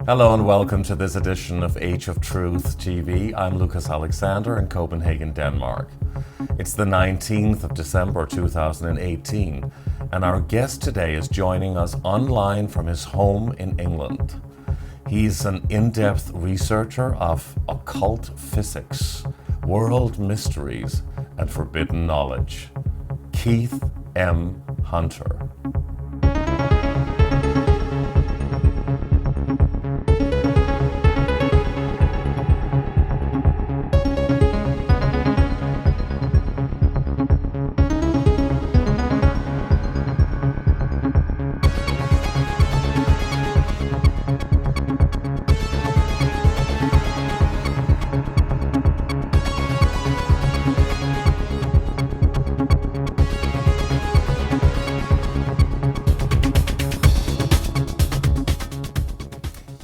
Hello and welcome to this edition of Age of Truth TV. I'm Lucas Alexander in Copenhagen, Denmark. It's the 19th of December 2018, and our guest today is joining us online from his home in England. He's an in-depth researcher of occult physics, world mysteries, and forbidden knowledge. Keith M. Hunter.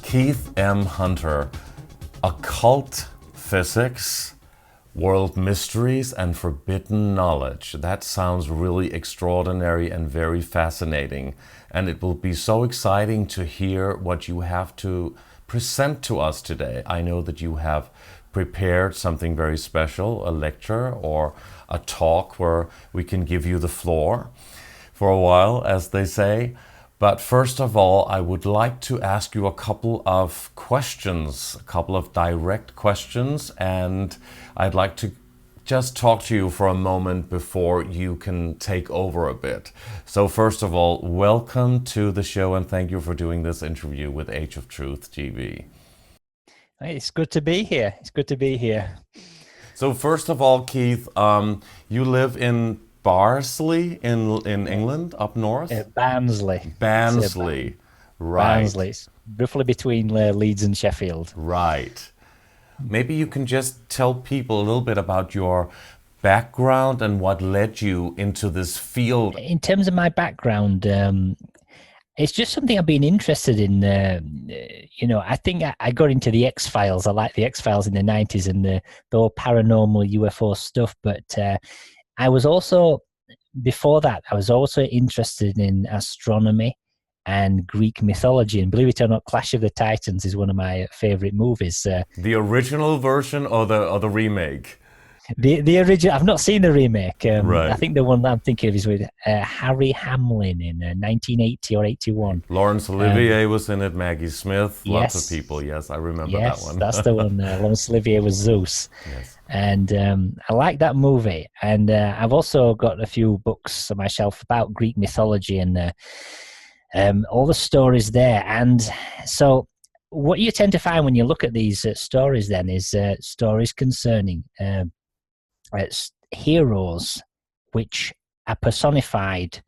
Keith M. Hunter, occult physics, world mysteries, and forbidden knowledge. That sounds really extraordinary and very fascinating. And it will be so exciting to hear what you have to present to us today. I know that you have prepared something very special, a lecture or a talk where we can give you the floor for a while, as they say. But first of all, I would like to ask you a couple of questions, a couple of direct questions, and I'd like to just talk to you for a moment before you can take over a bit. So first of all, welcome to the show and thank you for doing this interview with Age of Truth TV. It's good to be here. It's good to be here. So first of all, Keith, you live in Barnsley in England, up north? Barnsley. Barnsley, right. Barnsley. It's roughly between Leeds and Sheffield. Right. Maybe you can just tell people a little bit about your background and what led you into this field. In terms of my background, it's just something I've been interested in. I think I got into the X-Files. I liked the X-Files in the 90s and the whole paranormal UFO stuff, but I was also, before that, I was also interested in astronomy and Greek mythology. And believe it or not, Clash of the Titans is one of my favorite movies. The original version or the remake? The original. I've not seen the remake. Right. I think the one that I'm thinking of is with Harry Hamlin in 1980 or 81. Laurence Olivier was in it, Maggie Smith, lots Yes. of people. Yes, I remember Yes, that one. that's the one. Laurence Olivier was Zeus. Yes. And I like that movie. And I've also got a few books myself about Greek mythology and all the stories there. And so what you tend to find when you look at these stories then is stories concerning heroes which are personified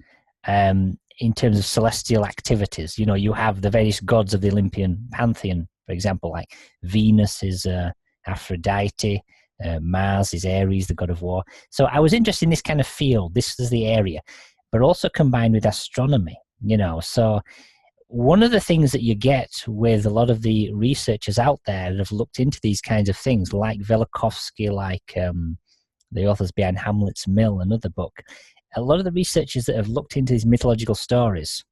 in terms of celestial activities. You know, you have the various gods of the Olympian pantheon, for example, like Venus is Aphrodite, Mars is Ares, the god of war. So I was interested in this kind of field. This is the area, but also combined with astronomy, So one of the things that you get with a lot of the researchers out there that have looked into these kinds of things, like Velikovsky, like the authors behind Hamlet's Mill, another book, a lot of the researchers that have looked into these mythological stories,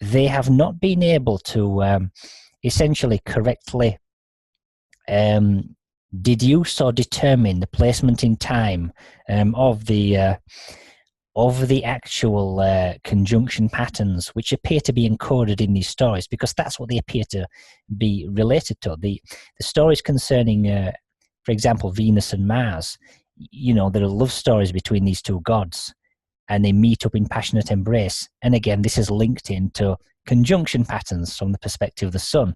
they have not been able to essentially correctly deduce or determine the placement in time of the actual conjunction patterns which appear to be encoded in these stories, because that's what they appear to be related to. The stories concerning, for example, Venus and Mars, there are love stories between these two gods, and they meet up in passionate embrace. And again, this is linked into conjunction patterns from the perspective of the sun.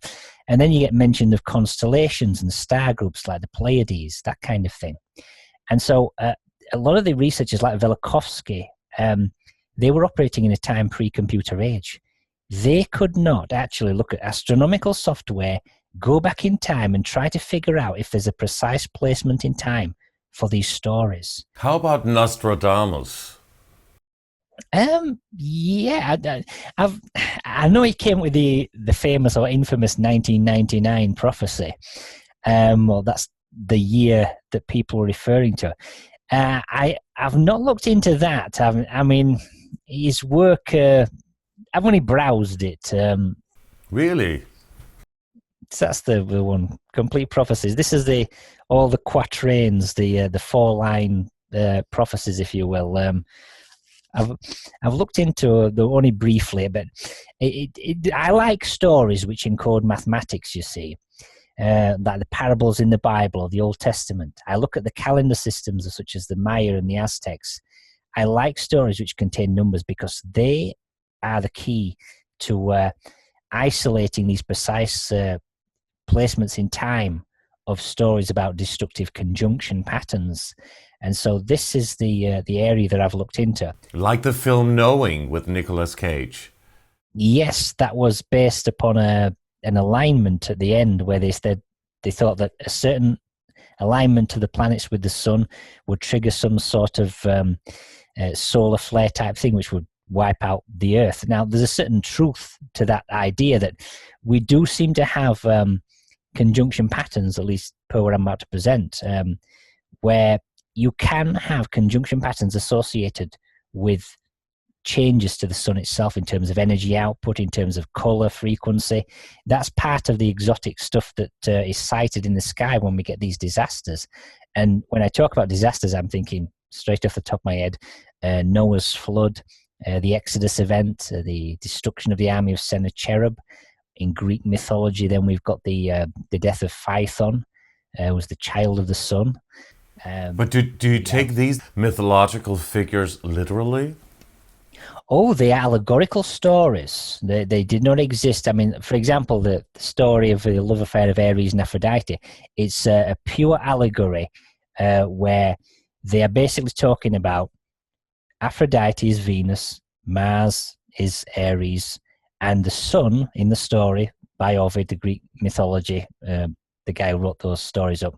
And then you get mention of constellations and star groups like the Pleiades, that kind of thing. And so a lot of the researchers like Velikovsky, they were operating in a time pre-computer age. They could not actually look at astronomical software, go back in time and try to figure out if there's a precise placement in time for these stories. How about Nostradamus? Yeah, I know he came with the famous or infamous 1999 prophecy. Well, that's the year that people were referring to. I've not looked into that. I mean, his work, I've only browsed it. Really? So that's the one. Complete prophecies. This is all the quatrains, the 4-line prophecies, if you will. I've looked into the only briefly, but I like stories which encode mathematics. You see, like the parables in the Bible or the Old Testament. I look at the calendar systems such as the Maya and the Aztecs. I like stories which contain numbers because they are the key to isolating these precise placements in time of stories about destructive conjunction patterns. And so this is the area that I've looked into. Like the film Knowing with Nicolas Cage. Yes, that was based upon an alignment at the end where they said they thought that a certain alignment to the planets with the sun would trigger some sort of solar flare type thing which would wipe out the Earth. Now, there's a certain truth to that idea that we do seem to have conjunction patterns, at least per what I'm about to present, where you can have conjunction patterns associated with changes to the sun itself in terms of energy output, in terms of color frequency. That's part of the exotic stuff that is sighted in the sky when we get these disasters. And when I talk about disasters, I'm thinking straight off the top of my head, Noah's flood, the Exodus event, the destruction of the army of Sennacherib. In Greek mythology, then we've got the death of Phaethon, was the child of the sun. But do you take these mythological figures literally? Oh, the allegorical stories. They did not exist. I mean, for example, the story of the love affair of Ares and Aphrodite, it's a pure allegory where they are basically talking about Aphrodite is Venus, Mars is Ares, and the sun in the story by Ovid, the Greek mythology, the guy who wrote those stories up,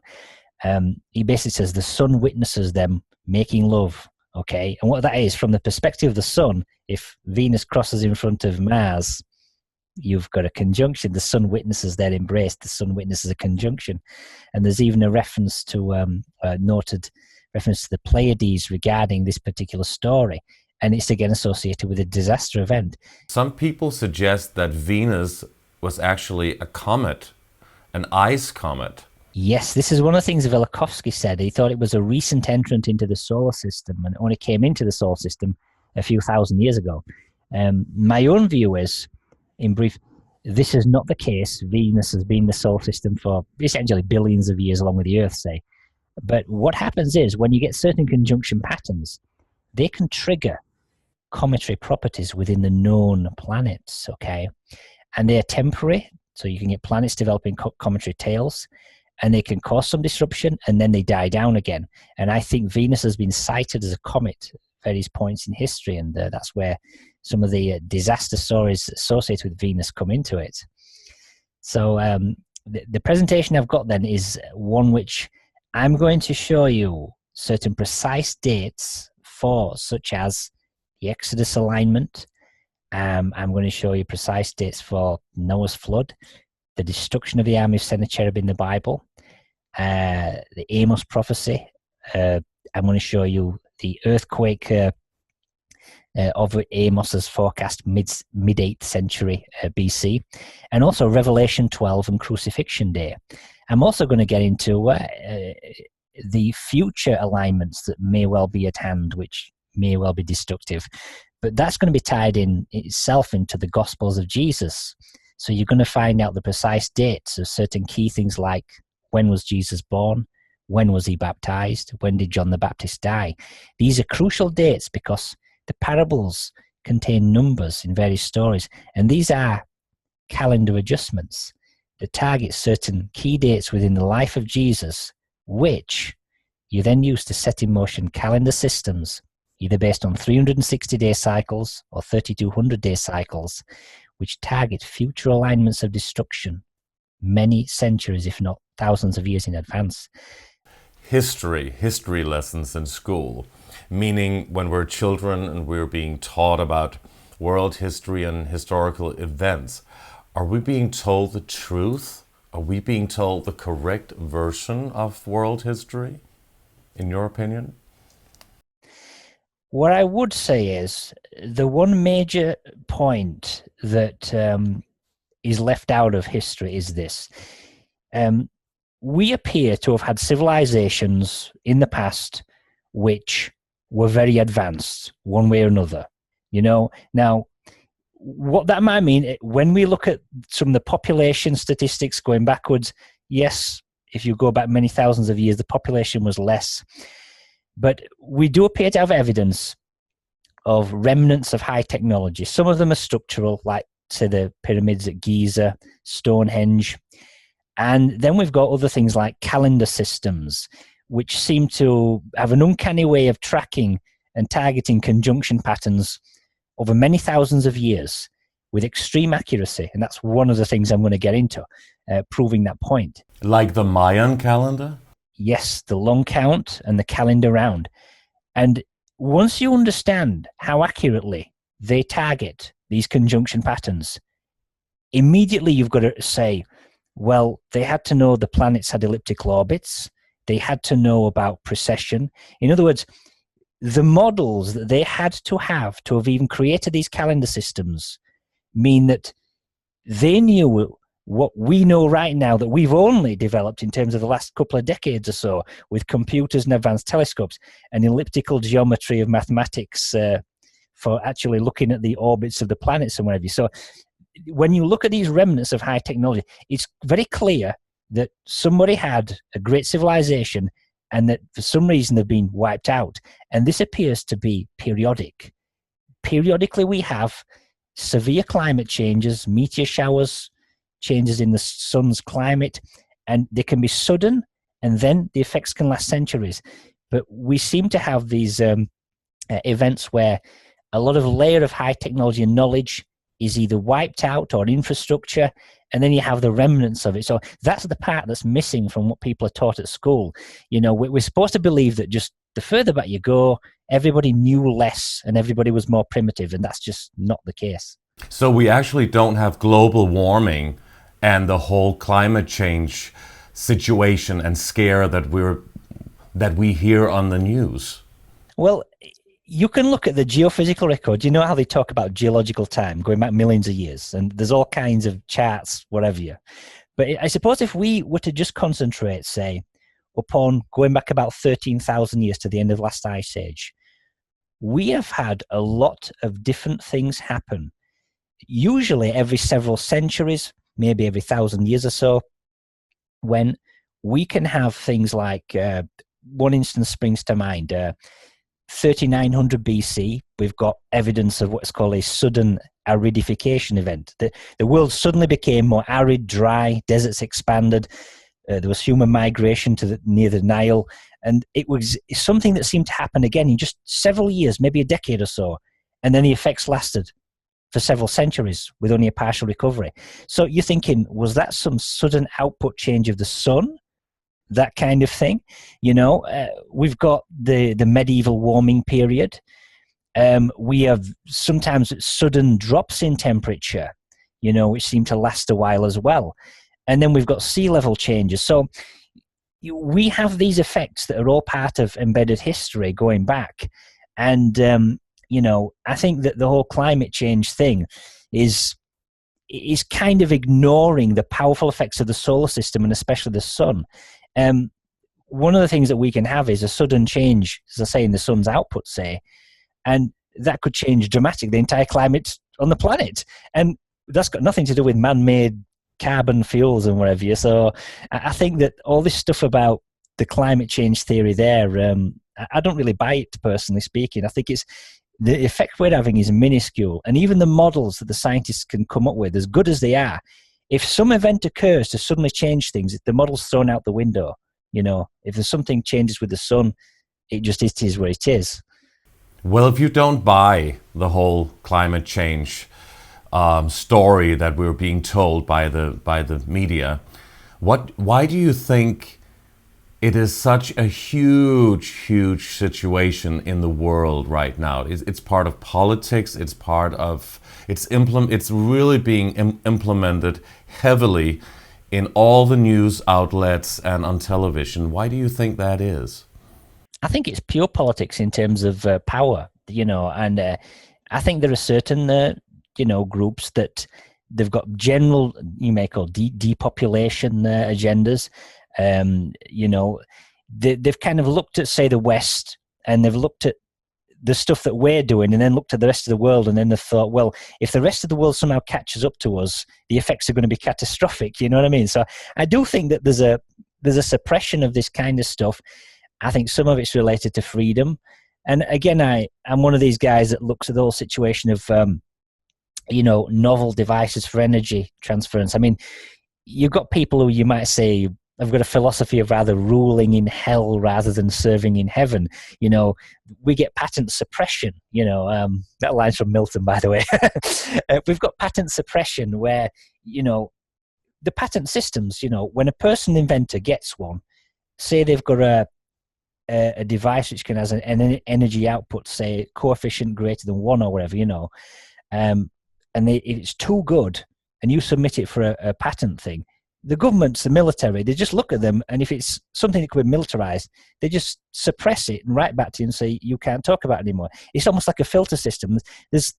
he basically says the sun witnesses them making love. Okay, and what that is, from the perspective of the sun, if Venus crosses in front of Mars, you've got a conjunction. The sun witnesses their embrace. The sun witnesses a conjunction, and there's even a reference to a noted reference to the Pleiades regarding this particular story, and it's again associated with a disaster event. Some people suggest that Venus was actually a comet, an ice comet. Yes, this is one of the things Velikovsky said. He thought it was a recent entrant into the solar system and only came into the solar system a few thousand years ago. My own view is, in brief, this is not the case. Venus has been in the solar system for essentially billions of years along with the Earth, say. But what happens is when you get certain conjunction patterns, they can trigger cometary properties within the known planets, okay? And they're temporary, so you can get planets developing cometary tails, and they can cause some disruption, and then they die down again. And I think Venus has been cited as a comet at various points in history, and that's where some of the disaster stories associated with Venus come into it. So the presentation I've got then is one which I'm going to show you certain precise dates for, such as the Exodus alignment. I'm going to show you precise dates for Noah's flood, the destruction of the army of Sennacherib in the Bible, the Amos prophecy. I'm going to show you the earthquake of Amos as forecast mid-8th century BC, and also Revelation 12 and Crucifixion Day. I'm also going to get into the future alignments that may well be at hand, which may well be destructive. But that's going to be tied in itself into the Gospels of Jesus. So you're going to find out the precise dates of certain key things like when was Jesus born, when was he baptized, when did John the Baptist die. These are crucial dates because the parables contain numbers in various stories, and these are calendar adjustments that target certain key dates within the life of Jesus, which you then use to set in motion calendar systems, either based on 360-day cycles or 3,200-day cycles, which target future alignments of destruction many centuries, if not thousands of years in advance. History lessons in school, meaning when we're children and we're being taught about world history and historical events, are we being told the truth? Are we being told the correct version of world history, in your opinion? What I would say is the one major point that is left out of history is this. We appear to have had civilizations in the past which were very advanced one way or another. Now, what that might mean, when we look at some of the population statistics going backwards, yes, if you go back many thousands of years, the population was less. But we do appear to have evidence of remnants of high technology. Some of them are structural, like, say, the pyramids at Giza, Stonehenge. And then we've got other things like calendar systems, which seem to have an uncanny way of tracking and targeting conjunction patterns over many thousands of years with extreme accuracy. And that's one of the things I'm going to get into, proving that point. Like the Mayan calendar? Yes, the long count and the calendar round. And once you understand how accurately they target these conjunction patterns, immediately you've got to say, well, they had to know the planets had elliptical orbits. They had to know about precession. In other words, the models that they had to have even created these calendar systems mean that they knew what we know right now that we've only developed in terms of the last couple of decades or so with computers and advanced telescopes and elliptical geometry of mathematics for actually looking at the orbits of the planets and whatever. So when you look at these remnants of high technology, it's very clear that somebody had a great civilization and that for some reason they've been wiped out. And this appears to be periodic. Periodically, we have severe climate changes, meteor showers, changes in the sun's climate, and they can be sudden, and then the effects can last centuries. But we seem to have these events where a lot of layer of high technology and knowledge is either wiped out or infrastructure, and then you have the remnants of it. So that's the part that's missing from what people are taught at school. We're supposed to believe that just the further back you go, everybody knew less and everybody was more primitive, and that's just not the case. So we actually don't have global warming and the whole climate change situation and scare that we hear on the news. Well, you can look at the geophysical record. You know how they talk about geological time going back millions of years, and there's all kinds of charts, whatever you. But I suppose if we were to just concentrate, say, upon going back about 13,000 years to the end of last ice age, we have had a lot of different things happen, usually every several centuries, maybe every 1,000 years or so, when we can have things like, one instance springs to mind, 3900 BC, we've got evidence of what's called a sudden aridification event. The world suddenly became more arid, dry, deserts expanded, there was human migration near the Nile, and it was something that seemed to happen again in just several years, maybe a decade or so, and then the effects lasted for several centuries with only a partial recovery. So you're thinking, was that some sudden output change of the sun? That kind of thing. We've got the medieval warming period. We have sometimes sudden drops in temperature, which seem to last a while as well. And then we've got sea level changes. So we have these effects that are all part of embedded history going back. And, I think that the whole climate change thing is kind of ignoring the powerful effects of the solar system and especially the sun. One of the things that we can have is a sudden change, as I say, in the sun's output, say, and that could change dramatically the entire climate on the planet. And that's got nothing to do with man-made carbon fuels and whatever. So I think that all this stuff about the climate change theory there, I don't really buy it, personally speaking. I think it's the effect we're having is minuscule. And even the models that the scientists can come up with, as good as they are, if some event occurs to suddenly change things, the model's thrown out the window. If there's something changes with the sun, it is what it is. Well, if you don't buy the whole climate change story that we're being told by the media, why do you think it is such a huge situation in the world right now? It's part of politics. It's really being implemented heavily in all the news outlets and on television. Why do you think that is? I think it's pure politics in terms of power, and I think there are certain, groups that they've got general, you may call depopulation agendas. You know, they've kind of looked at, say, the West, and they've looked at the stuff that we're doing, and then looked at the rest of the world, and then they've thought, well, if the rest of the world somehow catches up to us, the effects are going to be catastrophic. You know what I mean? So I do think that there's a suppression of this kind of stuff. I think some of it's related to freedom. And again, I'm one of these guys that looks at the whole situation of, you know, novel devices for energy transference. I mean, you've got people who you might say have got a philosophy of rather ruling in hell rather than serving in heaven. You know, we get patent suppression, you know, that line's from Milton, by the way. We've got patent suppression where, you know, the patent systems, you know, when a person inventor gets one, say they've got a device which can has an energy output, say coefficient greater than 1 or whatever, you know, and if it's too good and you submit it for a patent thing, the governments, the military, they just look at them, and if it's something that could be militarized, they just suppress it and write back to you and say, you can't talk about it anymore. It's almost like a filter system. There's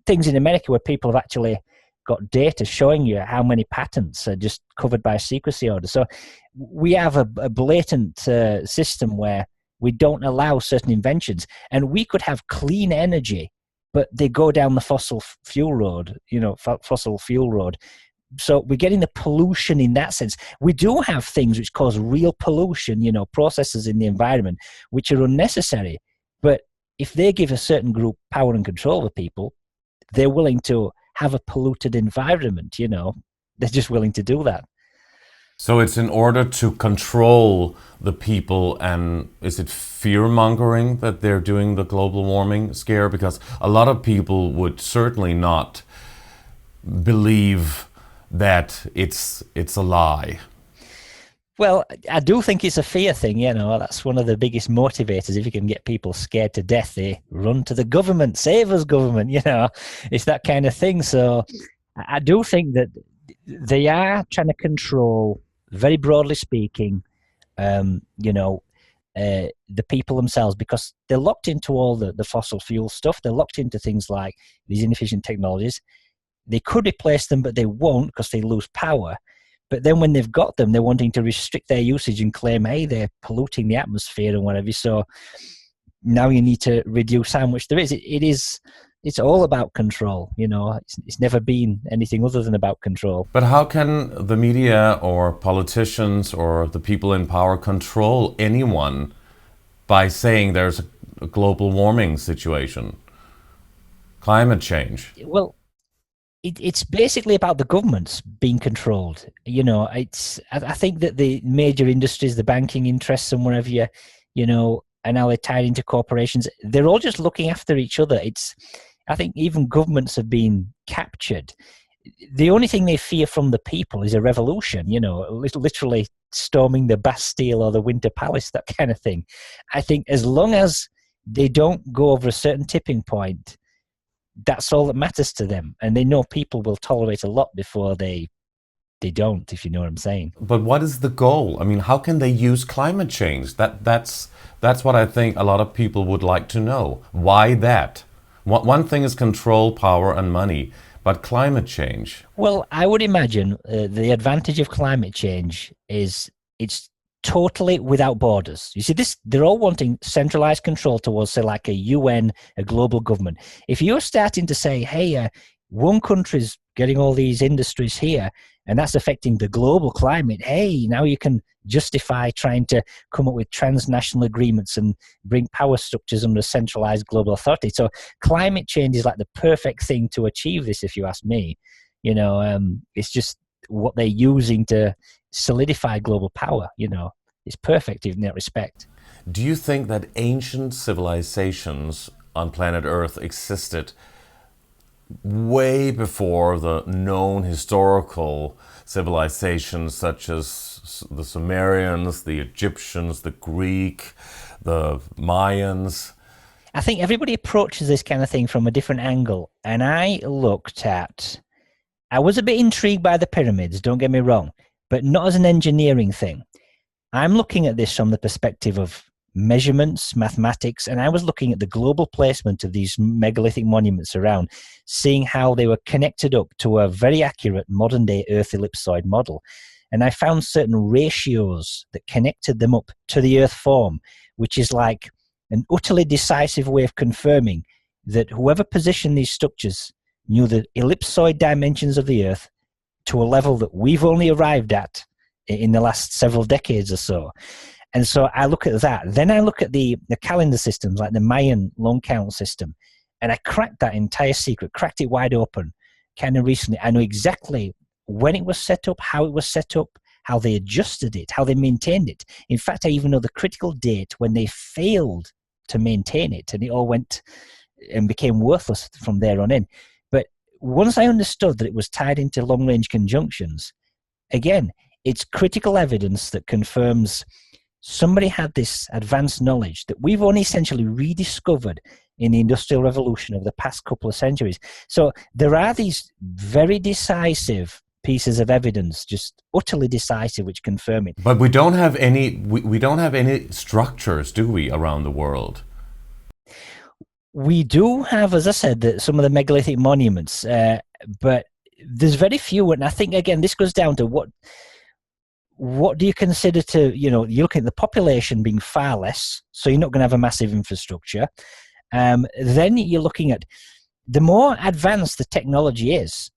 things in America where people have actually got data showing you how many patents are just covered by secrecy order. So we have a blatant system where we don't allow certain inventions, and we could have clean energy, but they go down the fossil fuel road, you know, fossil fuel road. So we're getting the pollution in that sense. We do have things which cause real pollution, you know, processes in the environment, which are unnecessary. But if they give a certain group power and control over people, they're willing to have a polluted environment, you know. They're just willing to do that. So it's in order to control the people, and is it fear-mongering that they're doing the global warming scare? Because a lot of people would certainly not believe that it's a lie. Well, I do think it's a fear thing, you know. That's one of the biggest motivators. If you can get people scared to death, they run to the government. Save us, government, you know. It's that kind of thing. So I do think that they are trying to control, very broadly speaking, you know, the people themselves, because they're locked into all the fossil fuel stuff. They're locked into things like these inefficient technologies. They could replace them, but they won't because they lose power. But then when they've got them, they're wanting to restrict their usage and claim, hey, they're polluting the atmosphere and whatever. So now you need to reduce how much there is. It's all about control, you know. It's never been anything other than about control. But how can the media or politicians or the people in power control anyone by saying there's a global warming situation, climate change? Well, it's basically about the governments being controlled. You know, I think that the major industries, the banking interests and whatever, you know, and now they're tied into corporations, they're all just looking after each other. I think even governments have been captured. The only thing they fear from the people is a revolution, you know, literally storming the Bastille or the Winter Palace, that kind of thing. I think as long as they don't go over a certain tipping point, that's all that matters to them. And they know people will tolerate a lot before they don't, if you know what I'm saying. But what is the goal? I mean, how can they use climate change? That's what I think a lot of people would like to know. Why that? One thing is control, power, and money, but climate change. Well, I would imagine the advantage of climate change is it's totally without borders. You see, they're all wanting centralized control towards, say, like a UN, a global government. If you're starting to say, hey, one country's getting all these industries here, and that's affecting the global climate, hey, now you can justify trying to come up with transnational agreements and bring power structures under centralized global authority. So climate change is like the perfect thing to achieve this, if you ask me. You know, it's just what they're using to solidify global power, you know. It's perfect in that respect. Do you think that ancient civilizations on planet Earth existed way before the known historical civilizations such as the Sumerians, the Egyptians, the Greek, the Mayans? I think everybody approaches this kind of thing from a different angle. And I was a bit intrigued by the pyramids, don't get me wrong, but not as an engineering thing. I'm looking at this from the perspective of measurements, mathematics, and I was looking at the global placement of these megalithic monuments around, seeing how they were connected up to a very accurate modern-day Earth ellipsoid model. And I found certain ratios that connected them up to the Earth form, which is like an utterly decisive way of confirming that whoever positioned these structures knew the ellipsoid dimensions of the Earth to a level that we've only arrived at in the last several decades or so. And so I look at that. Then I look at the calendar systems, like the Mayan long count system, and I cracked that entire secret, cracked it wide open kind of recently. I know exactly when it was set up, how it was set up, how they adjusted it, how they maintained it. In fact, I even know the critical date when they failed to maintain it, and it all went and became worthless from there on in. But once I understood that it was tied into long-range conjunctions, again, it's critical evidence that confirms somebody had this advanced knowledge that we've only essentially rediscovered in the Industrial Revolution of the past couple of centuries. So there are these very decisive pieces of evidence, just utterly decisive, which confirm it. But we don't have any. We don't have any structures, do we, around the world? We do have, as I said, some of the megalithic monuments, but there's very few. And I think, again, this goes down to what do you consider to, you're looking at the population being far less, so you're not going to have a massive infrastructure. Then you're looking at the more advanced the technology is,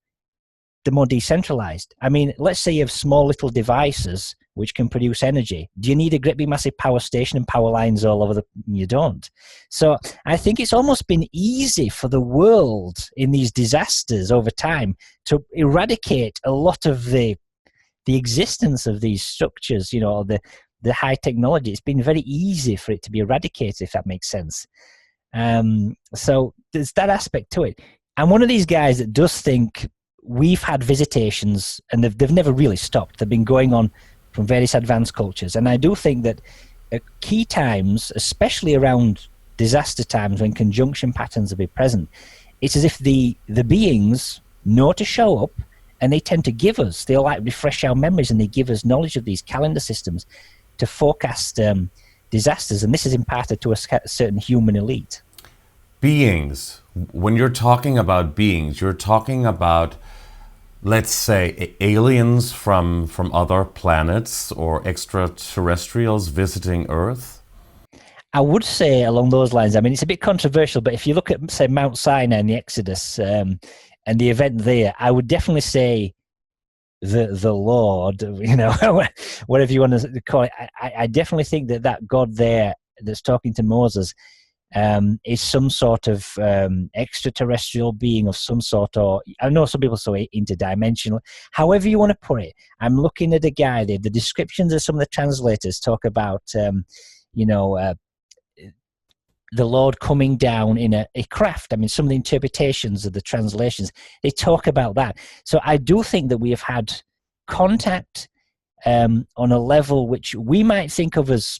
the more decentralized. I mean, let's say you have small little devices which can produce energy. Do you need a great big massive power station and power lines all over you don't. So I think it's almost been easy for the world in these disasters over time to eradicate a lot of the existence of these structures, the high technology. It's been very easy for it to be eradicated, if that makes sense. So there's that aspect to it. I'm one of these guys that does think we've had visitations, and they've never really stopped. They've been going on from various advanced cultures. And I do think that at key times, especially around disaster times when conjunction patterns will be present, it's as if the beings know to show up, and they tend to give us, they'll like refresh our memories, and they give us knowledge of these calendar systems to forecast disasters. And this is imparted to a certain human elite. Beings. When you're talking about beings, you're talking about, let's say, aliens from other planets or extraterrestrials visiting Earth? I would say along those lines. I mean, it's a bit controversial, but if you look at, say, Mount Sinai and the Exodus and the event there, I would definitely say the Lord, whatever you want to call it. I definitely think that God there that's talking to Moses is some sort of extraterrestrial being of some sort, or I know some people say interdimensional, however you want to put it. I'm looking at a guy there. The descriptions of some of the translators talk about, the Lord coming down in a craft. I mean, some of the interpretations of the translations, they talk about that. So I do think that we have had contact on a level which we might think of as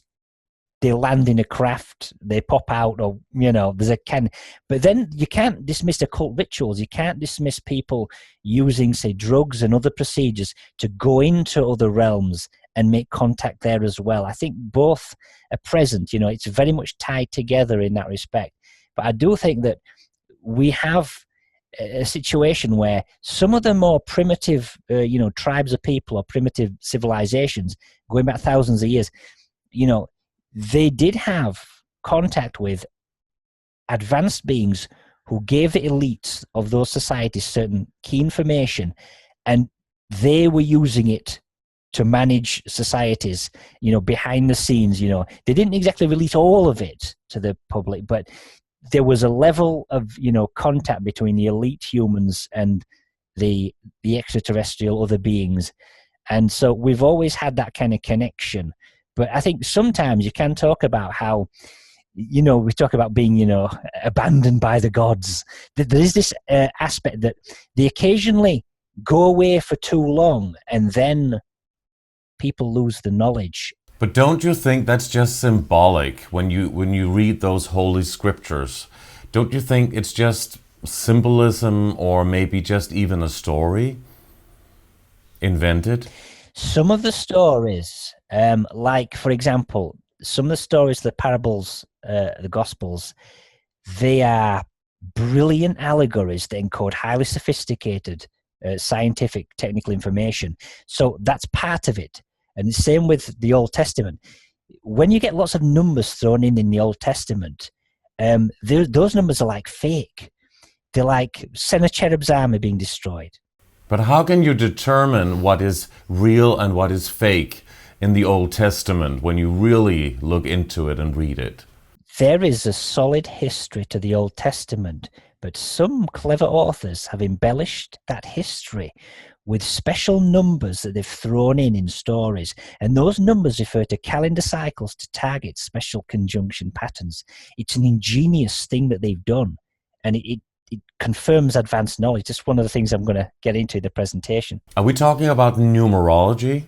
they land in a craft, they pop out, or, there's a can. But then you can't dismiss occult rituals. You can't dismiss people using, say, drugs and other procedures to go into other realms and make contact there as well. I think both are present. It's very much tied together in that respect. But I do think that we have a situation where some of the more primitive, tribes of people or primitive civilizations going back thousands of years, they did have contact with advanced beings who gave the elites of those societies certain key information, and they were using it to manage societies, behind the scenes. They didn't exactly release all of it to the public, but there was a level of, contact between the elite humans and the extraterrestrial other beings. And so we've always had that kind of connection. But I think sometimes you can talk about how, we talk about being, abandoned by the gods. There is this aspect that they occasionally go away for too long, and then people lose the knowledge. But don't you think that's just symbolic when you read those holy scriptures? Don't you think it's just symbolism, or maybe just even a story invented? Some of the stories, like, for example, some of the stories, the parables, the Gospels, they are brilliant allegories that encode highly sophisticated scientific, technical information. So that's part of it. And the same with the Old Testament. When you get lots of numbers thrown in the Old Testament, those numbers are like fake. They're like Sennacherib's army being destroyed. But how can you determine what is real and what is fake in the Old Testament when you really look into it and read it? There is a solid history to the Old Testament, but some clever authors have embellished that history with special numbers that they've thrown in stories. And those numbers refer to calendar cycles to target special conjunction patterns. It's an ingenious thing that they've done, and it confirms advanced knowledge. It's one of the things I'm going to get into in the presentation. Are we talking about numerology?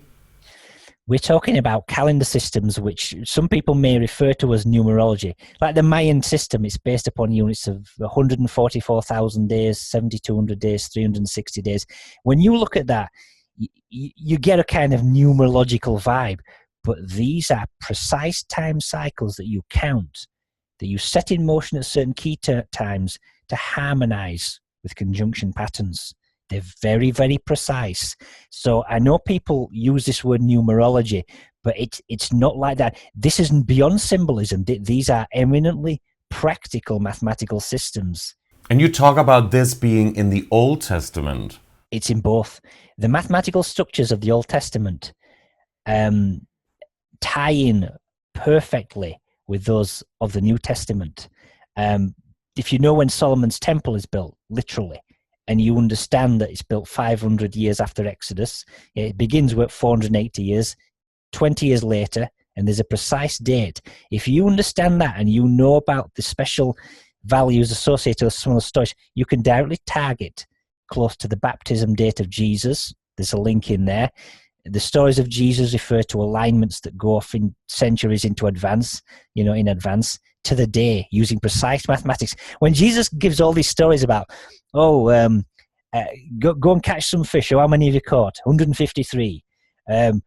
We're talking about calendar systems, which some people may refer to as numerology. Like the Mayan system, it's based upon units of 144,000 days, 7,200 days, 360 days. When you look at that, you get a kind of numerological vibe. But these are precise time cycles that you count, that you set in motion at certain key times to harmonize with conjunction patterns. They're very, very precise. So I know people use this word numerology, but it's not like that. This is beyond symbolism. These are eminently practical mathematical systems. And you talk about this being in the Old Testament. It's in both. The mathematical structures of the Old Testament tie in perfectly with those of the New Testament. If you know when Solomon's temple is built, literally, and you understand that it's built 500 years after Exodus, it begins with 480 years, 20 years later, and there's a precise date. If you understand that and you know about the special values associated with some of the stories, you can directly target close to the baptism date of Jesus. There's a link in there. The stories of Jesus refer to alignments that go off in centuries into advance, in advance to the day, using precise mathematics. When Jesus gives all these stories about, go and catch some fish. How many have you caught? 153. There's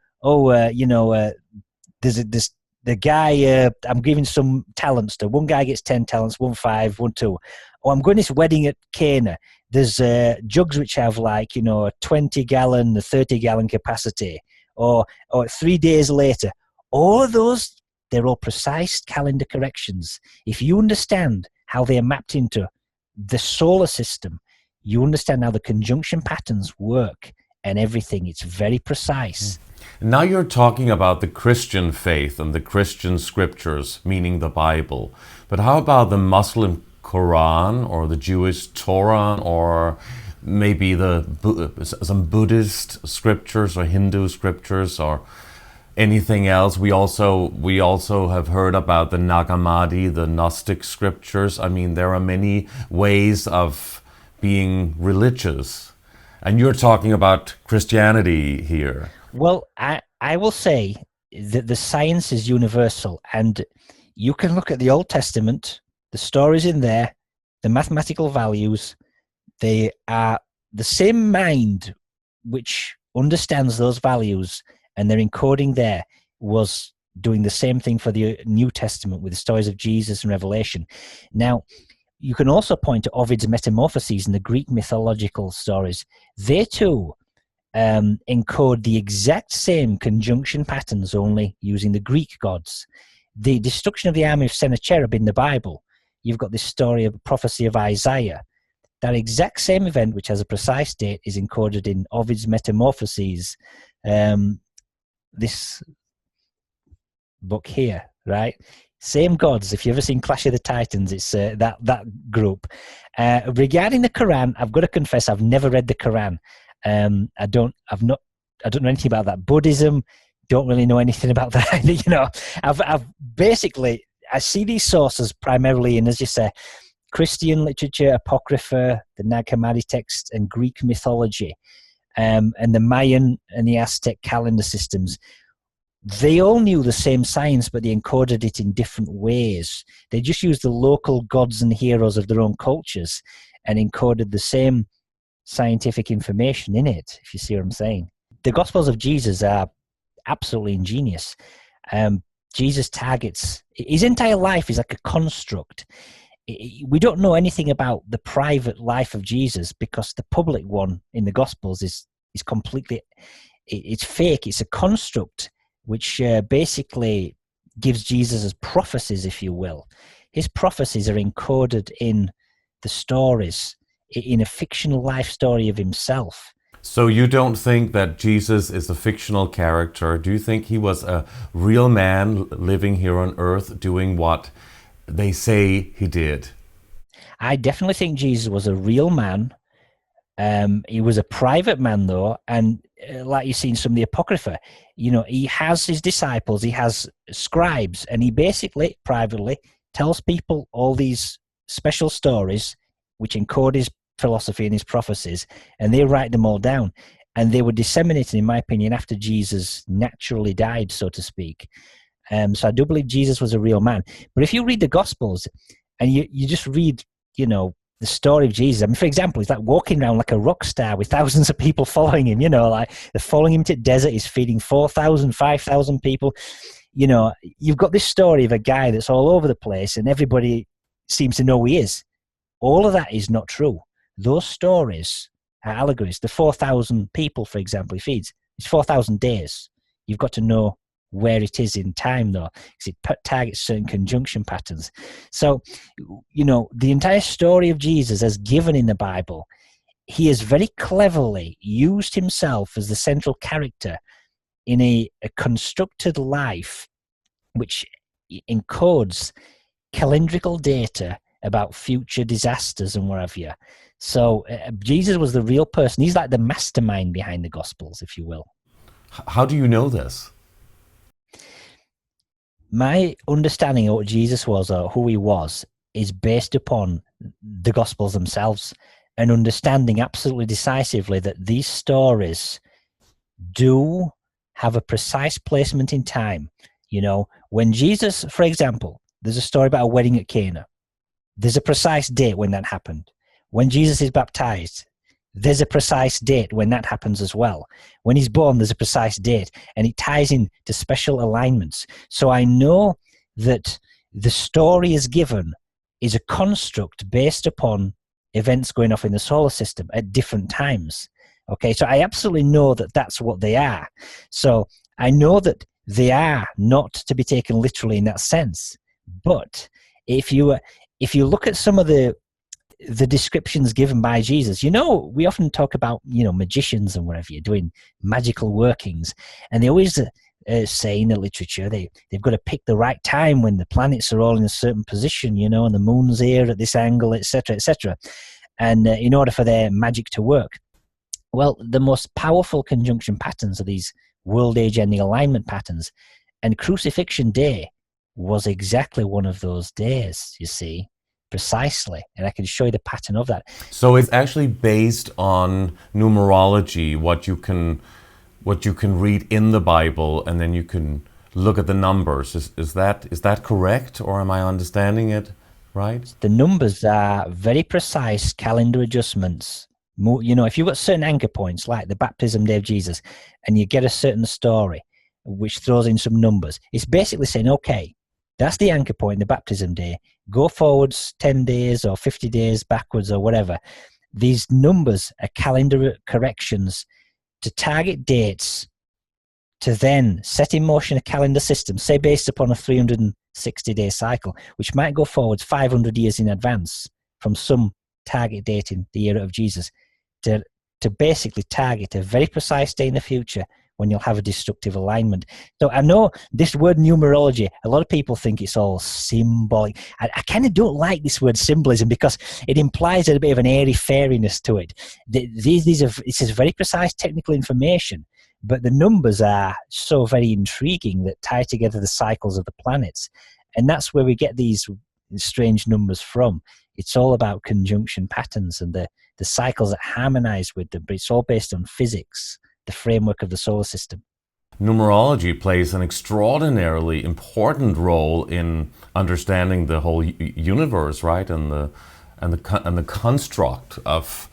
the guy I'm giving some talents to. One guy gets 10 talents, 1 5, 1 2. Oh, I'm going to this wedding at Cana. There's jugs which have a 20-gallon, a 30-gallon capacity. Or 3 days later. All of those, they're all precise calendar corrections. If you understand how they are mapped into the solar system, you understand how the conjunction patterns work and everything. It's very precise. Now you're talking about the Christian faith and the Christian scriptures, meaning the Bible. But how about the Muslim Quran or the Jewish Torah or maybe some Buddhist scriptures or Hindu scriptures or anything else? We also have heard about the Nag Hammadi, the Gnostic scriptures. I mean, there are many ways of being religious. And you're talking about Christianity here. Well, I will say that the science is universal, and you can look at the Old Testament, the stories in there, the mathematical values. They are the same mind which understands those values, and their encoding there was doing the same thing for the New Testament with the stories of Jesus and Revelation. Now, you can also point to Ovid's Metamorphoses and the Greek mythological stories. They too encode the exact same conjunction patterns, only using the Greek gods. The destruction of the army of Sennacherib in the Bible, you've got this story of the prophecy of Isaiah. That exact same event, which has a precise date, is encoded in Ovid's Metamorphoses, this book here, right? Same gods. If you've ever seen Clash of the Titans, it's that group. Regarding the Quran, I've got to confess, I've never read the Quran. I don't know anything about that. Buddhism, don't really know anything about that either. I see these sources primarily in, as you say, Christian literature, Apocrypha, the Nag Hammadi text, and Greek mythology, and the Mayan and the Aztec calendar systems. They all knew the same science, but they encoded it in different ways. They just used the local gods and heroes of their own cultures and encoded the same scientific information in it, if you see what I'm saying. The Gospels of Jesus are absolutely ingenious. Jesus targets, his entire life is like a construct. We don't know anything about the private life of Jesus because the public one in the Gospels is completely, it's fake. It's a construct which basically gives Jesus as prophecies, if you will. His prophecies are encoded in the stories, in a fictional life story of himself. So you don't think that Jesus is a fictional character? Do you think he was a real man living here on earth doing what they say he did? I definitely think Jesus was a real man. He was a private man, though, and like you see in some of the Apocrypha, he has his disciples, he has scribes, and he basically, privately, tells people all these special stories which encode his philosophy and his prophecies, and they write them all down. And they were disseminated, in my opinion, after Jesus naturally died, so to speak. So I do believe Jesus was a real man. But if you read the Gospels and you just read, the story of Jesus. I mean, for example, he's like walking around like a rock star with thousands of people following him, like they're following him to the desert. He's feeding 4,000, 5,000 people. You've got this story of a guy that's all over the place and everybody seems to know who he is. All of that is not true. Those stories are allegories. The 4,000 people, for example, he feeds, it's 4,000 days. You've got to know where it is in time, though, because it targets certain conjunction patterns. So, the entire story of Jesus as given in the Bible, he has very cleverly used himself as the central character in a constructed life which encodes calendrical data about future disasters and whatever. So Jesus was the real person. He's like the mastermind behind the Gospels, if you will. How do you know this? My understanding of what Jesus was or who he was is based upon the Gospels themselves and understanding absolutely decisively that these stories do have a precise placement in time. When Jesus, for example, there's a story about a wedding at Cana. There's a precise date when that happened. When Jesus is baptized, there's a precise date when that happens as well. When he's born, there's a precise date, and it ties in to special alignments. So I know that the story is given is a construct based upon events going off in the solar system at different times. Okay, so I absolutely know that that's what they are. So I know that they are not to be taken literally in that sense. But if you look at some of the descriptions given by Jesus, we often talk about, magicians and whatever, you're doing magical workings. And they always say in the literature, they've got to pick the right time when the planets are all in a certain position, and the moon's here at this angle, etc., etc. And in order for their magic to work. Well, the most powerful conjunction patterns are these world age ending alignment patterns. And Crucifixion Day was exactly one of those days, you see. Precisely, and I can show you the pattern of that. So it's actually based on numerology, what you can read in the Bible, and then you can look at the numbers. Is that correct, or am I understanding it right? The numbers are very precise calendar adjustments. If you've got certain anchor points, like the baptism day of Jesus, and you get a certain story which throws in some numbers, it's basically saying, okay, that's the anchor point, the baptism day. Go forwards 10 days or 50 days backwards or whatever. These numbers are calendar corrections to target dates to then set in motion a calendar system, say based upon a 360-day cycle, which might go forwards 500 years in advance from some target date in the era of Jesus, to basically target a very precise day in the future when you'll have a destructive alignment. So I know this word numerology, a lot of people think it's all symbolic. I kind of don't like this word symbolism because it implies a bit of an airy-fairiness to it. This is very precise technical information, but the numbers are so very intriguing that tie together the cycles of the planets. And that's where we get these strange numbers from. It's all about conjunction patterns and the cycles that harmonize with them, but it's all based on physics, the framework of the solar system. Numerology plays an extraordinarily important role in understanding the whole universe, right, and the construct of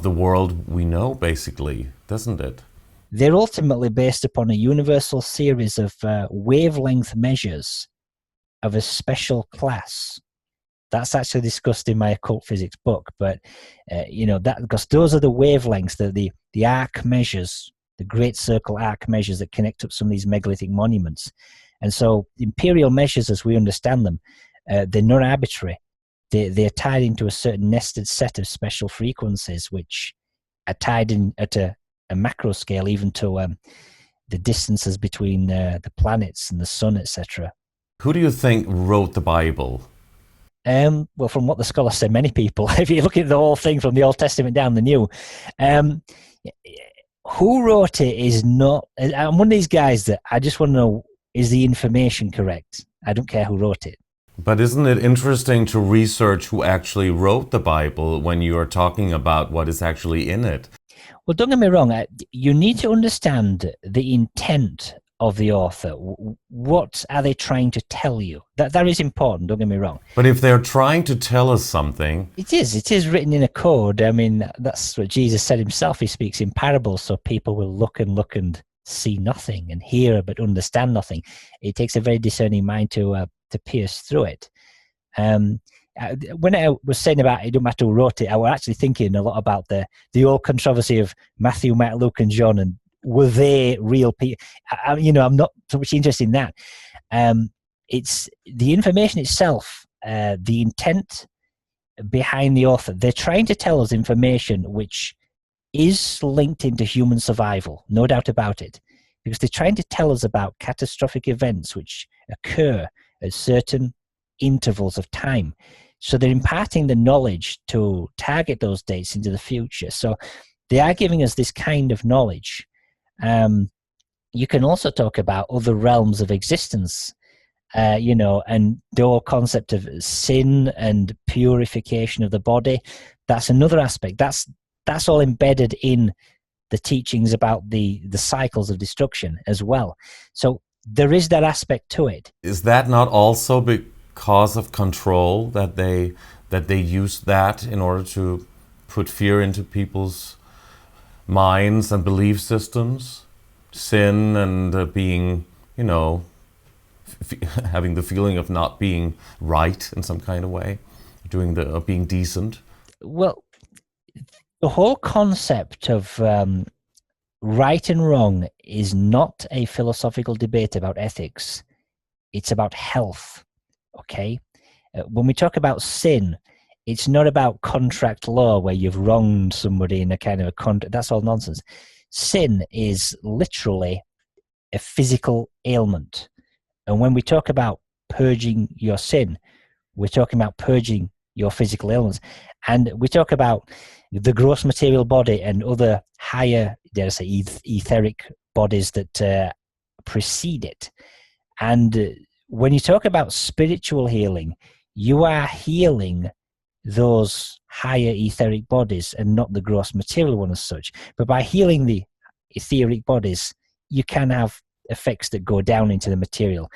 the world we know, basically, doesn't it? they're ultimately based upon a universal series of wavelength measures of a special class. That's actually discussed in my occult physics book, but that, because those are the wavelengths, the arc measures, the great circle arc measures that connect up some of these megalithic monuments. And so imperial measures, as we understand them, they're not arbitrary. They're tied into a certain nested set of special frequencies, which are tied in at a macro scale, even to the distances between the planets and the sun, etc. Who do you think wrote the Bible? Well, from what the scholars say, many people. If you look at the whole thing from the Old Testament down the New, who wrote it is not. I'm one of these guys that I just want to know, is the information correct? I don't care who wrote it. But isn't it interesting to research who actually wrote the Bible when you are talking about what is actually in it? Well, don't get me wrong. You need to understand the intent of the author. What are they trying to tell you? That is important, don't get me wrong. But if they're trying to tell us something... It is written in a code. I mean, that's what Jesus said himself. He speaks in parables, so people will look and see nothing, and hear but understand nothing. It takes a very discerning mind to pierce through it. When I was saying about it don't matter who wrote it, I was actually thinking a lot about the old controversy of Matthew, Mark, Luke, and John, and were they real people? I'm not so much interested in that. It's the information itself, the intent behind the author. They're trying to tell us information which is linked into human survival, no doubt about it, because they're trying to tell us about catastrophic events which occur at certain intervals of time. So they're imparting the knowledge to target those dates into the future. So they are giving us this kind of knowledge. You can also talk about other realms of existence, and the whole concept of sin and purification of the body. That's another aspect. That's all embedded in the teachings about the cycles of destruction as well. So there is that aspect to it. Is that not also because of control that they use that in order to put fear into people's minds and belief systems? Sin and being, having the feeling of not being right in some kind of way, being decent. Well, the whole concept of right and wrong is not a philosophical debate about ethics. It's about health, okay? When we talk about sin, it's not about contract law where you've wronged somebody in a kind of a contract. That's all nonsense. Sin is literally a physical ailment. And when we talk about purging your sin, we're talking about purging your physical ailments. And we talk about the gross material body and other higher, dare I say, etheric bodies that precede it. And when you talk about spiritual healing, you are healing those higher etheric bodies and not the gross material one as such. But by healing the etheric bodies, you can have effects that go down into the material.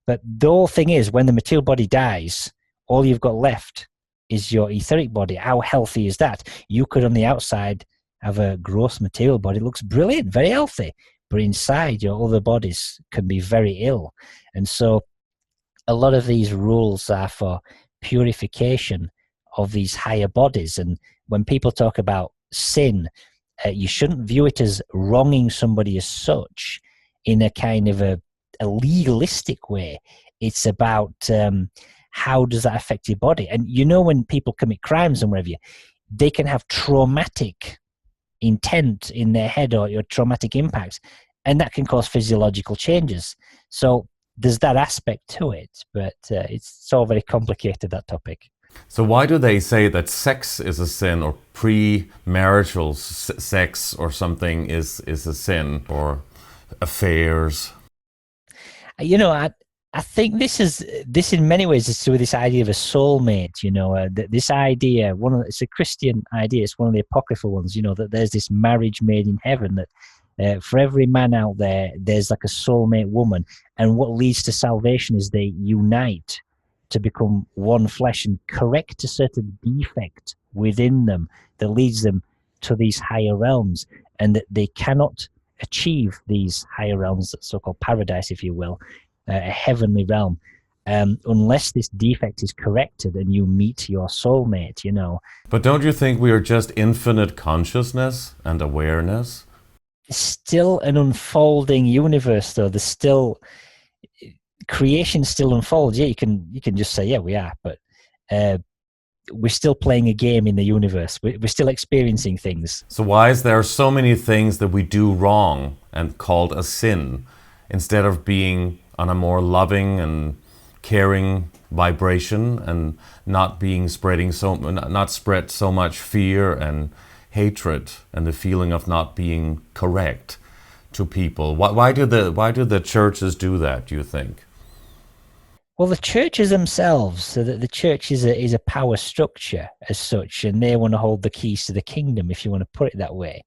But the whole thing is, when the material body dies, all you've got left is your etheric body. How healthy is that? You could on the outside have a gross material body. It looks brilliant, very healthy. But inside, your other bodies can be very ill. And so a lot of these rules are for purification of these higher bodies. And when people talk about sin, you shouldn't view it as wronging somebody as such in a kind of a legalistic way. It's about how does that affect your body? And when people commit crimes and whatever, they can have traumatic intent in their head or your traumatic impact, and that can cause physiological changes. So there's that aspect to it, but it's all very complicated, that topic. So why do they say that sex is a sin, or premarital sex or something is a sin, or affairs? I think this in many ways is to do with this idea of a soulmate. This idea, it's a Christian idea. It's one of the apocryphal ones. That there's this marriage made in heaven, that for every man out there, there's like a soulmate woman, and what leads to salvation is they unite to become one flesh and correct a certain defect within them that leads them to these higher realms, and that they cannot achieve these higher realms, so-called paradise, if you will, a heavenly realm, unless this defect is corrected and you meet your soulmate, you know. But don't you think we are just infinite consciousness and awareness? It's still an unfolding universe, though. There's still creation still unfolds. Yeah, you can just say, yeah, we are, but we're still playing a game in the universe. We're still experiencing things. So why is there so many things that we do wrong and called a sin, instead of being on a more loving and caring vibration, and not spread so much fear and hatred and the feeling of not being correct to people? Why do the churches do that, do you think? Well, the churches themselves, so that the church is a power structure as such, and they want to hold the keys to the kingdom, if you want to put it that way.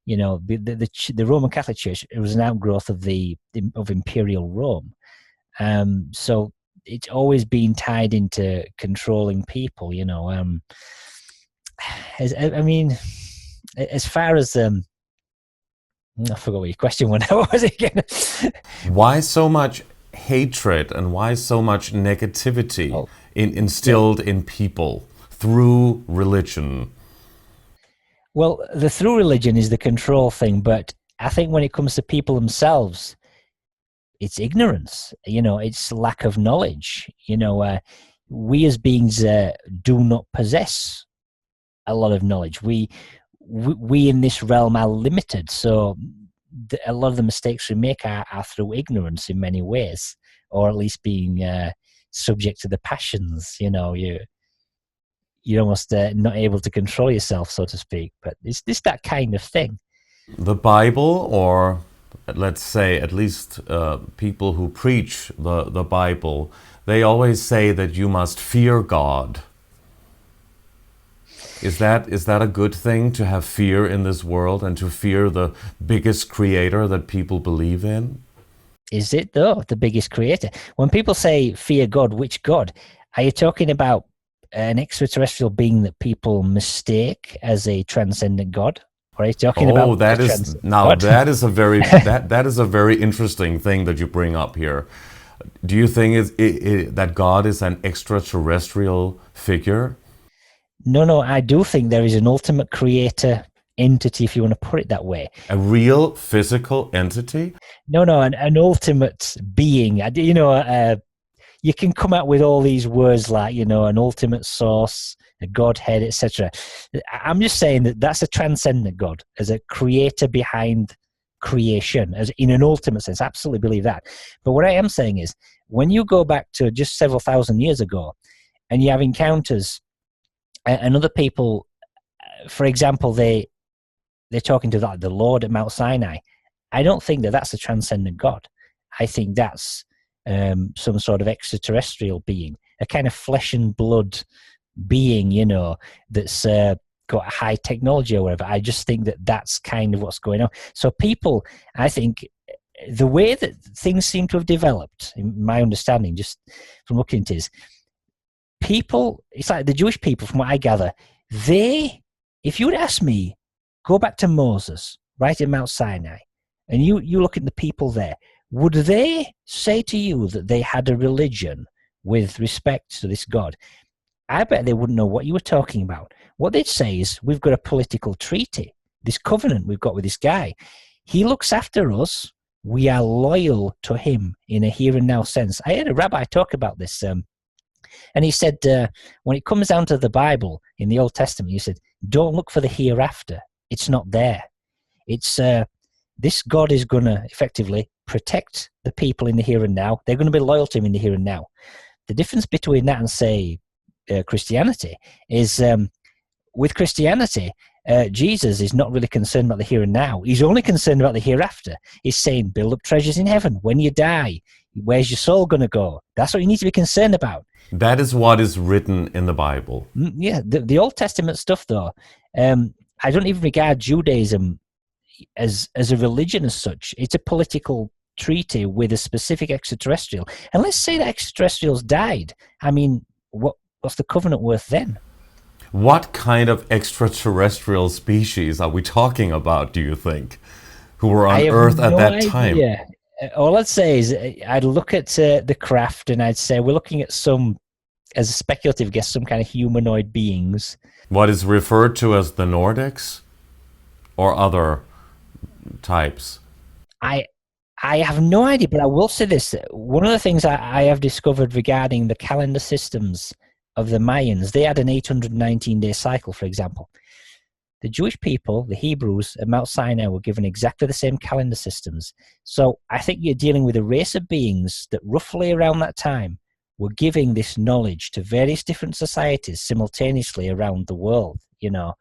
You know, the Roman Catholic Church, it was an outgrowth of imperial Rome, so it's always been tied into controlling people. You know, as far as I forgot what your question was. What was it again? Why so much hatred and why so much negativity instilled in people through religion? Well, the through religion is the control thing, but I think when it comes to people themselves, it's ignorance. You know, it's lack of knowledge. You know, we as beings do not possess a lot of knowledge. We in this realm are limited, so a lot of the mistakes we make are through ignorance in many ways, or at least being subject to the passions. You know, you're almost not able to control yourself, so to speak. But it's that kind of thing. The Bible, or let's say at least people who preach the Bible, they always say that you must fear God. Is that a good thing, to have fear in this world and to fear the biggest creator that people believe in? Is it, though, the biggest creator? When people say fear God, which God? Are you talking about an extraterrestrial being that people mistake as a transcendent God? Or are you talking about that is that is a very interesting thing that you bring up here. Do you think that God is an extraterrestrial figure? No, I do think there is an ultimate creator entity, if you want to put it that way. A real physical entity? No, an ultimate being. You know, you can come out with all these words like, you know, an ultimate source, a godhead, etc. I'm just saying that that's a transcendent God, as a creator behind creation, as in an ultimate sense. I absolutely believe that. But what I am saying is, when you go back to just several thousand years ago, and you have encounters, and other people, for example, they're talking to the Lord at Mount Sinai. I don't think that that's a transcendent God. I think that's some sort of extraterrestrial being, a kind of flesh and blood being, you know, that's got high technology or whatever. I just think that that's kind of what's going on. So people, I think, the way that things seem to have developed, in my understanding, just from looking at it, is people, it's like the Jewish people, from what I gather, if you would ask me, go back to Moses, right at Mount Sinai, and you look at the people there, would they say to you that they had a religion with respect to this God? I bet they wouldn't know what you were talking about. What they'd say is, we've got a political treaty, this covenant we've got with this guy. He looks after us. We are loyal to him in a here and now sense. I heard a rabbi talk about this, and he said, when it comes down to the Bible in the Old Testament, he said, don't look for the hereafter. It's not there. It's this God is going to effectively protect the people in the here and now. They're going to be loyal to him in the here and now. The difference between that and, say, Christianity is, with Christianity, Jesus is not really concerned about the here and now. He's only concerned about the hereafter. He's saying, build up treasures in heaven. When you die, where's your soul going to go? That's what you need to be concerned about. That is what is written in the Bible. Yeah, the Old Testament stuff, though, I don't even regard Judaism as a religion as such. It's a political treaty with a specific extraterrestrial. And let's say that extraterrestrials died. I mean, what's the covenant worth then? What kind of extraterrestrial species are we talking about, do you think? who were I on have Earth at no that time? idea. All I'd say is I'd look at the craft and I'd say we're looking at some, as a speculative guess, some kind of humanoid beings. What is referred to as the Nordics or other types? I I have no idea, but I will say this. One of the things I have discovered regarding the calendar systems of the Mayans, they had an 819-day cycle, for example. The Jewish people, the Hebrews at Mount Sinai, were given exactly the same calendar systems. So I think you're dealing with a race of beings that roughly around that time were giving this knowledge to various different societies simultaneously around the world, you know.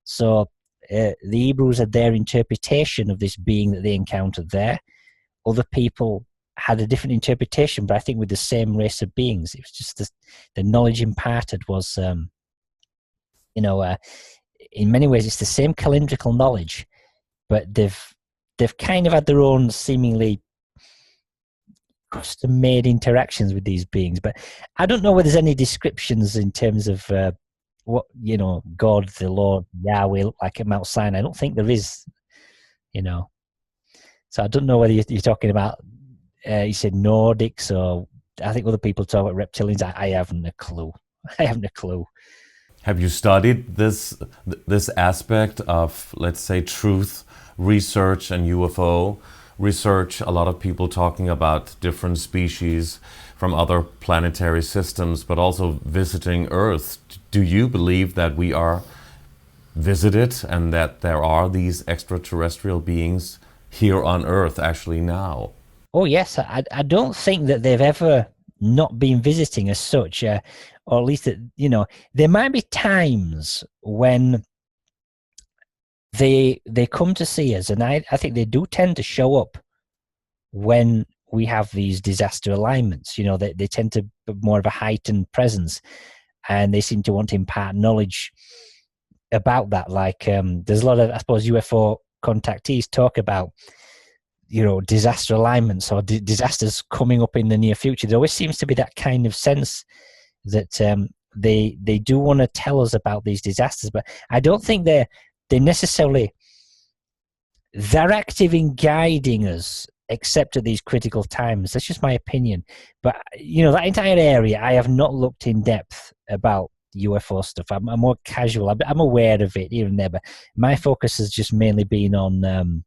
So the Hebrews had their interpretation of this being that they encountered there. Other people had a different interpretation, but I think with the same race of beings. It was just the knowledge imparted was, in many ways, it's the same calendrical knowledge, but they've kind of had their own seemingly custom-made interactions with these beings. But I don't know whether there's any descriptions in terms of what God, the Lord, Yahweh look like at Mount Sinai. I don't think there is, So I don't know whether you're talking about. You said Nordics, or I think other people talk about reptilians. I haven't a clue. I haven't a clue. Have you studied this aspect of, let's say, truth research and UFO research? A lot of people talking about different species from other planetary systems, but also visiting Earth. Do you believe that we are visited and that there are these extraterrestrial beings here on Earth actually now? Oh yes, I don't think that they've ever not been visiting as such, or at least that there might be times when they come to see us, and I think they do tend to show up when we have these disaster alignments. They tend to be more of a heightened presence, and they seem to want to impart knowledge about that. Like there's a lot of, I suppose, UFO contactees talk about disaster alignments or disasters coming up in the near future. There always seems to be that kind of sense that they do want to tell us about these disasters, but I don't think they're necessarily active in guiding us except at these critical times. That's just my opinion. But that entire area, I have not looked in depth about UFO stuff. I'm more casual. I'm aware of it here and there, but my focus has just mainly been on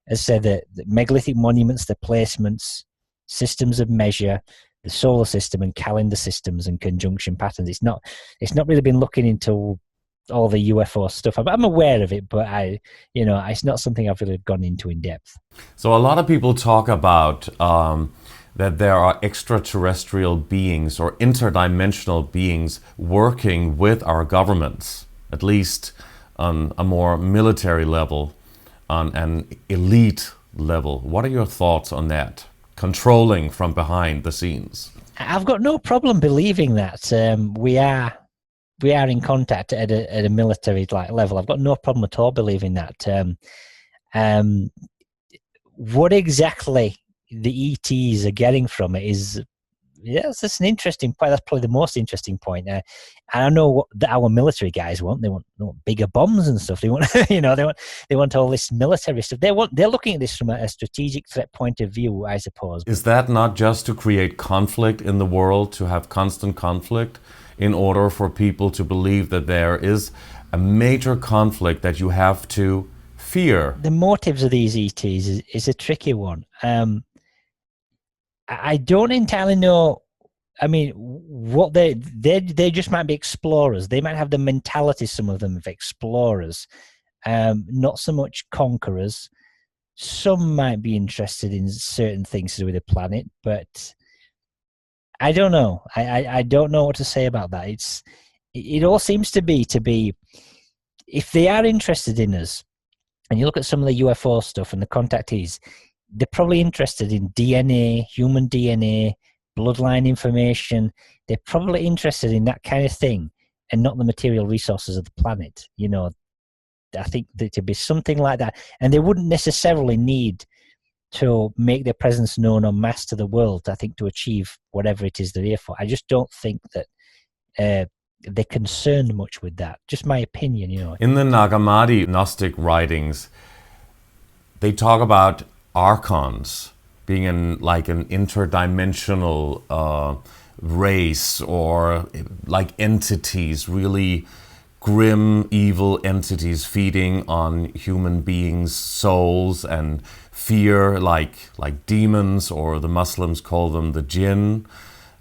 as I said, the megalithic monuments, the placements, systems of measure, the solar system and calendar systems and conjunction patterns. It's not really been looking into all the UFO stuff. I'm aware of it, but it's not something I've really gone into in depth. So a lot of people talk about that there are extraterrestrial beings or interdimensional beings working with our governments, at least on a more military level, on an elite level. What are your thoughts on that? Controlling from behind the scenes. I've got no problem believing that we are in contact at a military level. I've got no problem at all believing that. What exactly the ETs are getting from it is, that's an interesting point. That's probably the most interesting point. I know what our military guys want. They want bigger bombs and stuff. They want, they want all this military stuff. They're looking at this from a strategic threat point of view, I suppose. Is that not just to create conflict in the world, to have constant conflict, in order for people to believe that there is a major conflict that you have to fear? The motives of these ETs is a tricky one. I don't entirely know. I mean, what they just might be explorers. They might have the mentality, some of them, of explorers, not so much conquerors. Some might be interested in certain things to do with the planet, but I don't know. I don't know what to say about that. It all seems to be if they are interested in us, and you look at some of the UFO stuff and the contactees, they're probably interested in DNA, human DNA, bloodline information. They're probably interested in that kind of thing and not the material resources of the planet. I think there to be something like that. And they wouldn't necessarily need to make their presence known en masse to the world, I think, to achieve whatever it is they're here for. I just don't think that they're concerned much with that. Just my opinion, In the Nag Hammadi Gnostic writings, they talk about archons being like an interdimensional race, or like entities, really grim, evil entities feeding on human beings' souls and fear, like demons, or the Muslims call them the jinn.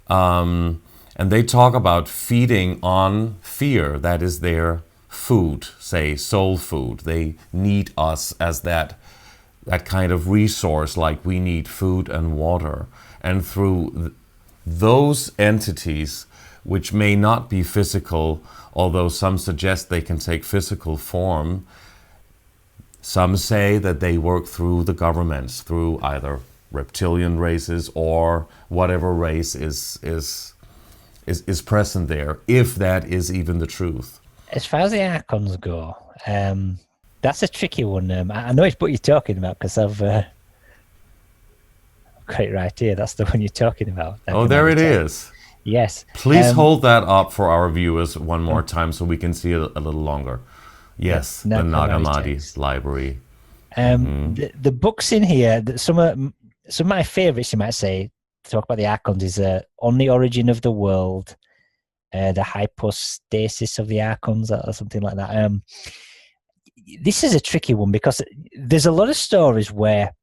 And they talk about feeding on fear. That is their food, say soul food. They need us as that kind of resource, like we need food and water. And through those entities, which may not be physical, although some suggest they can take physical form, some say that they work through the governments, through either reptilian races or whatever race is present there, if that is even the truth. As far as the archons go, that's a tricky one. I know it's what you're talking about, because I've got it right here. That's the one you're talking about. Oh, there it is. Yes. Please hold that up for our viewers one more time so we can see it a little longer. Yes, the Nag Hammadi library. The books in here, some of my favourites, you might say, to talk about the archons, is On the Origin of the World, the Hypostasis of the Archons, or something like that. This is a tricky one, because there's a lot of stories where,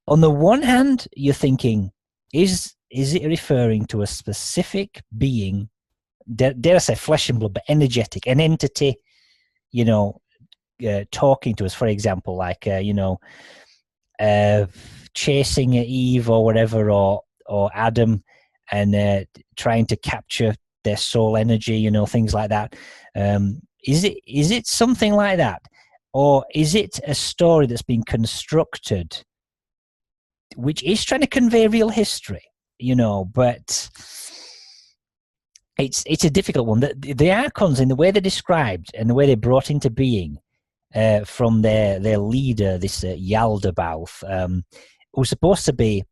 on the one hand, you're thinking, is it referring to a specific being, dare I say flesh and blood, but energetic, an entity, talking to us, for example, like, chasing Eve or whatever, or Adam, and trying to capture their soul energy, things like that. Is it something like that, or is it a story that's been constructed, which is trying to convey real history, but it's a difficult one. The archons, in the way they're described and the way they're brought into being from their leader, this Yaldabaoth, was supposed to be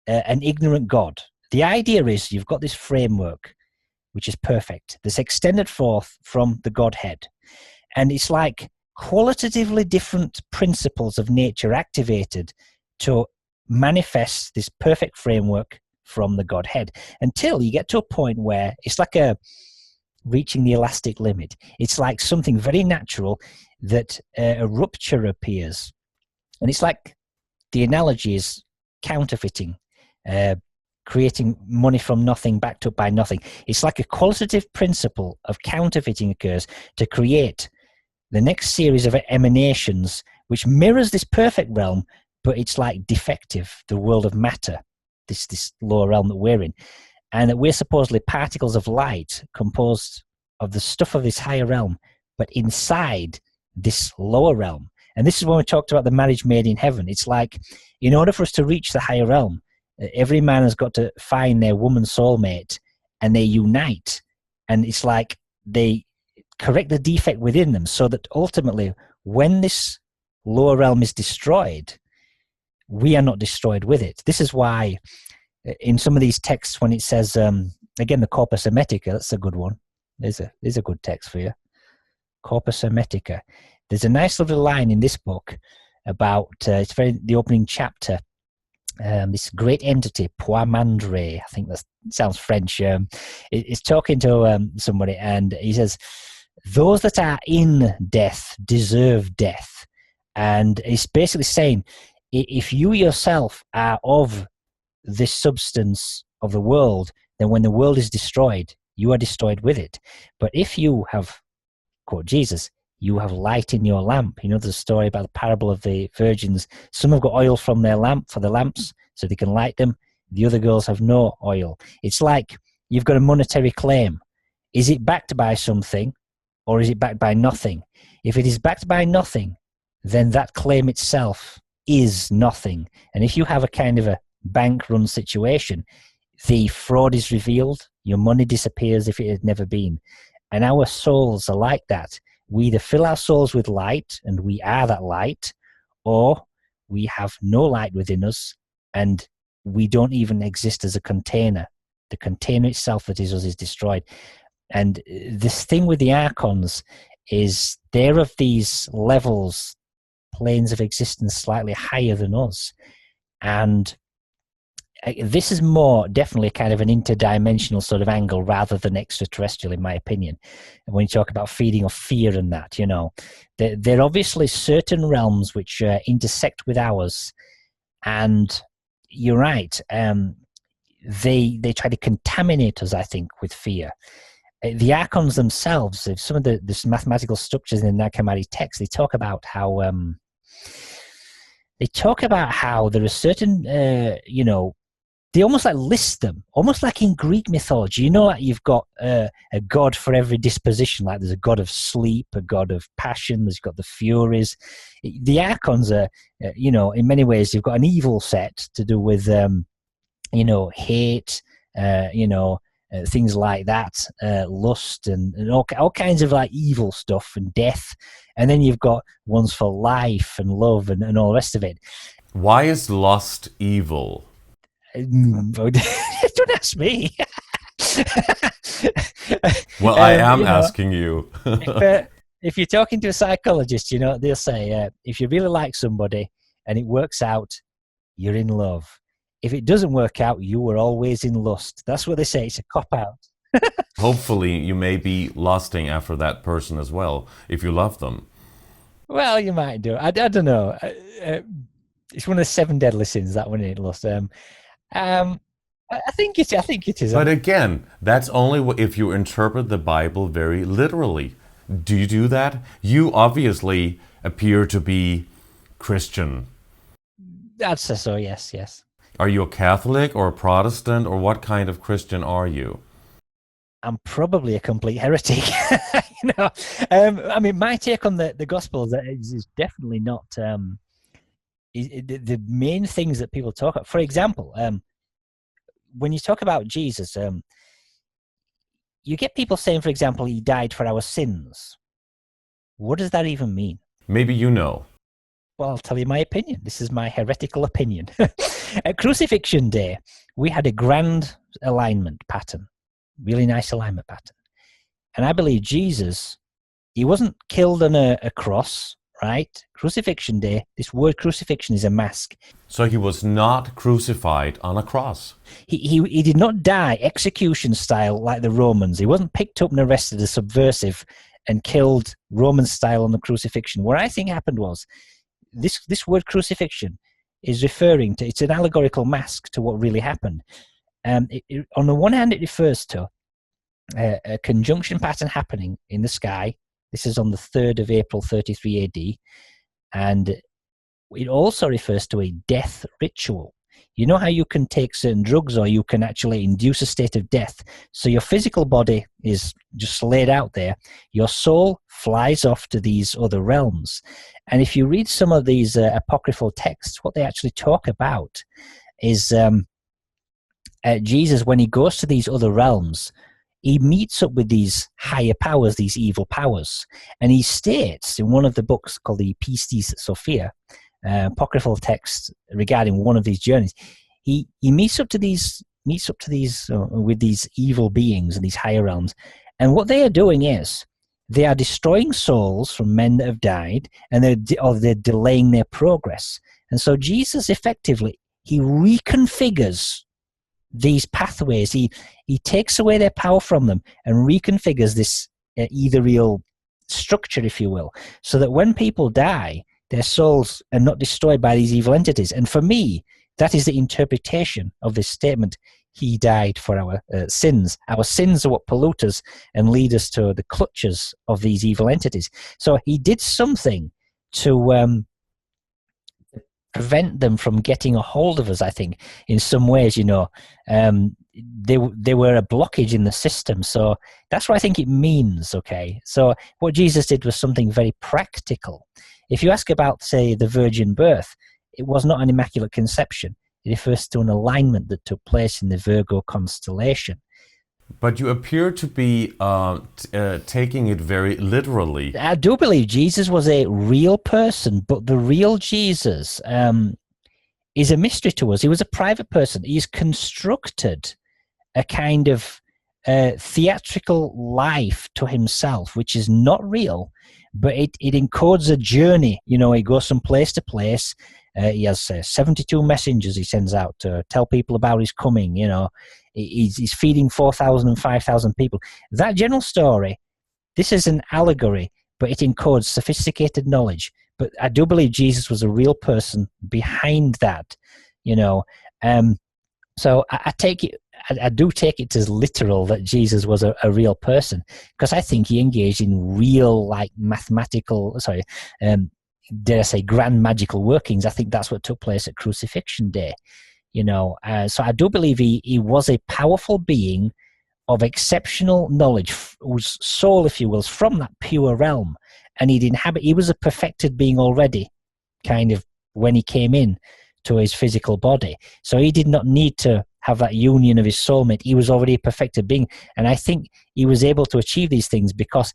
an ignorant god. The idea is you've got this framework, which is perfect, that's extended forth from the Godhead. And it's like qualitatively different principles of nature activated to manifest this perfect framework from the Godhead, until you get to a point where it's like reaching the elastic limit. It's like something very natural that a rupture appears. And it's like, the analogy is counterfeiting, creating money from nothing backed up by nothing. It's like a qualitative principle of counterfeiting occurs to create the next series of emanations, which mirrors this perfect realm, but it's like defective, the world of matter, this lower realm that we're in. And that we're supposedly particles of light composed of the stuff of this higher realm, but inside this lower realm. And this is when we talked about the marriage made in heaven. It's like, in order for us to reach the higher realm, every man has got to find their woman soulmate, and they unite. And it's like they correct the defect within them, so that ultimately, when this lower realm is destroyed, we are not destroyed with it. This is why in some of these texts, when it says, again, the Corpus Hermetica, that's a good one. There's a good text for you. Corpus Hermetica. There's a nice little line in this book about, it's the opening chapter, this great entity, Poimandre, I think that sounds French, is talking to somebody, and he says, those that are in death deserve death. And he's basically saying, if you yourself are of this substance of the world, then when the world is destroyed, you are destroyed with it. But if you have, quote Jesus, you have light in your lamp. There's a story about the parable of the virgins. Some have got oil from their lamp for the lamps so they can light them. The other girls have no oil. It's like you've got a monetary claim. Is it backed by something, or is it backed by nothing? If it is backed by nothing, then that claim itself is nothing. And if you have a kind of a bank-run situation, the fraud is revealed, your money disappears if it had never been. And our souls are like that. We either fill our souls with light, and we are that light, or we have no light within us, and we don't even exist as a container. The container itself that is us is destroyed. And this thing with the archons is they're of these levels planes of existence slightly higher than us. And this is more definitely kind of an interdimensional sort of angle rather than extraterrestrial, in my opinion. And when you talk about feeding of fear and that, you know, there are obviously certain realms which intersect with ours. And you're right, they try to contaminate us, I think, with fear. The archons themselves, if some of the mathematical structures in the Nag Hammadi text, they talk about how there are certain, you know, they almost like list them, almost like in Greek mythology. You know, like you've got a god for every disposition. Like there's a god of sleep, a god of passion. There's got the Furies. The archons are, you know, in many ways, you've got an evil set to do with, you know, hate, you know, things like that, lust, and all kinds of like evil stuff and death. And then you've got ones for life and love and all the rest of it. Why is lust evil? Don't ask me. Well, I am asking you. If you're talking to a psychologist, you know, they'll say, if you really like somebody and it works out, you're in love. If it doesn't work out, you were always in lust. That's what they say. It's a cop-out. Hopefully, you may be lusting after that person as well, if you love them. Well, you might do. I don't know. It's one of the 7 deadly sins, that one, ain't lust. I think it is. But again, that's only if you interpret the Bible very literally. Do you do that? You obviously appear to be Christian. I'd say so, yes. Are you a Catholic or a Protestant, or what kind of Christian are you? I'm probably a complete heretic. You know, I mean, my take on the Gospels is definitely not the main things that people talk about. For example, when you talk about Jesus, you get people saying, for example, he died for our sins. What does that even mean? Maybe you know. Well, I'll tell you my opinion. This is my heretical opinion. At Crucifixion Day, we had a grand alignment pattern, really nice alignment pattern. And I believe Jesus, he wasn't killed on a cross, right? Crucifixion Day, this word crucifixion is a mask. So he was not crucified on a cross. He did not die execution style like the Romans. He wasn't picked up and arrested as subversive and killed Roman style on the crucifixion. What I think happened was, this word crucifixion is referring to, it's an allegorical mask to what really happened. On the one hand, it refers to a conjunction pattern happening in the sky. This is on the 3rd of April 33 AD. And it also refers to a death ritual. You know how you can take certain drugs or you can actually induce a state of death. So your physical body is just laid out there. Your soul flies off to these other realms. And if you read some of these apocryphal texts, what they actually talk about is Jesus, when he goes to these other realms, he meets up with these higher powers, these evil powers. And he states in one of the books called the Pistis Sophia, apocryphal text regarding one of these journeys, he meets up to these with these evil beings and these higher realms, and what they are doing is they are destroying souls from men that have died, and they're delaying their progress. And so Jesus effectively, he reconfigures these pathways. He takes away their power from them and reconfigures this ethereal structure, if you will, so that when people die, their souls are not destroyed by these evil entities. And for me, that is the interpretation of this statement. He died for our sins. Our sins are what pollute us and lead us to the clutches of these evil entities. So he did something to prevent them from getting a hold of us, I think, in some ways, you know. They were a blockage in the system. So that's what I think it means, okay? So what Jesus did was something very practical. If you ask about, say, the virgin birth, it was not an immaculate conception. It refers to an alignment that took place in the Virgo constellation. But you appear to be taking it very literally. I do believe Jesus was a real person, but the real Jesus is a mystery to us. He was a private person. He's constructed a kind of theatrical life to himself, which is not real, but it encodes a journey. You know, he goes from place to place. He has 72 messengers he sends out to tell people about his coming. You know, he's feeding 4,000 and 5,000 people. That general story, this is an allegory, but it encodes sophisticated knowledge. But I do believe Jesus was a real person behind that, you know. So I take it, I do take it as literal that Jesus was a real person, because I think he engaged in real, like, dare I say, grand magical workings. I think that's what took place at Crucifixion Day, you know. So I do believe he was a powerful being of exceptional knowledge, whose soul, if you will, is from that pure realm, and he was a perfected being already, kind of, when he came in to his physical body. So he did not need to have that union of his soulmate. He was already a perfected being, and I think he was able to achieve these things because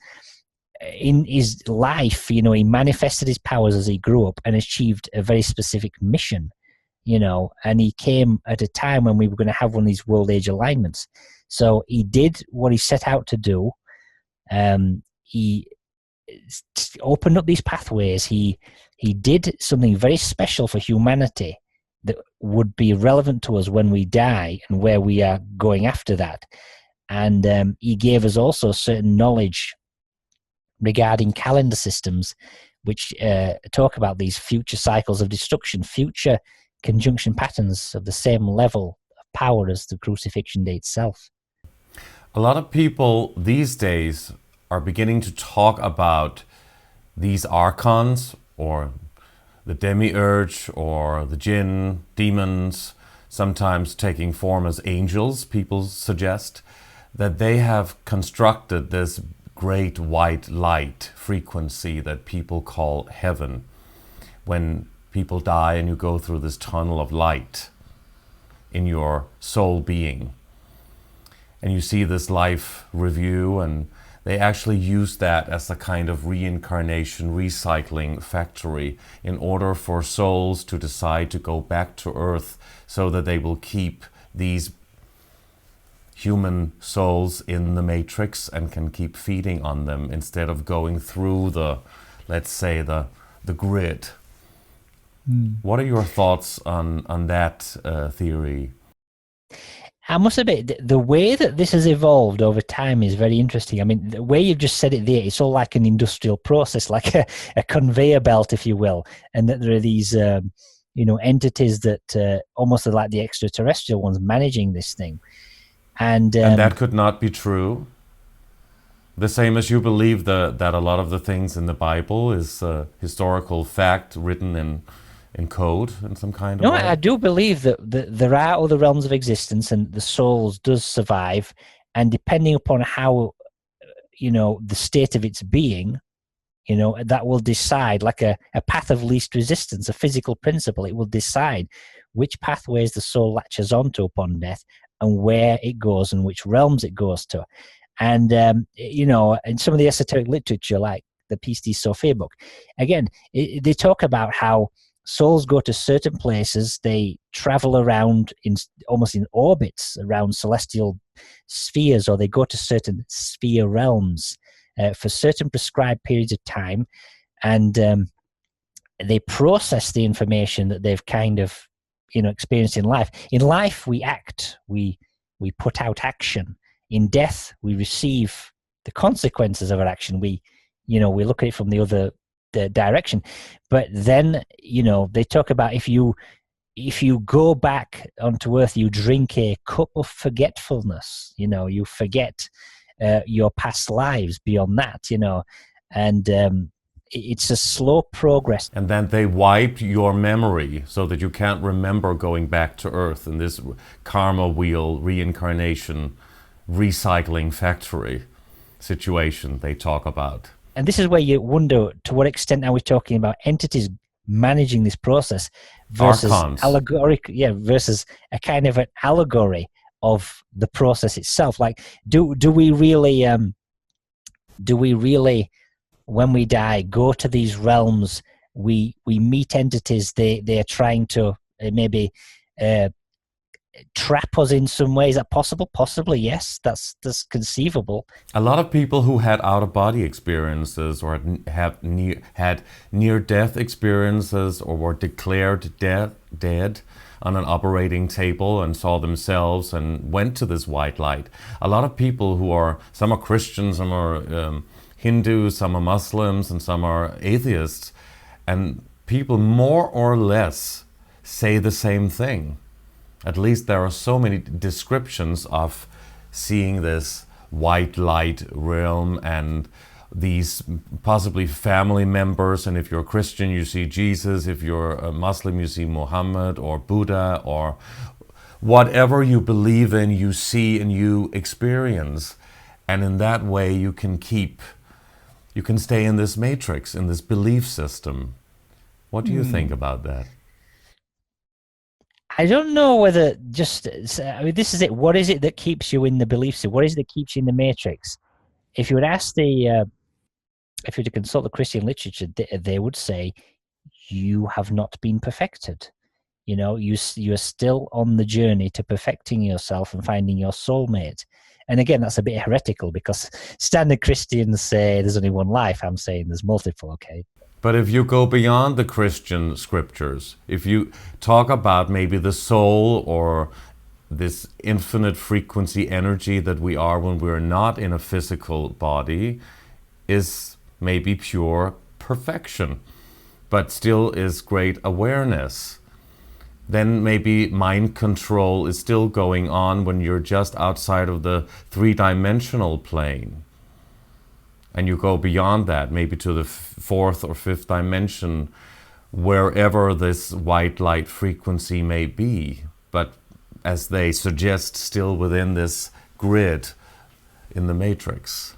in his life, you know, he manifested his powers as he grew up and achieved a very specific mission, you know, and he came at a time when we were going to have one of these world age alignments. So he did what he set out to do. He opened up these pathways. He did something very special for humanity that would be relevant to us when we die and where we are going after that. And he gave us also certain knowledge regarding calendar systems, which talk about these future cycles of destruction, future conjunction patterns of the same level of power as the crucifixion day itself. A lot of people these days are beginning to talk about these archons, or the demiurge, or the jinn, demons, sometimes taking form as angels. People suggest that they have constructed this great white light frequency that people call heaven. When people die and you go through this tunnel of light in your soul being, and you see this life review, and they actually use that as a kind of reincarnation, recycling factory in order for souls to decide to go back to Earth so that they will keep these human souls in the matrix and can keep feeding on them instead of going through the, let's say, the grid. What are your thoughts on that theory? I must admit, the way that this has evolved over time is very interesting. I mean, the way you've just said it there, it's all like an industrial process, like a conveyor belt, if you will, and that there are these, entities that almost are like the extraterrestrial ones managing this thing. And that could not be true? The same as you believe that a lot of the things in the Bible is historical fact written in code in some kind of way? No, I do believe that there are other realms of existence and the souls does survive, and depending upon how, the state of its being, that will decide, like a path of least resistance, a physical principle. It will decide which pathways the soul latches onto upon death and where it goes and which realms it goes to. And, in some of the esoteric literature, like the Peace de Sophia book, again, they talk about how souls go to certain places. They travel around almost in orbits around celestial spheres, or they go to certain sphere realms for certain prescribed periods of time, and they process the information that they've kind of experienced in life. In life, we act, we put out action. In death, we receive the consequences of our action. We look at it from the other direction. But then they talk about if you go back onto Earth, you drink a cup of forgetfulness. You forget your past lives beyond that. And it's a slow progress. And then they wipe your memory so that you can't remember going back to Earth in this karma wheel, reincarnation, recycling factory situation they talk about. And this is where you wonder to what extent are we talking about entities managing this process versus versus a kind of an allegory of the process itself. Like, do we really when we die go to these realms? We meet entities. They are trying to maybe trap us in some way? Is that possible? Possibly, yes. That's conceivable. A lot of people who had out-of-body experiences or had near-death experiences or were declared dead on an operating table and saw themselves and went to this white light. A lot of people who are, some are Christians, some are Hindus, some are Muslims, and some are atheists, and people more or less say the same thing. At least there are so many descriptions of seeing this white light realm and these possibly family members. And if you're a Christian, you see Jesus. If you're a Muslim, you see Muhammad or Buddha or whatever you believe in, you see and you experience. And in that way, you can stay in this matrix, in this belief system. What do you think about that? I don't know whether just, I mean, this is it. What is it that keeps you in the belief system? What is it that keeps you in the matrix? If you would ask if you were to consult the Christian literature, they would say, you have not been perfected. You know, you are still on the journey to perfecting yourself and finding your soulmate. And again, that's a bit heretical because standard Christians say there's only one life. I'm saying there's multiple, okay? But if you go beyond the Christian scriptures, if you talk about maybe the soul or this infinite frequency energy that we are when we're not in a physical body, is maybe pure perfection, but still is great awareness. Then maybe mind control is still going on when you're just outside of the three-dimensional plane. And you go beyond that, maybe to the fourth or fifth dimension, wherever this white light frequency may be. But as they suggest, still within this grid in the matrix.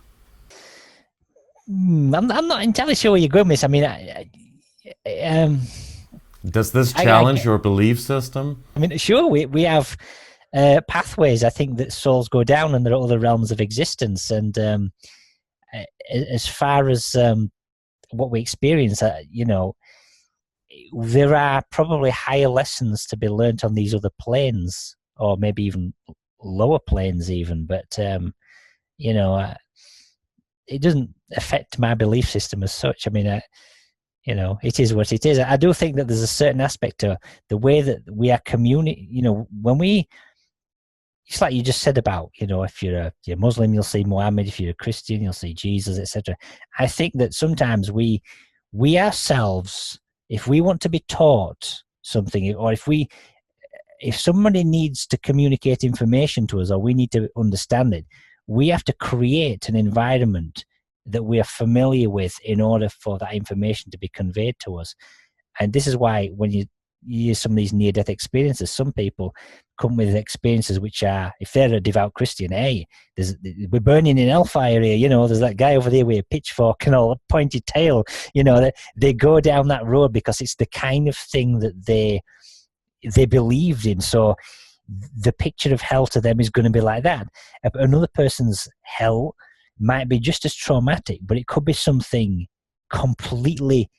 I'm not entirely sure where you're going with this. I mean, does this challenge your belief system? I mean, sure, we have pathways. I think that souls go down and there are other realms of existence. And as far as what we experience, you know, there are probably higher lessons to be learnt on these other planes, or maybe even lower planes even. But, you know, it doesn't affect my belief system as such. I mean, you know, it is what it is. I do think that there's a certain aspect to the way that we are communicating. You know, when it's like you just said about, you know, if you're Muslim, you'll see Muhammad. If you're a Christian, you'll see Jesus, etc. I think that sometimes we ourselves, if we want to be taught something, or if somebody needs to communicate information to us, or we need to understand it, we have to create an environment that we are familiar with in order for that information to be conveyed to us. And this is why when you use some of these near-death experiences, some people come with experiences which are, if they're a devout Christian, hey, we're burning in hellfire here, you know, there's that guy over there with a pitchfork and all a pointed tail, you know, they go down that road because it's the kind of thing that they believed in. So the picture of hell to them is going to be like that. Another person's hell might be just as traumatic, but it could be something completely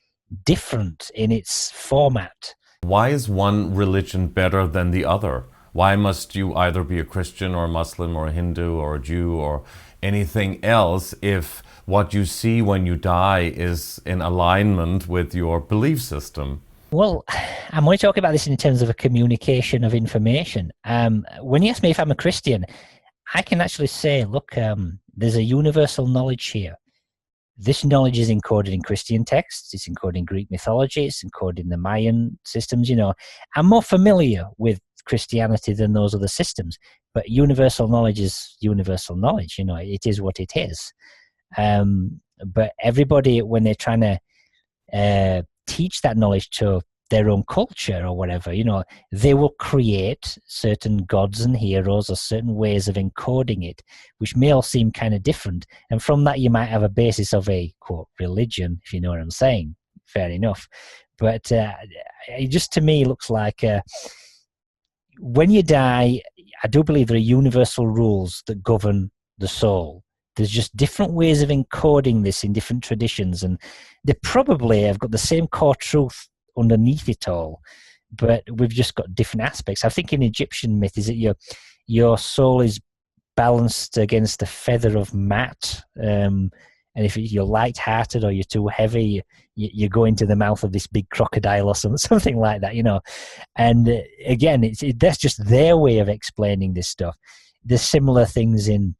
different in its format. Why is one religion better than the other? Why must you either be a Christian or a Muslim or a Hindu or a Jew or anything else if what you see when you die is in alignment with your belief system? Well, I'm only talking about this in terms of a communication of information. When you ask me if I'm a Christian, I can actually say, look, there's a universal knowledge here. This knowledge is encoded in Christian texts, it's encoded in Greek mythology, it's encoded in the Mayan systems, you know. I'm more familiar with Christianity than those other systems, but universal knowledge is universal knowledge, you know, it is what it is. But everybody, when they're trying to teach that knowledge to their own culture or whatever, you know, they will create certain gods and heroes or certain ways of encoding it, which may all seem kind of different. And from that, you might have a basis of a, quote, religion, if you know what I'm saying. Fair enough. But it just, to me, looks like when you die, I do believe there are universal rules that govern the soul. There's just different ways of encoding this in different traditions, and they probably have got the same core truth underneath it all. but we've just got different aspects. I think in Egyptian myth is that your soul is balanced against the feather of Mat, and if you're light-hearted or you're too heavy, you go into the mouth of this big crocodile or something like that, And again, that's just their way of explaining this stuff. There's similar things in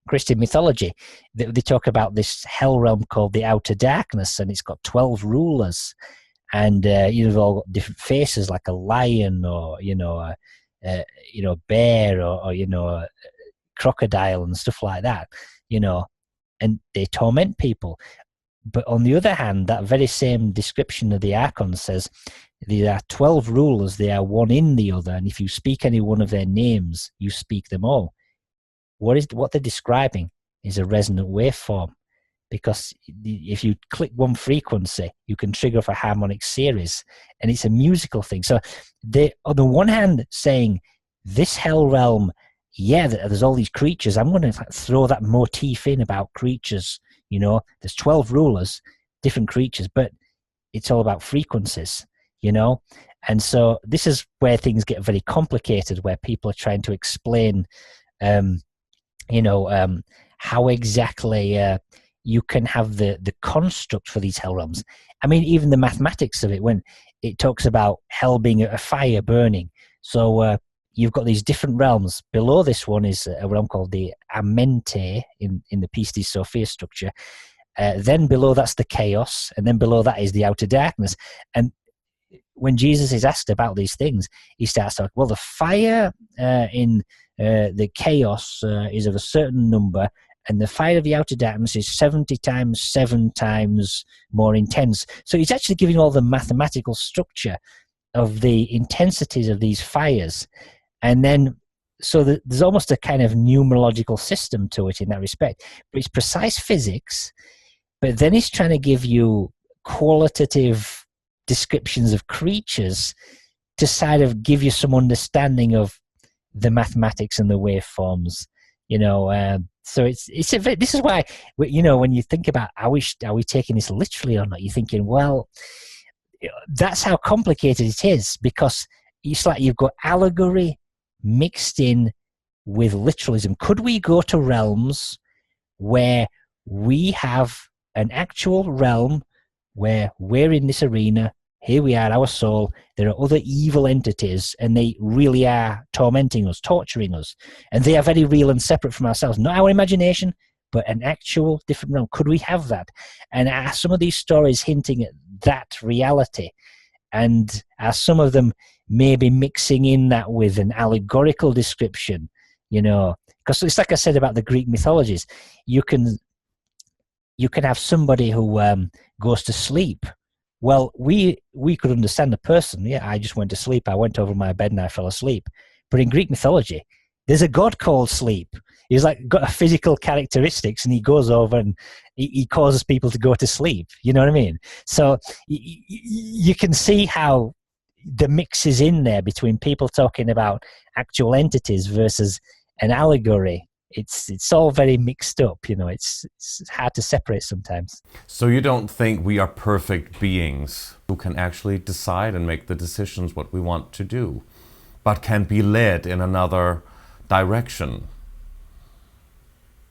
Christian mythology. They talk about this hell realm called the Outer Darkness, and it's got 12 rulers, and they've all got different faces, like a lion, or a bear, or a crocodile and stuff like that, and they torment people. But on the other hand, that very same description of the Archon says there are 12 rulers, they are one in the other, and if you speak any one of their names, you speak them all. What they're describing is a resonant waveform, because if you click one frequency, you can trigger off a harmonic series, and it's a musical thing. So they, on the one hand, saying this hell realm, there's all these creatures. I'm going to throw that motif in about creatures. There's 12 rulers, different creatures, but it's all about frequencies, And so this is where things get very complicated, where people are trying to explain, how exactly you can have the construct for these hell realms. I mean, even the mathematics of it, when it talks about hell being a fire burning. So you've got these different realms. Below this one is a realm called the Amente in the Pistis Sophia structure. Then below that's the chaos, and then below that is the outer darkness. And when Jesus is asked about these things, he starts talking, well, the fire in the chaos is of a certain number, and the fire of the outer darkness is 70 times 7 times more intense. So he's actually giving all the mathematical structure of the intensities of these fires. And then, so there's almost a kind of numerological system to it in that respect. But it's precise physics, but then he's trying to give you qualitative descriptions of creatures to sort of give you some understanding of the mathematics and the waveforms, so this is why, when you think about are we taking this literally or not, you're thinking, well, that's how complicated it is, because it's like you've got allegory mixed in with literalism. Could we go to realms where we have an actual realm where we're in this arena, here we are, our soul, there are other evil entities, and they really are tormenting us, torturing us, and they are very real and separate from ourselves, not our imagination, but an actual different realm? Could we have that? And are some of these stories hinting at that reality? And are some of them maybe mixing in that with an allegorical description? Because it's like I said about the Greek mythologies, you can have somebody who goes to sleep. Well, we could understand the person. Yeah, I just went to sleep. I went over my bed and I fell asleep. But in Greek mythology, there's a god called sleep. He's like got a physical characteristics, and he goes over and he causes people to go to sleep. You know what I mean? So you can see how the mix is in there between people talking about actual entities versus an allegory. It's all very mixed up, it's hard to separate sometimes. So you don't think we are perfect beings who can actually decide and make the decisions what we want to do, but can be led in another direction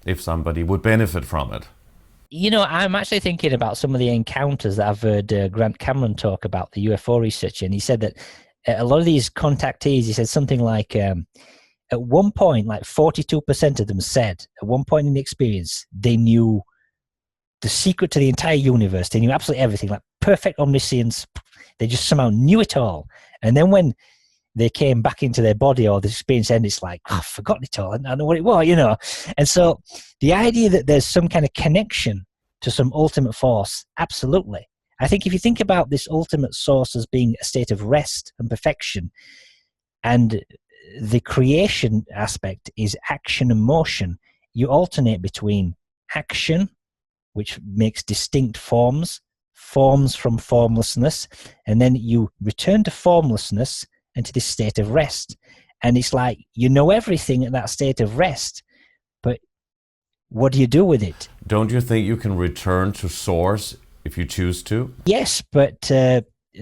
if somebody would benefit from it? I'm actually thinking about some of the encounters that I've heard Grant Cameron talk about, the UFO researcher, and he said that a lot of these contactees, he said something like, at one point, like 42% of them said, at one point in the experience, they knew the secret to the entire universe. They knew absolutely everything, like perfect omniscience. They just somehow knew it all. And then when they came back into their body or the experience ended, it's like, I've forgotten it all. I know what it was, And so the idea that there's some kind of connection to some ultimate force, absolutely. I think if you think about this ultimate source as being a state of rest and perfection, and the creation aspect is action and motion, you alternate between action, which makes distinct forms from formlessness, and then you return to formlessness and to this state of rest. And it's like, everything at that state of rest, but what do you do with it? Don't you think you can return to source if you choose to? Yes, but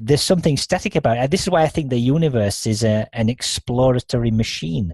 there's something static about it. This is why I think the universe is an exploratory machine.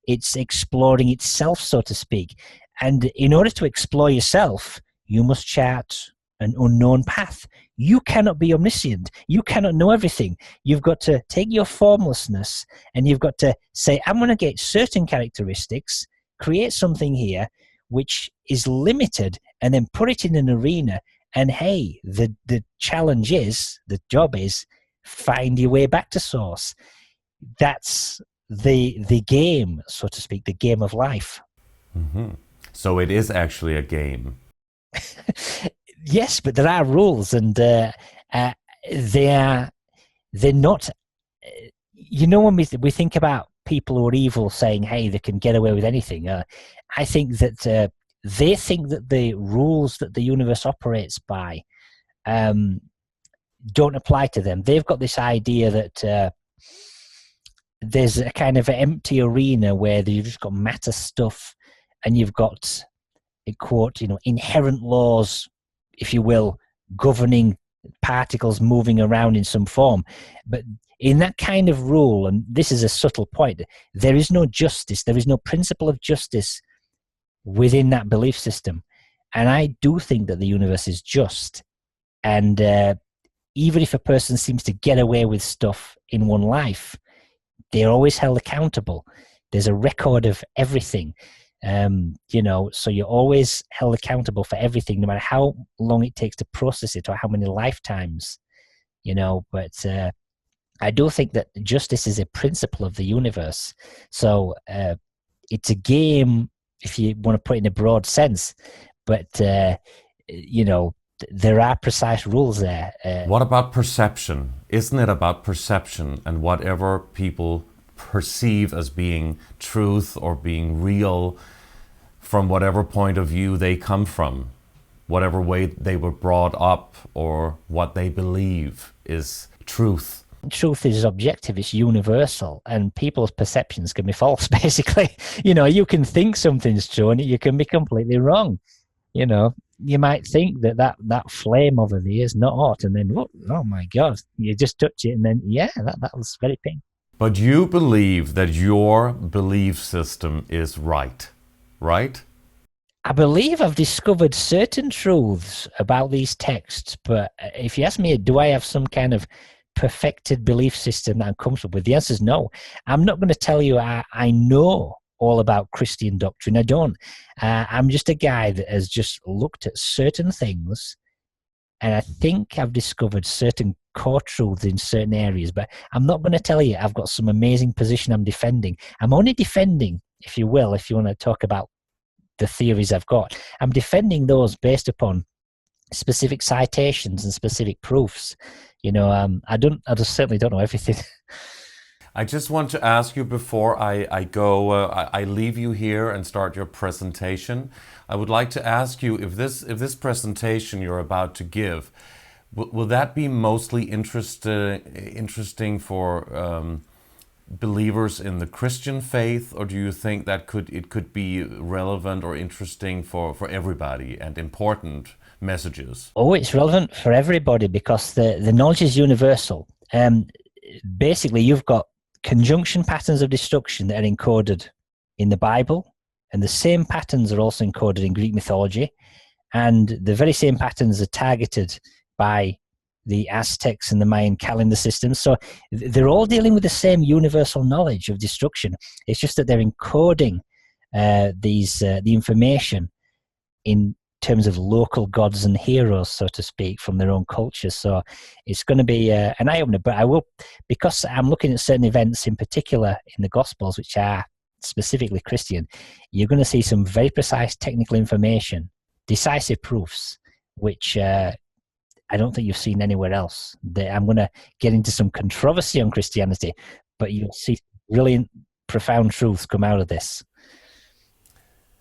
It's exploring itself, so to speak. And in order to explore yourself, you must chart an unknown path. You cannot be omniscient. You cannot know everything. You've got to take your formlessness and you've got to say, I'm going to get certain characteristics, create something here which is limited, and then put it in an arena. And hey, the challenge is, the job is, find your way back to source. That's the game, so to speak, the game of life. Mm-hmm. So it is actually a game. Yes, but there are rules, and they're not. You know, when we think about people who are evil saying, "Hey, they can get away with anything," I think that they think that the rules that the universe operates by don't apply to them. They've got this idea that there's a kind of empty arena where you've just got matter stuff, and you've got, a quote, inherent laws, if you will, governing particles moving around in some form. But in that kind of rule, and this is a subtle point, there is no justice. There is no principle of justice within that belief system. And I do think that the universe is just. And even if a person seems to get away with stuff in one life, they're always held accountable. There's a record of everything. So you're always held accountable for everything, no matter how long it takes to process it or how many lifetimes, but I do think that justice is a principle of the universe. So it's a game, if you want to put it in a broad sense, but there are precise rules there. What about perception? Isn't it about perception and whatever people perceive as being truth or being real from whatever point of view they come from, whatever way they were brought up, or what they believe is truth? Truth is objective, it's universal, and people's perceptions can be false, basically. You can think something's true and you can be completely wrong. You might think that flame over there is not hot, and then, oh my God, you just touch it, and then, that was very pink. But you believe that your belief system is right? I believe I've discovered certain truths about these texts, but if you ask me, do I have some kind of perfected belief system that I'm comfortable with? The answer is no. I'm not going to tell you I know all about Christian doctrine. I don't. I'm just a guy that has just looked at certain things, and I think I've discovered certain core truths in certain areas, but I'm not going to tell you I've got some amazing position I'm defending. I'm only defending, if you will, if you want to talk about the theories I've got, I'm defending those based upon specific citations and specific proofs. I just certainly don't know everything. I just want to ask you before I leave you here and start your presentation. I would like to ask you if this presentation you're about to give, will that be mostly interesting for believers in the Christian faith, or do you think that it could be relevant or interesting for everybody and important messages? Oh, it's relevant for everybody because the knowledge is universal. Basically, you've got conjunction patterns of destruction that are encoded in the Bible, and the same patterns are also encoded in Greek mythology, and the very same patterns are targeted by the Aztecs and the Mayan calendar systems. So they're all dealing with the same universal knowledge of destruction. It's just that they're encoding the information in terms of local gods and heroes, so to speak, from their own cultures. So it's going to be an eye-opener, but I will, because I'm looking at certain events in particular in the Gospels, which are specifically Christian, you're going to see some very precise technical information, decisive proofs, which I don't think you've seen anywhere else. I'm going to get into some controversy on Christianity, but you'll see brilliant, profound truths come out of this.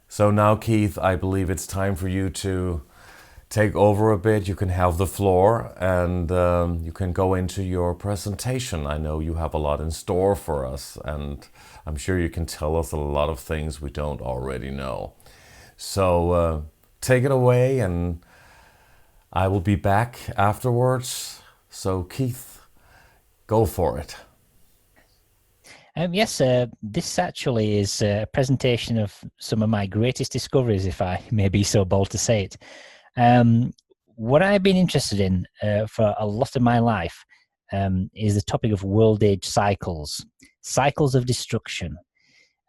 So now, Keith, I believe it's time for you to take over a bit. You can have the floor and you can go into your presentation. I know you have a lot in store for us, and I'm sure you can tell us a lot of things we don't already know. So take it away, and I will be back afterwards. So Keith, Go for it. Yes, this actually is a presentation of some of my greatest discoveries, if I may be so bold to say it. What I've been interested in for a lot of my life is the topic of world age cycles, cycles of destruction.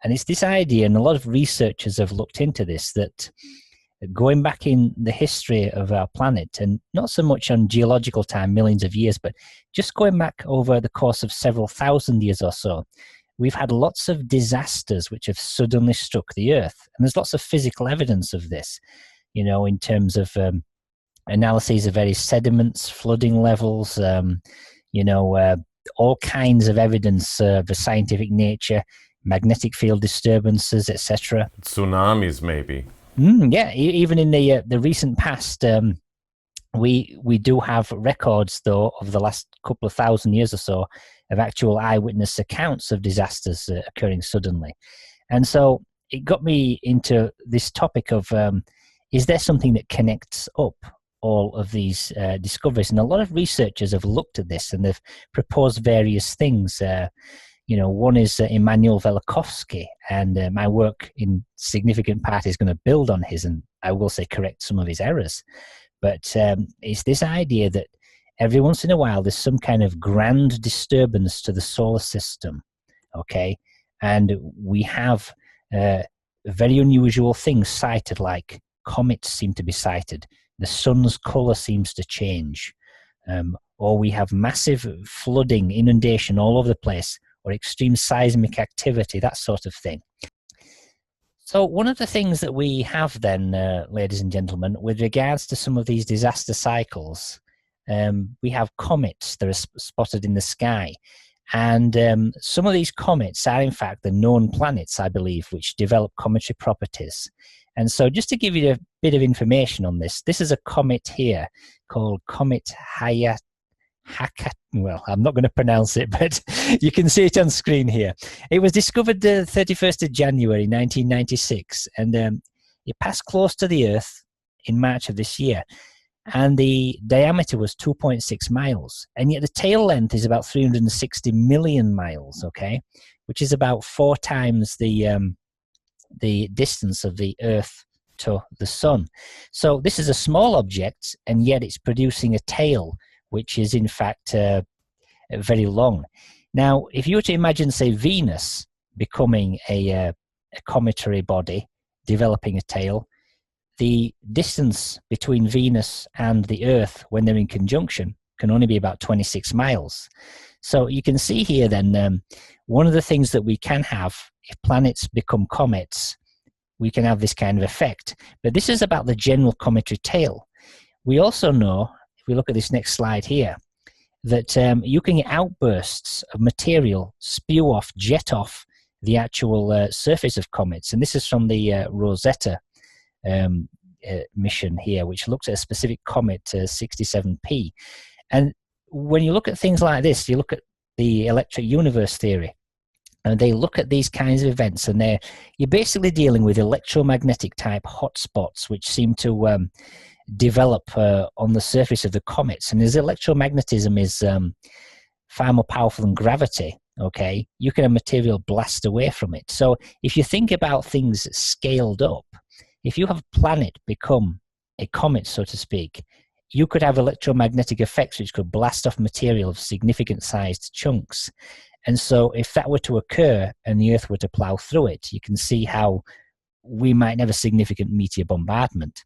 And it's this idea, and a lot of researchers have looked into this, that going back in the history of our planet, and not so much on geological time, millions of years, but just going back over the course of several thousand years or so, we've had lots of disasters which have suddenly struck the Earth. And there's lots of physical evidence of this, you know, in terms of analyses of various sediments, flooding levels, all kinds of evidence of a scientific nature, magnetic field disturbances, etc. Tsunamis, maybe. Yeah, even in the recent past, we do have records, though, of the last couple of thousand years or so of actual eyewitness accounts of disasters occurring suddenly. And so it got me into this topic of, is there something that connects up all of these discoveries? And a lot of researchers have looked at this and they've proposed various things. One is Immanuel Velikovsky, and my work in significant part is going to build on his, and I will say correct some of his errors. But it's this idea that every once in a while there's some kind of grand disturbance to the solar system, okay? And we have very unusual things sighted, like comets seem to be sighted, the sun's color seems to change, or we have massive flooding, inundation all over the place, or extreme seismic activity, that sort of thing. So one of the things that we have then, ladies and gentlemen, with regards to some of these disaster cycles, we have comets that are spotted in the sky. And some of these comets are, in fact, the known planets, I believe, which develop cometary properties. And so just to give you a bit of information on this, this is a comet here called Comet well, I'm not going to pronounce it, but you can see it on screen here. It was discovered the 31st of January 1996, and it passed close to the Earth in March of this year. And the diameter was 2.6 miles, and yet the tail length is about 360 million miles, okay, which is about 4 times the distance of the Earth to the Sun. So this is a small object, and yet it's producing a tail which is in fact very long. Now, if you were to imagine, say, Venus becoming a cometary body, developing a tail, the distance between Venus and the Earth when they're in conjunction can only be about 26 miles. So you can see here then, one of the things that we can have, if planets become comets, we can have this kind of effect. But this is about the general cometary tail. We also know, we look at this next slide here, that you can get outbursts of material spew off, jet off the actual surface of comets. And this is from the Rosetta mission here, which looks at a specific comet, 67P. And when you look at things like this, you look at the electric universe theory, and they look at these kinds of events, and you're basically dealing with electromagnetic type hotspots, which seem to develop on the surface of the comets. And as electromagnetism is far more powerful than gravity, okay, you can have material blast away from it. So if you think about things scaled up, if you have a planet become a comet, so to speak, you could have electromagnetic effects which could blast off material of significant sized chunks. And so if that were to occur and the Earth were to plow through it, you can see how we might have a significant meteor bombardment.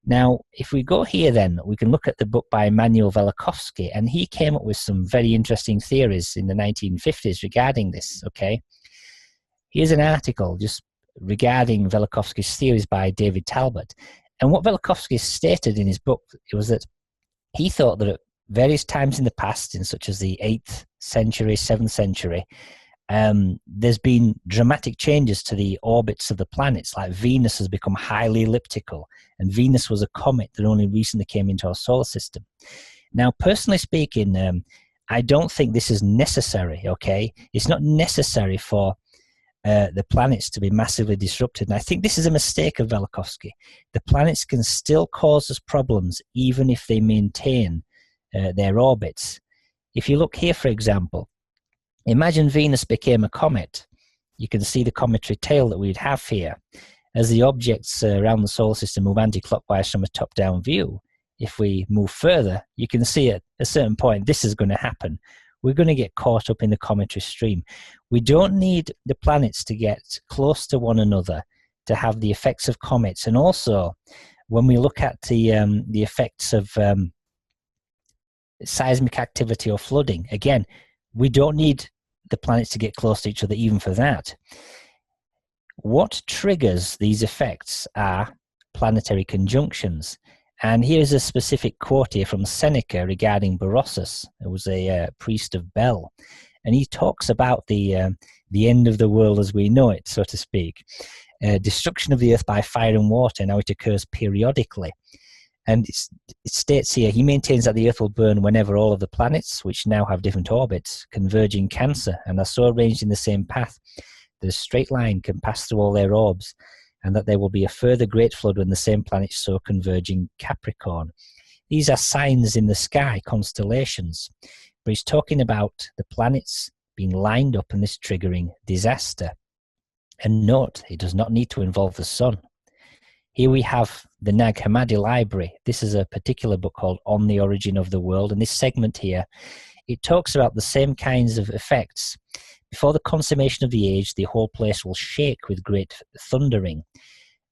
Now, if we go here then, we can look at the book by Immanuel Velikovsky, and he came up with some very interesting theories in the 1950s regarding this, okay? Here's an article just regarding Velikovsky's theories by David Talbot. And what Velikovsky stated in his book, it was that he thought that at various times in the past, in such as the 8th century, 7th century, there's been dramatic changes to the orbits of the planets. Like Venus has become highly elliptical, and Venus was a comet that only recently came into our solar system. Now, personally speaking, I don't think this is necessary, okay? It's not necessary for the planets to be massively disrupted. And I think this is a mistake of Velikovsky. The planets can still cause us problems even if they maintain their orbits. If you look here, for example, imagine Venus became a comet. You can see the cometary tail that we'd have here. As the objects around the solar system move anti-clockwise from a top-down view, if we move further, you can see at a certain point this is going to happen. We're going to get caught up in the cometary stream. We don't need the planets to get close to one another to have the effects of comets. And also, when we look at the effects of seismic activity or flooding, again, we don't need the planets to get close to each other even for that. What triggers these effects are planetary conjunctions. And here's a specific quote here from Seneca regarding Berossus, who was a priest of Bel. And he talks about the end of the world as we know it, so to speak. Destruction of the earth by fire and water. Now it occurs periodically. And it states here, he maintains that the earth will burn whenever all of the planets, which now have different orbits, converge in Cancer and are so arranged in the same path that a straight line can pass through all their orbs, and that there will be a further great flood when the same planets so converge in Capricorn. These are signs in the sky, constellations. But he's talking about the planets being lined up and this triggering disaster. And note, it does not need to involve the sun. Here we have the Nag Hammadi Library. This is a particular book called On the Origin of the World. And this segment here, it talks about the same kinds of effects. Before the consummation of the age, the whole place will shake with great thundering.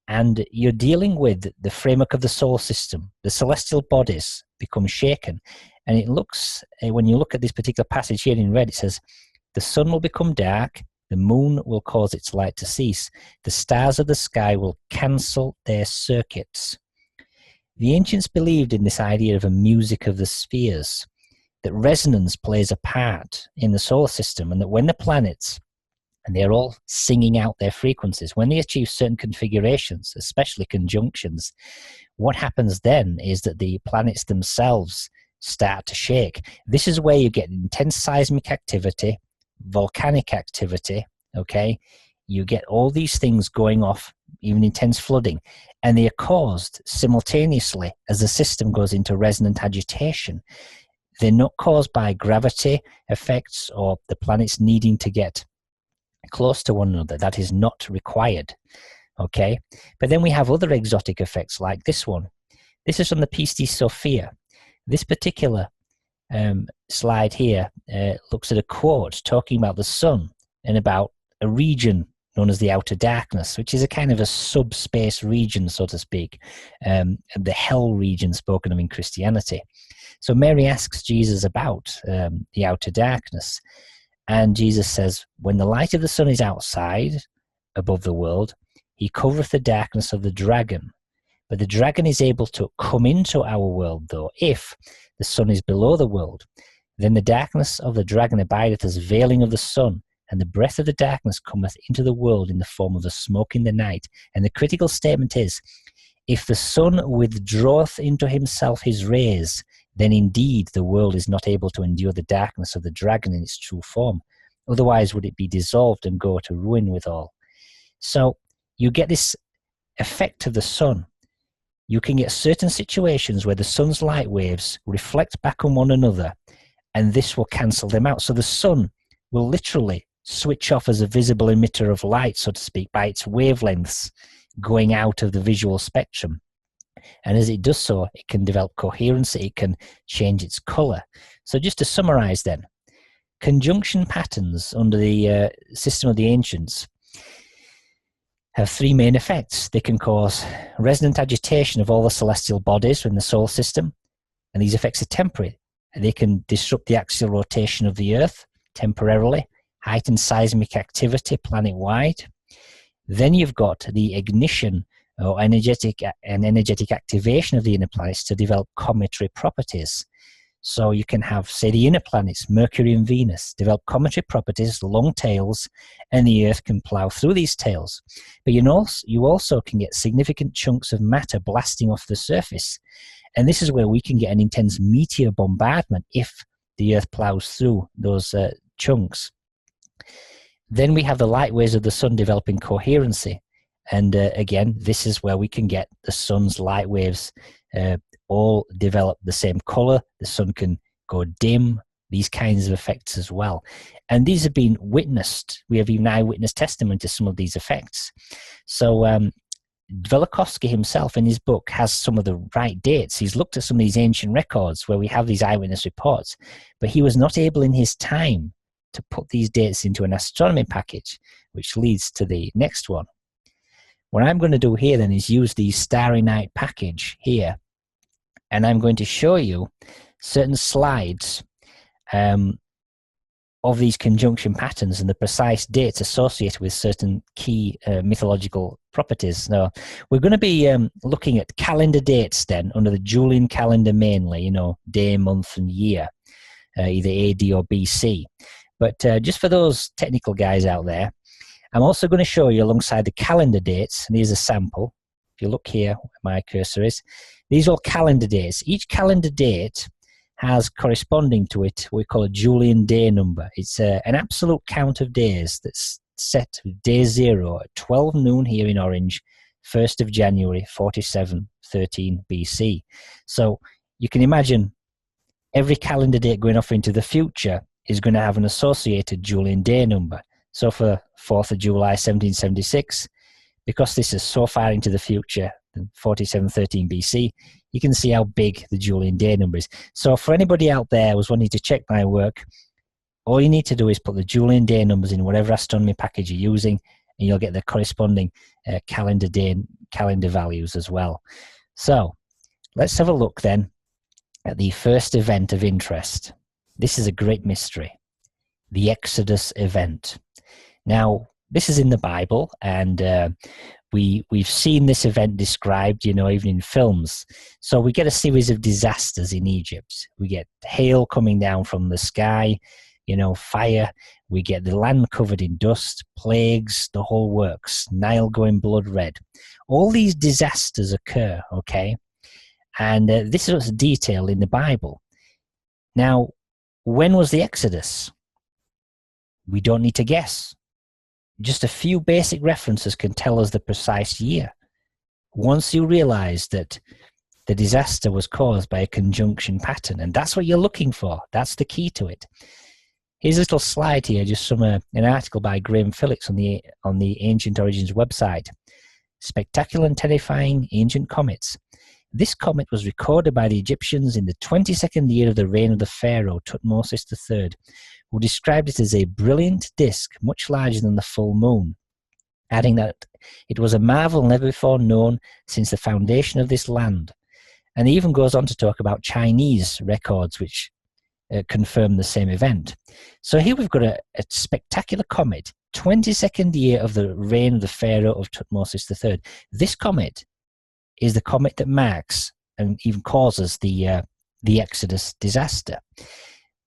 And you're dealing with the framework of the solar system. The celestial bodies become shaken. And it looks, when you look at this particular passage here in red, it says, the sun will become dark, the moon will cause its light to cease, the stars of the sky will cancel their circuits. The ancients believed in this idea of a music of the spheres, that resonance plays a part in the solar system, and that when the planets, and they're all singing out their frequencies, when they achieve certain configurations, especially conjunctions, what happens then is that the planets themselves start to shake. This is where you get intense seismic activity, volcanic activity, okay? You get all these things going off, even intense flooding, and they are caused simultaneously as the system goes into resonant agitation. They're not caused by gravity effects or the planets needing to get close to one another. That is not required, okay? But then we have other exotic effects like this one. This is from the Pistis Sophia. This particular slide here looks at a quote talking about the sun and about a region known as the outer darkness, which is a kind of a subspace region, so to speak, the hell region spoken of in Christianity. So Mary asks Jesus about the outer darkness, and Jesus says, when the light of the sun is outside, above the world, he covereth the darkness of the dragon. But the dragon is able to come into our world, though, if the sun is below the world. Then the darkness of the dragon abideth as veiling of the sun, and the breath of the darkness cometh into the world in the form of the smoke in the night. And the critical statement is, if the sun withdraweth into himself his rays, then indeed the world is not able to endure the darkness of the dragon in its true form. Otherwise would it be dissolved and go to ruin withal. So you get this effect of the sun. You can get certain situations where the sun's light waves reflect back on one another, and this will cancel them out. So the sun will literally switch off as a visible emitter of light, so to speak, by its wavelengths going out of the visual spectrum. And as it does so, it can develop coherency, it can change its color. So just to summarize then, conjunction patterns under the system of the ancients have three main effects. They can cause resonant agitation of all the celestial bodies in the solar system, and these effects are temporary. They can disrupt the axial rotation of the Earth temporarily, heighten seismic activity planet-wide. Then you've got the ignition or energetic activation of the inner planets to develop cometary properties. So you can have, say, the inner planets, Mercury and Venus, develop cometary properties, long tails, and the Earth can plow through these tails. But you also can get significant chunks of matter blasting off the surface. And this is where we can get an intense meteor bombardment if the Earth plows through those chunks. Then we have the light waves of the sun developing coherency. And again, this is where we can get the sun's light waves all develop the same color. The sun can go dim, these kinds of effects as well. And these have been witnessed. We have even eyewitness testimony to some of these effects. So Velikovsky himself in his book has some of the right dates. He's looked at some of these ancient records where we have these eyewitness reports, but he was not able in his time to put these dates into an astronomy package, which leads to the next one. What I'm going to do here then is use the Starry Night package here, and I'm going to show you certain slides of these conjunction patterns and the precise dates associated with certain key mythological properties. Now, we're going to be looking at calendar dates then under the Julian calendar mainly, day, month, and year, either AD or BC. But just for those technical guys out there, I'm also going to show you alongside the calendar dates, and here's a sample. If you look here, where my cursor is, these are all calendar dates. Each calendar date has corresponding to it what we call a Julian day number. It's an absolute count of days that's set with day 0 at 12 noon here in orange, 1st of January 4713 BC. So you can imagine every calendar date going off into the future is going to have an associated Julian day number. So for 4th of July 1776, because this is so far into the future, 4713 BC, you can see how big the Julian day number is. So for anybody out there who's wanting to check my work, all you need to do is put the Julian day numbers in whatever astronomy package you're using, and you'll get the corresponding calendar values as well. So let's have a look then at the first event of interest. This is a great mystery, the Exodus event. Now, this is in the Bible, and we've seen this event described, even in films. So we get a series of disasters in Egypt. We get hail coming down from the sky, fire. We get the land covered in dust, plagues, the whole works, Nile going blood red. All these disasters occur, okay? And this is what's detailed in the Bible. Now, when was the Exodus? We don't need to guess. Just a few basic references can tell us the precise year. Once you realize that the disaster was caused by a conjunction pattern, and that's what you're looking for. That's the key to it. Here's a little slide here, just from an article by Graham Phillips on the Ancient Origins website. Spectacular and terrifying ancient comets. This comet was recorded by the Egyptians in the 22nd year of the reign of the pharaoh Thutmose III, who described it as a brilliant disk much larger than the full moon, adding that it was a marvel never before known since the foundation of this land. And he even goes on to talk about Chinese records which confirm the same event. So here we've got a spectacular comet, 22nd year of the reign of the pharaoh of Thutmose III. This comet is the comet that marks and even causes the Exodus disaster.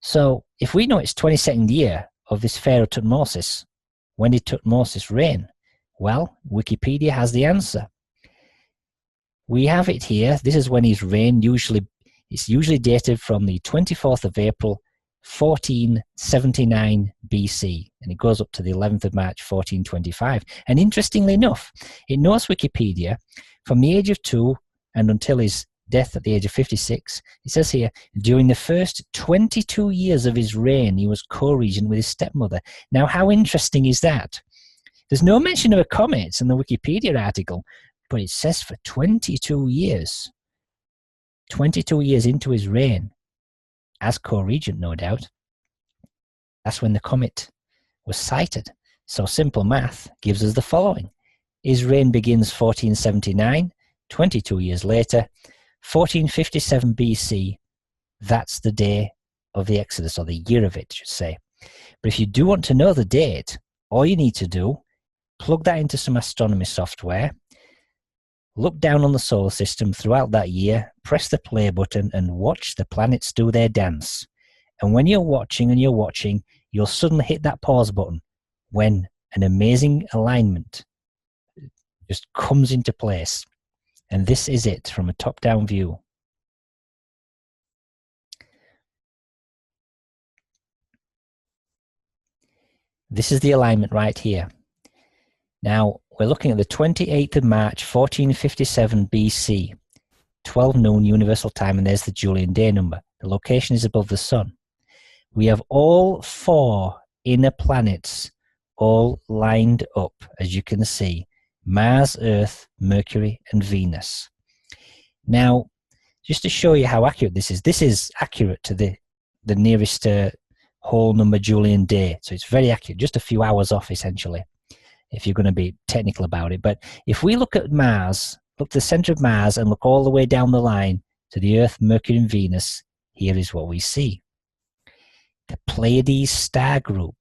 So if we know it's 22nd year of this pharaoh Thutmose, when did Thutmose reign? Well, Wikipedia has the answer. We have it here. This is when he's reigned. It's usually dated from the 24th of April, 1479 BC, and it goes up to the 11th of March, 1425. And interestingly enough, it knows Wikipedia from the age of 2 and until his death at the age of 56. It says here, during the first 22 years of his reign, he was co-regent with his stepmother. Now, how interesting is that? There's no mention of a comet in the Wikipedia article, but it says for 22 years. 22 years into his reign, as co-regent, no doubt. That's when the comet was sighted. So simple math gives us the following. His reign begins 1479, 22 years later, 1457 BC, that's the day of the Exodus, or the year of it, I should say. But if you do want to know the date, all you need to do, plug that into some astronomy software, look down on the solar system throughout that year, press the play button, and watch the planets do their dance. And when you're watching, you'll suddenly hit that pause button when an amazing alignment just comes into place. And this is it from a top-down view. This is the alignment right here. Now, we're looking at the 28th of March, 1457 BC, 12 noon Universal Time, and there's the Julian day number. The location is above the sun. we have all 4 inner planets all lined up, as you can see: Mars, Earth, Mercury, and Venus. Now, just to show you how accurate this is accurate to the nearest whole number Julian day. So it's very accurate, just a few hours off, essentially, if you're going to be technical about it. But if we look at Mars, look to the center of Mars and look all the way down the line to the Earth, Mercury, and Venus, here is what we see. The Pleiades star group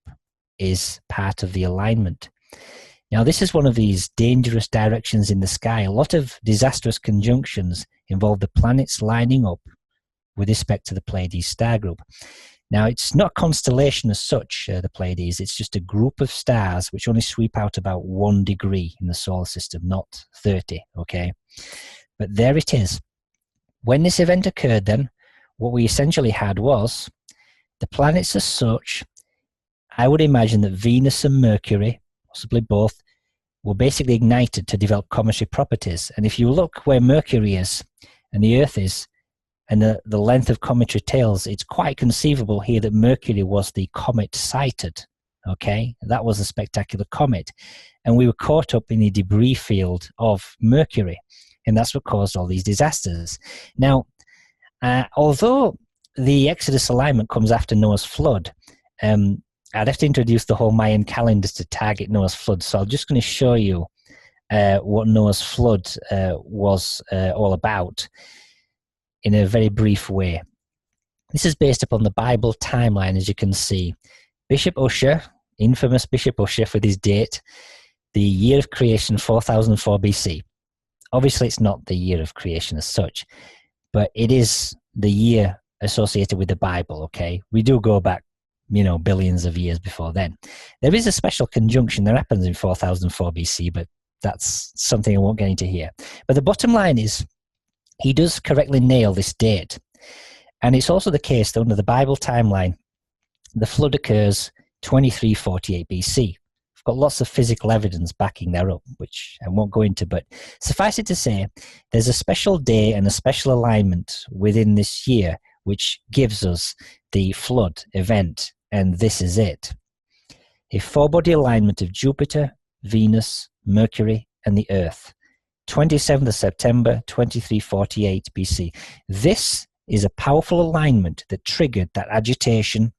is part of the alignment. Now, this is one of these dangerous directions in the sky. A lot of disastrous conjunctions involve the planets lining up with respect to the Pleiades star group. Now, it's not a constellation as such, the Pleiades. It's just a group of stars which only sweep out about 1 degree in the solar system, not 30, okay? But there it is. When this event occurred then, what we essentially had was the planets as such. I would imagine that Venus and Mercury, possibly both, were basically ignited to develop cometary properties. And if you look where Mercury is and the Earth is, and the length of cometary tails, it's quite conceivable here that Mercury was the comet sighted, okay? That was a spectacular comet. And we were caught up in the debris field of Mercury, and that's what caused all these disasters. Now, although the Exodus alignment comes after Noah's flood, I'd have to introduce the whole Mayan calendars to target Noah's flood. So I'm just going to show you what Noah's flood was all about in a very brief way. This is based upon the Bible timeline, as you can see. Bishop Ussher, infamous Bishop Ussher for his date, the year of creation, 4004 BC. Obviously, it's not the year of creation as such, but it is the year associated with the Bible, okay? We do go back, billions of years before then. There is a special conjunction that happens in 4004 BC, but that's something I won't get into here. But the bottom line is, he does correctly nail this date. And it's also the case that under the Bible timeline, the flood occurs 2348 BC. We've got lots of physical evidence backing that up, which I won't go into, but suffice it to say, there's a special day and a special alignment within this year which gives us the flood event, and this is it. A 4-body alignment of Jupiter, Venus, Mercury, and the Earth. 27th of September, 2348 BC. This is a powerful alignment that triggered that agitation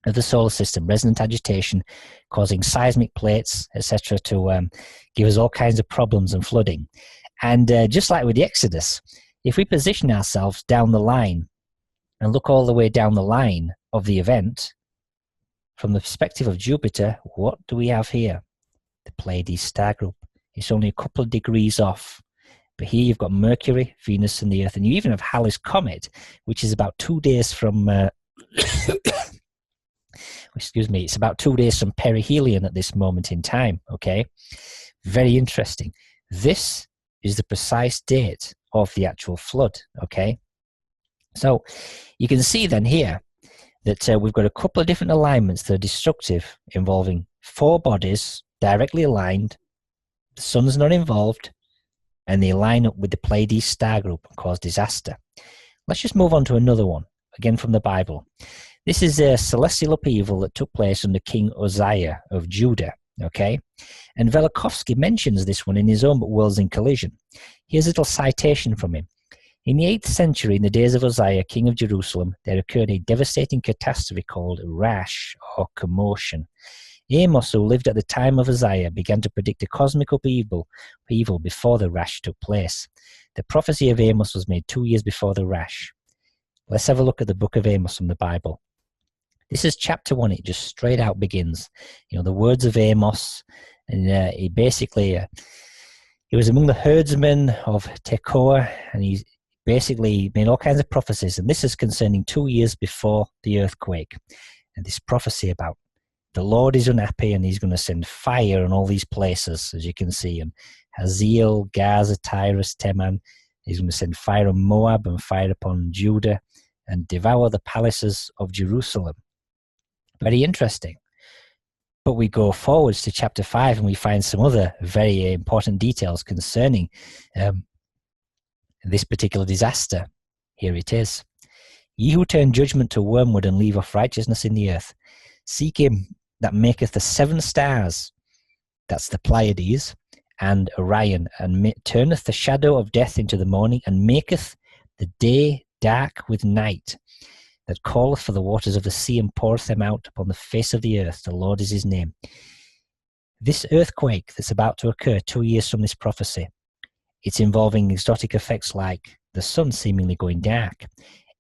of the solar system, resonant agitation, causing seismic plates, etc., to give us all kinds of problems and flooding. And just like with the Exodus, if we position ourselves down the line and look all the way down the line of the event, from the perspective of Jupiter, what do we have here? The Pleiades star group. It's only a couple of degrees off. But here you've got Mercury, Venus, and the Earth. And you even have Halley's Comet, which is about 2 days from... excuse me, it's about 2 days from perihelion at this moment in time, okay? Very interesting. This is the precise date of the actual flood, okay? So you can see then here that we've got a couple of different alignments that are destructive, involving 4 bodies directly aligned. The sun's not involved, and they line up with the Pleiades star group and cause disaster. Let's just move on to another one, again from the Bible. This is a celestial upheaval that took place under King Uzziah of Judah, okay? And Velikovsky mentions this one in his own book, Worlds in Collision. Here's a little citation from him. In the 8th century, in the days of Uzziah, king of Jerusalem, there occurred a devastating catastrophe called rash or commotion. Amos, who lived at the time of Uzziah, began to predict a cosmic upheaval before the rash took place. The prophecy of Amos was made 2 years before the rash. Let's have a look at the book of Amos from the Bible. This is chapter 1. It just straight out begins. The words of Amos, and he basically, he was among the herdsmen of Tekoa, and he basically made all kinds of prophecies. And this is concerning 2 years before the earthquake. And this prophecy about the Lord is unhappy and he's going to send fire on all these places, as you can see. And Hazael, Gaza, Tyrus, Teman. He's going to send fire on Moab and fire upon Judah and devour the palaces of Jerusalem. Very interesting. But we go forwards to chapter 5 and we find some other very important details concerning this particular disaster. Here it is. Ye who turn judgment to wormwood and leave off righteousness in the earth, seek him that maketh the 7 stars, that's the Pleiades, and Orion, and turneth the shadow of death into the morning, and maketh the day dark with night, that calleth for the waters of the sea, and poureth them out upon the face of the earth. The Lord is his name. This earthquake that's about to occur 2 years from this prophecy, it's involving exotic effects like the sun seemingly going dark,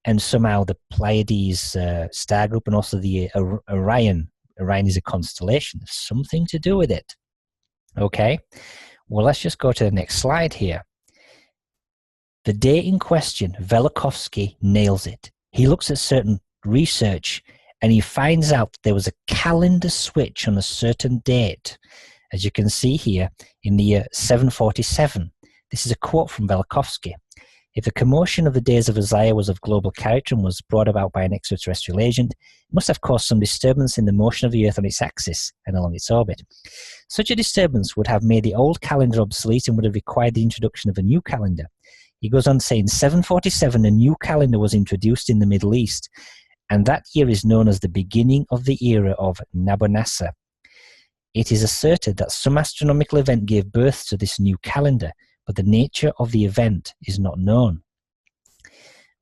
and somehow the Pleiades star group, and also the Orion. Orion is a constellation. There's something to do with it. Okay, well, let's just go to the next slide here. The day in question, Velikovsky nails it. He looks at certain research and he finds out there was a calendar switch on a certain date. As you can see here in the year 747. This is a quote from Velikovsky. If the commotion of the days of Uzziah was of global character and was brought about by an extraterrestrial agent, it must have caused some disturbance in the motion of the Earth on its axis and along its orbit. Such a disturbance would have made the old calendar obsolete and would have required the introduction of a new calendar. He goes on to say, in 747, a new calendar was introduced in the Middle East, and that year is known as the beginning of the era of Nabonassar. It is asserted that some astronomical event gave birth to this new calendar, but the nature of the event is not known.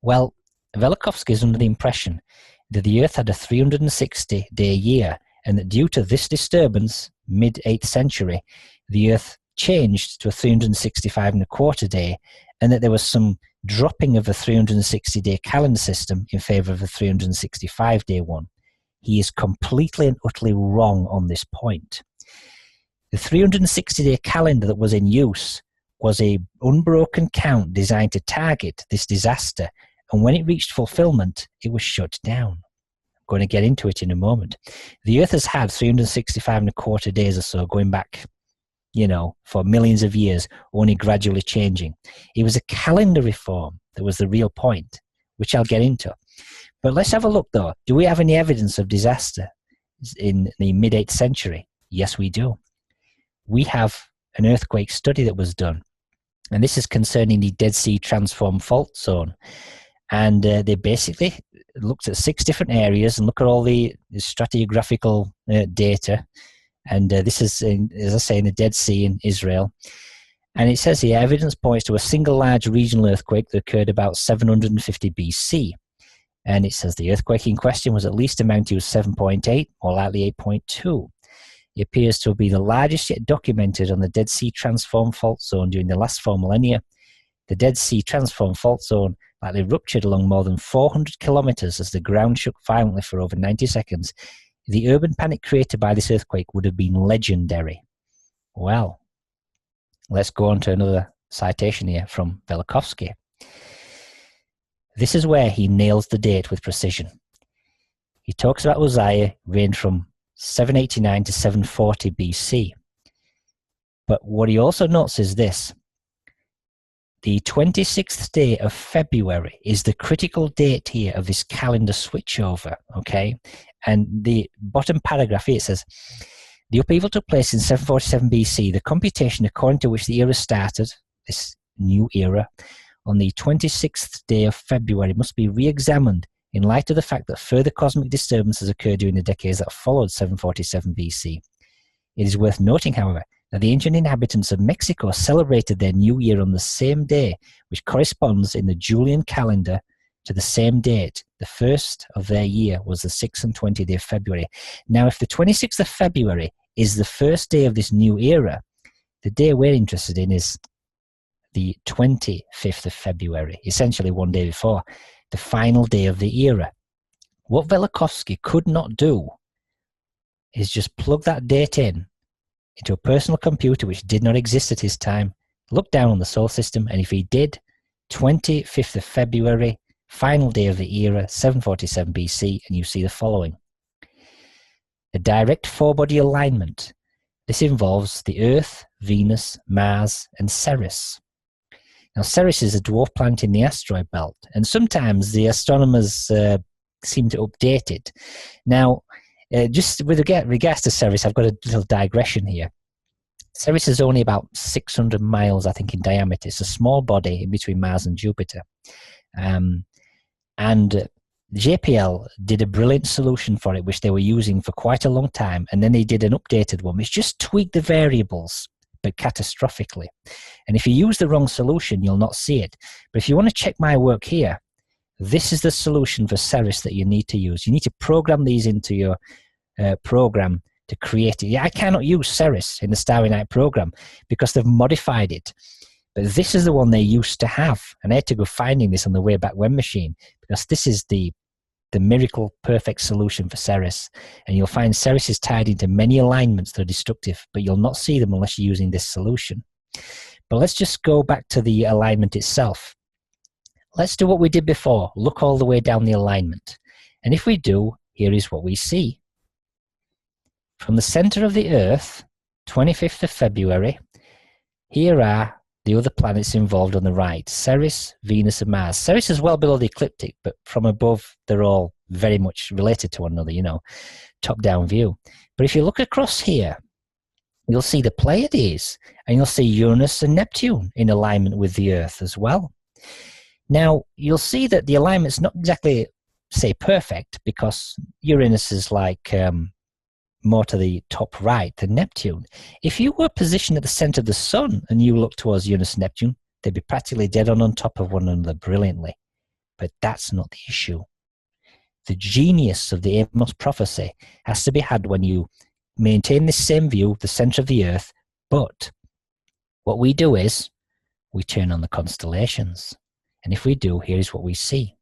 Well, Velikovsky is under the impression that the Earth had a 360-day year, and that due to this disturbance, mid-8th century, the Earth changed to a 365.25 day, and that there was some dropping of a 360-day calendar system in favor of a 365-day one. He is completely and utterly wrong on this point. The 360-day calendar that was in use was a unbroken count designed to target this disaster, and when it reached fulfillment, it was shut down. I'm going to get into it in a moment. The Earth has had 365.25 days or so going back, for millions of years, only gradually changing. It was a calendar reform that was the real point, which I'll get into. But let's have a look, though. Do we have any evidence of disaster in the mid-8th century? Yes, we do. We have an earthquake study that was done, and this is concerning the Dead Sea Transform Fault Zone. And they basically looked at 6 different areas and look at all the stratigraphical data. And this is, as I say, in the Dead Sea in Israel. And it says here, evidence points to a single large regional earthquake that occurred about 750 BC. And it says the earthquake in question was at least amounting to 7.8, or likely 8.2. It appears to be the largest yet documented on the Dead Sea Transform Fault Zone during the last 4 millennia. The Dead Sea Transform Fault Zone likely ruptured along more than 400 kilometers as the ground shook violently for over 90 seconds. The urban panic created by this earthquake would have been legendary. Well, let's go on to another citation here from Velikovsky. This is where he nails the date with precision. He talks about Uzziah reigned from 789 to 740 BC. But what he also notes is this. The 26th day of February is the critical date here of this calendar switchover, okay? And the bottom paragraph here, it says, the upheaval took place in 747 BC. The computation according to which the era started, this new era, on the 26th day of February must be re-examined in light of the fact that further cosmic disturbances occurred during the decades that followed 747 BC. It is worth noting, however, that the ancient inhabitants of Mexico celebrated their new year on the same day, which corresponds in the Julian calendar to the same date. The first of their year was the 6th and 20th day of February. Now, if the 26th of February is the first day of this new era, the day we're interested in is the 25th of February, essentially one day before, the final day of the era. What Velikovsky could not do is just plug that date into a personal computer which did not exist at his time, look down on the solar system, and if he did, 25th of February, final day of the era, 747 BC, and you see the following. A direct four-body alignment. This involves the Earth, Venus, Mars, and Ceres. Now, Ceres is a dwarf planet in the asteroid belt, and sometimes the astronomers seem to update it. Now, just with regards to Ceres, I've got a little digression here. Ceres is only about 600 miles, I think, in diameter. It's a small body in between Mars and Jupiter. And JPL did a brilliant solution for it, which they were using for quite a long time, and then they did an updated one, which just tweaked the variables, but catastrophically. And if you use the wrong solution, you'll not see it. But if you want to check my work here, this is the solution for Ceres that you need to use. You need to program these into your program to create it. Yeah, I cannot use Ceres in the Starry Night program because they've modified it. But this is the one they used to have. And I had to go finding this on the Wayback When machine because this is the miracle perfect solution for Ceres. And you'll find Ceres is tied into many alignments that are destructive, but you'll not see them unless you're using this solution. But let's just go back to the alignment itself. Let's do what we did before. Look all the way down the alignment. And if we do, here is what we see. From the center of the Earth, 25th of February, here are the other planets involved on the right, Ceres, Venus, and Mars. Ceres is well below the ecliptic, but from above, they're all very much related to one another, you know, top-down view. But if you look across here, you'll see the Pleiades, and you'll see Uranus and Neptune in alignment with the Earth as well. Now, you'll see that the alignment's not exactly, say, perfect, because Uranus is like more to the top right than Neptune. If you were positioned at the center of the sun and you look towards Uranus and Neptune, they'd be practically dead on top of one another brilliantly. But that's not the issue. The genius of the Amos prophecy has to be had when you maintain this same view, the center of the Earth, but what we do is we turn on the constellations. And if we do, here is what we see.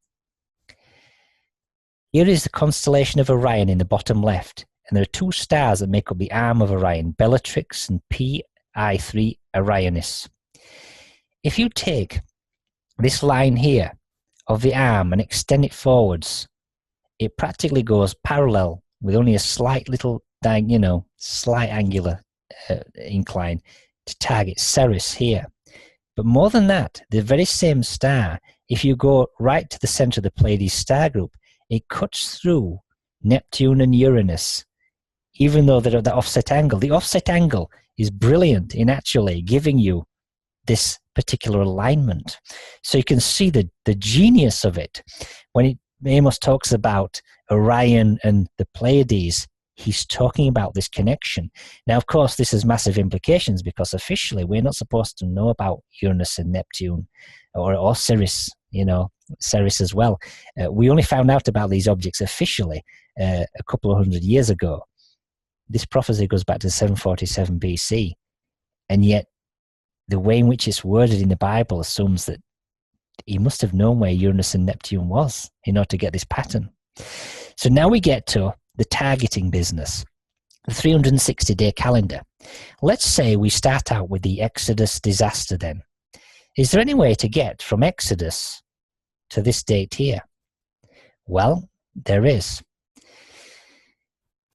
Here is the constellation of Orion in the bottom left. And there are two stars that make up the arm of Orion, Bellatrix and Pi3 Orionis. If you take this line here of the arm and extend it forwards, it practically goes parallel with only a slight little, slight angular incline to target Ceres here. But more than that, the very same star, if you go right to the center of the Pleiades star group, it cuts through Neptune and Uranus, even though they're at the offset angle. The offset angle is brilliant in actually giving you this particular alignment. So you can see the genius of it. When Amos talks about Orion and the Pleiades, he's talking about this connection. Now, of course, this has massive implications because officially we're not supposed to know about Uranus and Neptune or Ceres, Ceres as well. We only found out about these objects officially a couple of hundred years ago. This prophecy goes back to 747 BC, and yet the way in which it's worded in the Bible assumes that he must have known where Uranus and Neptune was in order to get this pattern. So now we get to the targeting business, the 360-day calendar. Let's say we start out with the Exodus disaster then. Is there any way to get from Exodus to this date here? Well, there is.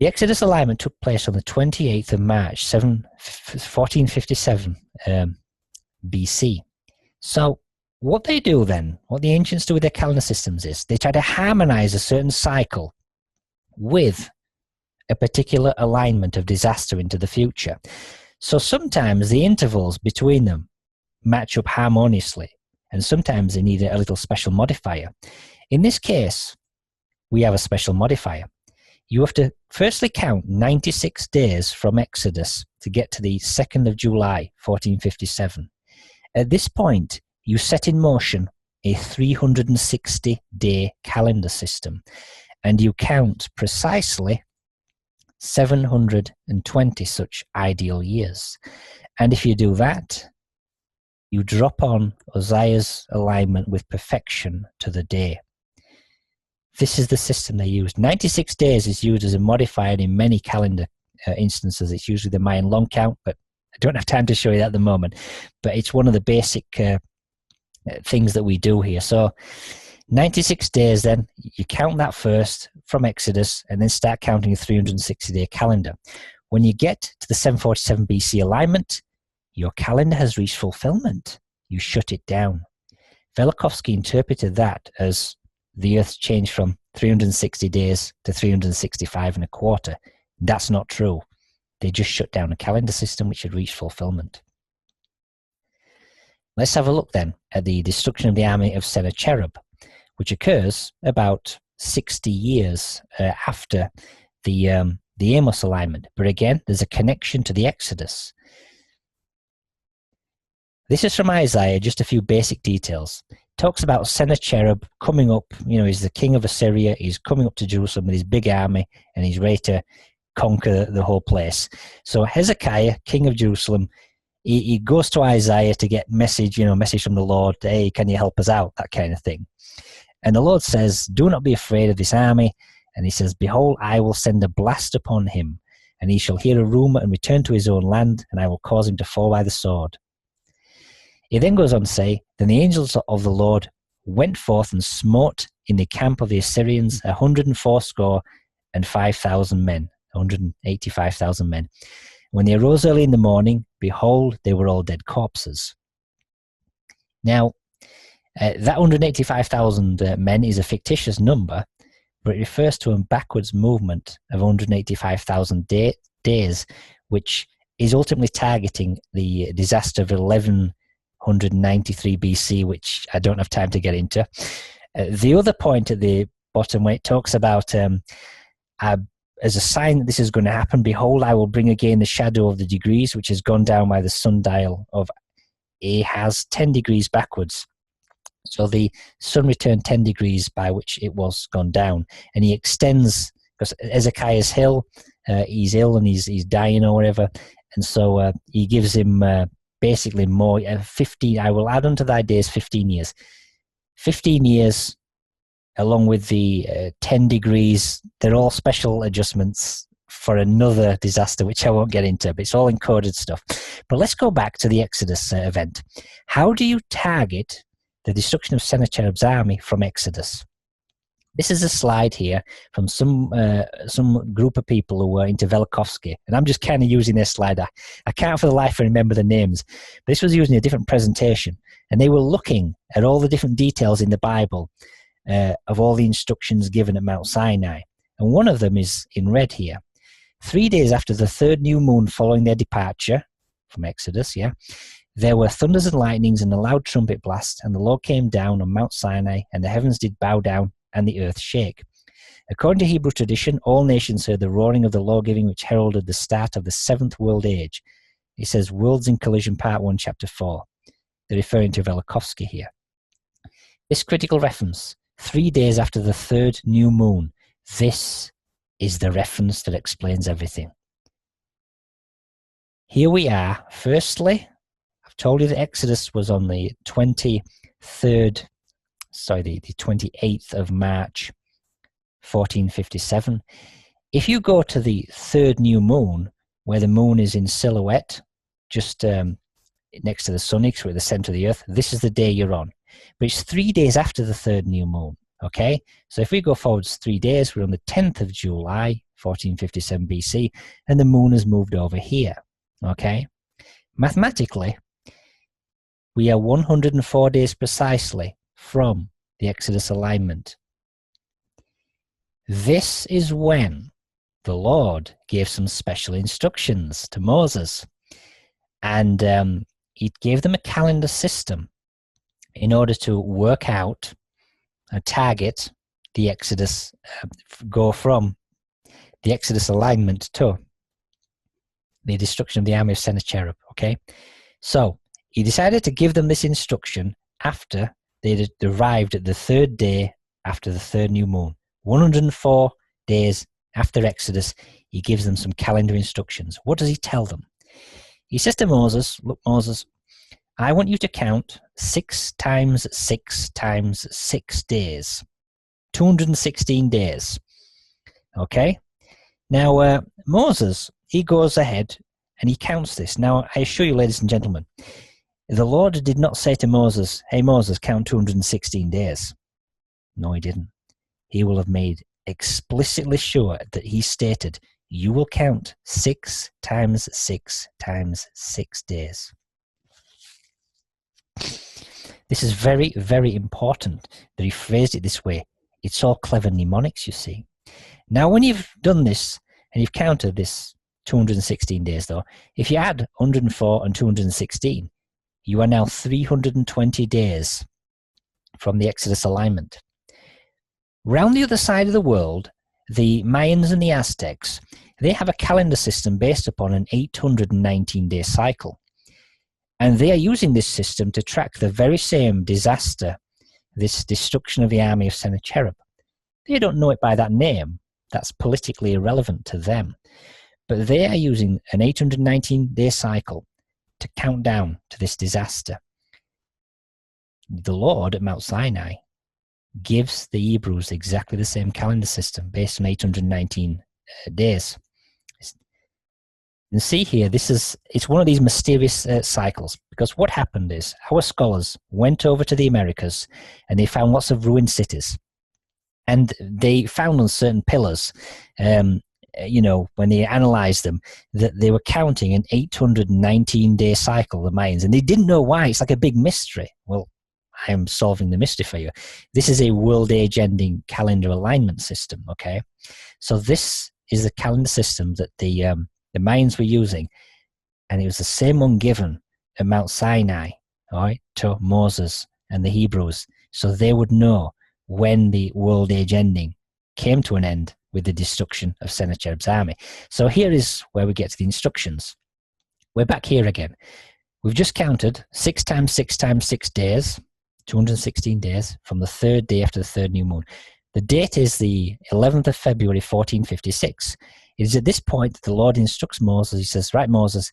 The Exodus alignment took place on the 28th of March, 1457 BC. So what they do then, what the ancients do with their calendar systems is they try to harmonize a certain cycle with a particular alignment of disaster into the future. So sometimes the intervals between them match up harmoniously, and sometimes they need a little special modifier. In this case, we have a special modifier. You have to firstly count 96 days from Exodus to get to the 2nd of July, 1457. At this point, you set in motion a 360-day calendar system, and you count precisely 720 such ideal years. And if you do that, you drop on Uzziah's alignment with perfection to the day. This is the system they use. 96 days is used as a modifier in many calendar instances. It's usually the Mayan long count, but I don't have time to show you that at the moment. But it's one of the basic things that we do here. So 96 days then, you count that first from Exodus and then start counting a 360-day calendar. When you get to the 747 BC alignment, your calendar has reached fulfillment. You shut it down. Velikovsky interpreted that as the Earth's changed from 360 days to 365 and a quarter. That's not true. They just shut down a calendar system which had reached fulfillment. Let's have a look then at the destruction of the army of Sennacherib, which occurs about 60 years after the Amos alignment. But again, there's a connection to the Exodus. This is from Isaiah, just a few basic details. It talks about Sennacherib coming up. He's the king of Assyria. He's coming up to Jerusalem with his big army, and he's ready to conquer the whole place. So Hezekiah, king of Jerusalem, he goes to Isaiah to get message from the Lord. Hey, can you help us out? That kind of thing. And the Lord says, do not be afraid of this army. And he says, behold, I will send a blast upon him, and he shall hear a rumor and return to his own land, and I will cause him to fall by the sword. He then goes on to say, then the angels of the Lord went forth and smote in the camp of the Assyrians 185,000 men, 185,000 men. When they arose early in the morning, behold, they were all dead corpses. Now, that 185,000 men is a fictitious number, but it refers to a backwards movement of 185,000 days, which is ultimately targeting the disaster of 1193 BC, which I don't have time to get into. The other point at the bottom, where it talks about as a sign that this is going to happen, behold, I will bring again the shadow of the degrees, which has gone down by the sundial of Ahaz 10 degrees backwards. So the sun returned 10 degrees by which it was gone down. And he extends, because Hezekiah's he's ill and he's dying or whatever. And so he gives him basically more, 15, I will add unto thy days 15 years. 15 years, along with the 10 degrees, they're all special adjustments for another disaster, which I won't get into, but it's all encoded stuff. But let's go back to the Exodus event. How do you target the destruction of Sennacherib's army from Exodus? This is a slide here from some group of people who were into Velikovsky, and I'm just kind of using this slide. I can't for the life of remember the names, but this was using a different presentation, and they were looking at all the different details in the Bible of all the instructions given at Mount Sinai, and one of them is in red here. 3 days after the third new moon following their departure from Exodus, there were thunders and lightnings and a loud trumpet blast, and the Lord came down on Mount Sinai, and the heavens did bow down, and the earth shake. According to Hebrew tradition, all nations heard the roaring of the law-giving, which heralded the start of the seventh world age. It says Worlds in Collision, Part 1, Chapter 4. They're referring to Velikovsky here. This critical reference, 3 days after the third new moon, this is the reference that explains everything. Here we are. Firstly, I've told you that Exodus was on the 28th of March, 1457. If you go to the third new moon, where the moon is in silhouette, just next to the sun, we're at the center of the earth, this is the day you're on. But it's 3 days after the third new moon, okay? So if we go forwards 3 days, we're on the 10th of July, 1457 BC, and the moon has moved over here, okay? Mathematically, we are 104 days precisely from the Exodus alignment. This is when the Lord gave some special instructions to Moses, and he gave them a calendar system in order to work out a target the Exodus, go from the Exodus alignment to the destruction of the army of Sennacherib, okay? So he decided to give them this instruction after they arrived at the third day after the third new moon. 104 days after Exodus, he gives them some calendar instructions. What does he tell them? He says to Moses, look, Moses, I want you to count 6 times 6 times 6 days. 216 days. Okay? Now, Moses, he goes ahead and he counts this. Now, I assure you, ladies and gentlemen, the Lord did not say to Moses, hey, Moses, count 216 days. No, he didn't. He will have made explicitly sure that he stated, you will count 6 times 6 times 6 days. This is very, very important that he phrased it this way. It's all clever mnemonics, you see. Now, when you've done this and you've counted this 216 days, though, if you add 104 and 216, you are now 320 days from the Exodus alignment. Round the other side of the world, the Mayans and the Aztecs, they have a calendar system based upon an 819-day cycle. And they are using this system to track the very same disaster, this destruction of the army of Sennacherib. They don't know it by that name. That's politically irrelevant to them. But they are using an 819-day cycle to count down to this disaster. The Lord at Mount Sinai gives the Hebrews exactly the same calendar system based on 819 days. And see here, it's one of these mysterious cycles, because what happened is our scholars went over to the Americas and they found lots of ruined cities. And they found on certain pillars, when they analyzed them, that they were counting an 819-day cycle, the Mayans, and they didn't know why. It's like a big mystery. Well, I am solving the mystery for you. This is a world age-ending calendar alignment system, okay? So this is the calendar system that the Mayans were using, and it was the same one given at Mount Sinai, all right, to Moses and the Hebrews, so they would know when the world age ending came to an end with the destruction of Sennacherib's army. So here is where we get to the instructions. We're back here again. We've just counted 6 times 6 times 6 days, 216 days, from the third day after the third new moon. The date is the 11th of February, 1456. It is at this point that the Lord instructs Moses. He says, right, Moses,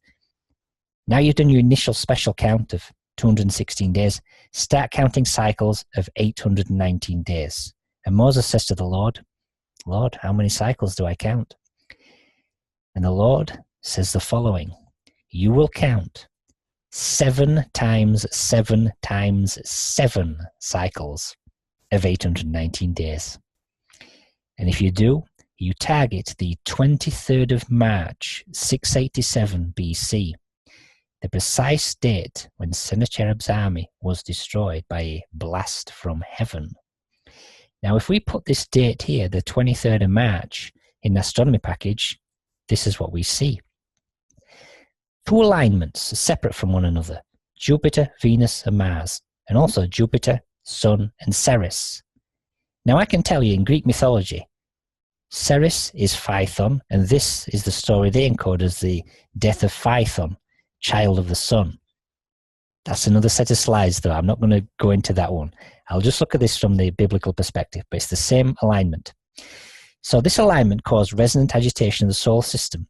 now you've done your initial special count of 216 days. Start counting cycles of 819 days. And Moses says to the Lord, Lord, how many cycles do I count? And the Lord says the following, you will count 7 times 7 times 7 cycles of 819 days. And if you do, you target the 23rd of March, 687 BC, the precise date when Sennacherib's army was destroyed by a blast from heaven. Now, if we put this date here, the 23rd of March, in the astronomy package, this is what we see. Two alignments separate from one another, Jupiter, Venus, and Mars, and also Jupiter, Sun, and Ceres. Now, I can tell you in Greek mythology, Ceres is Phaethon, and this is the story they encode as the death of Phaethon, child of the sun. That's another set of slides, though. I'm not going to go into that one. I'll just look at this from the biblical perspective, but it's the same alignment. So this alignment caused resonant agitation of the solar system,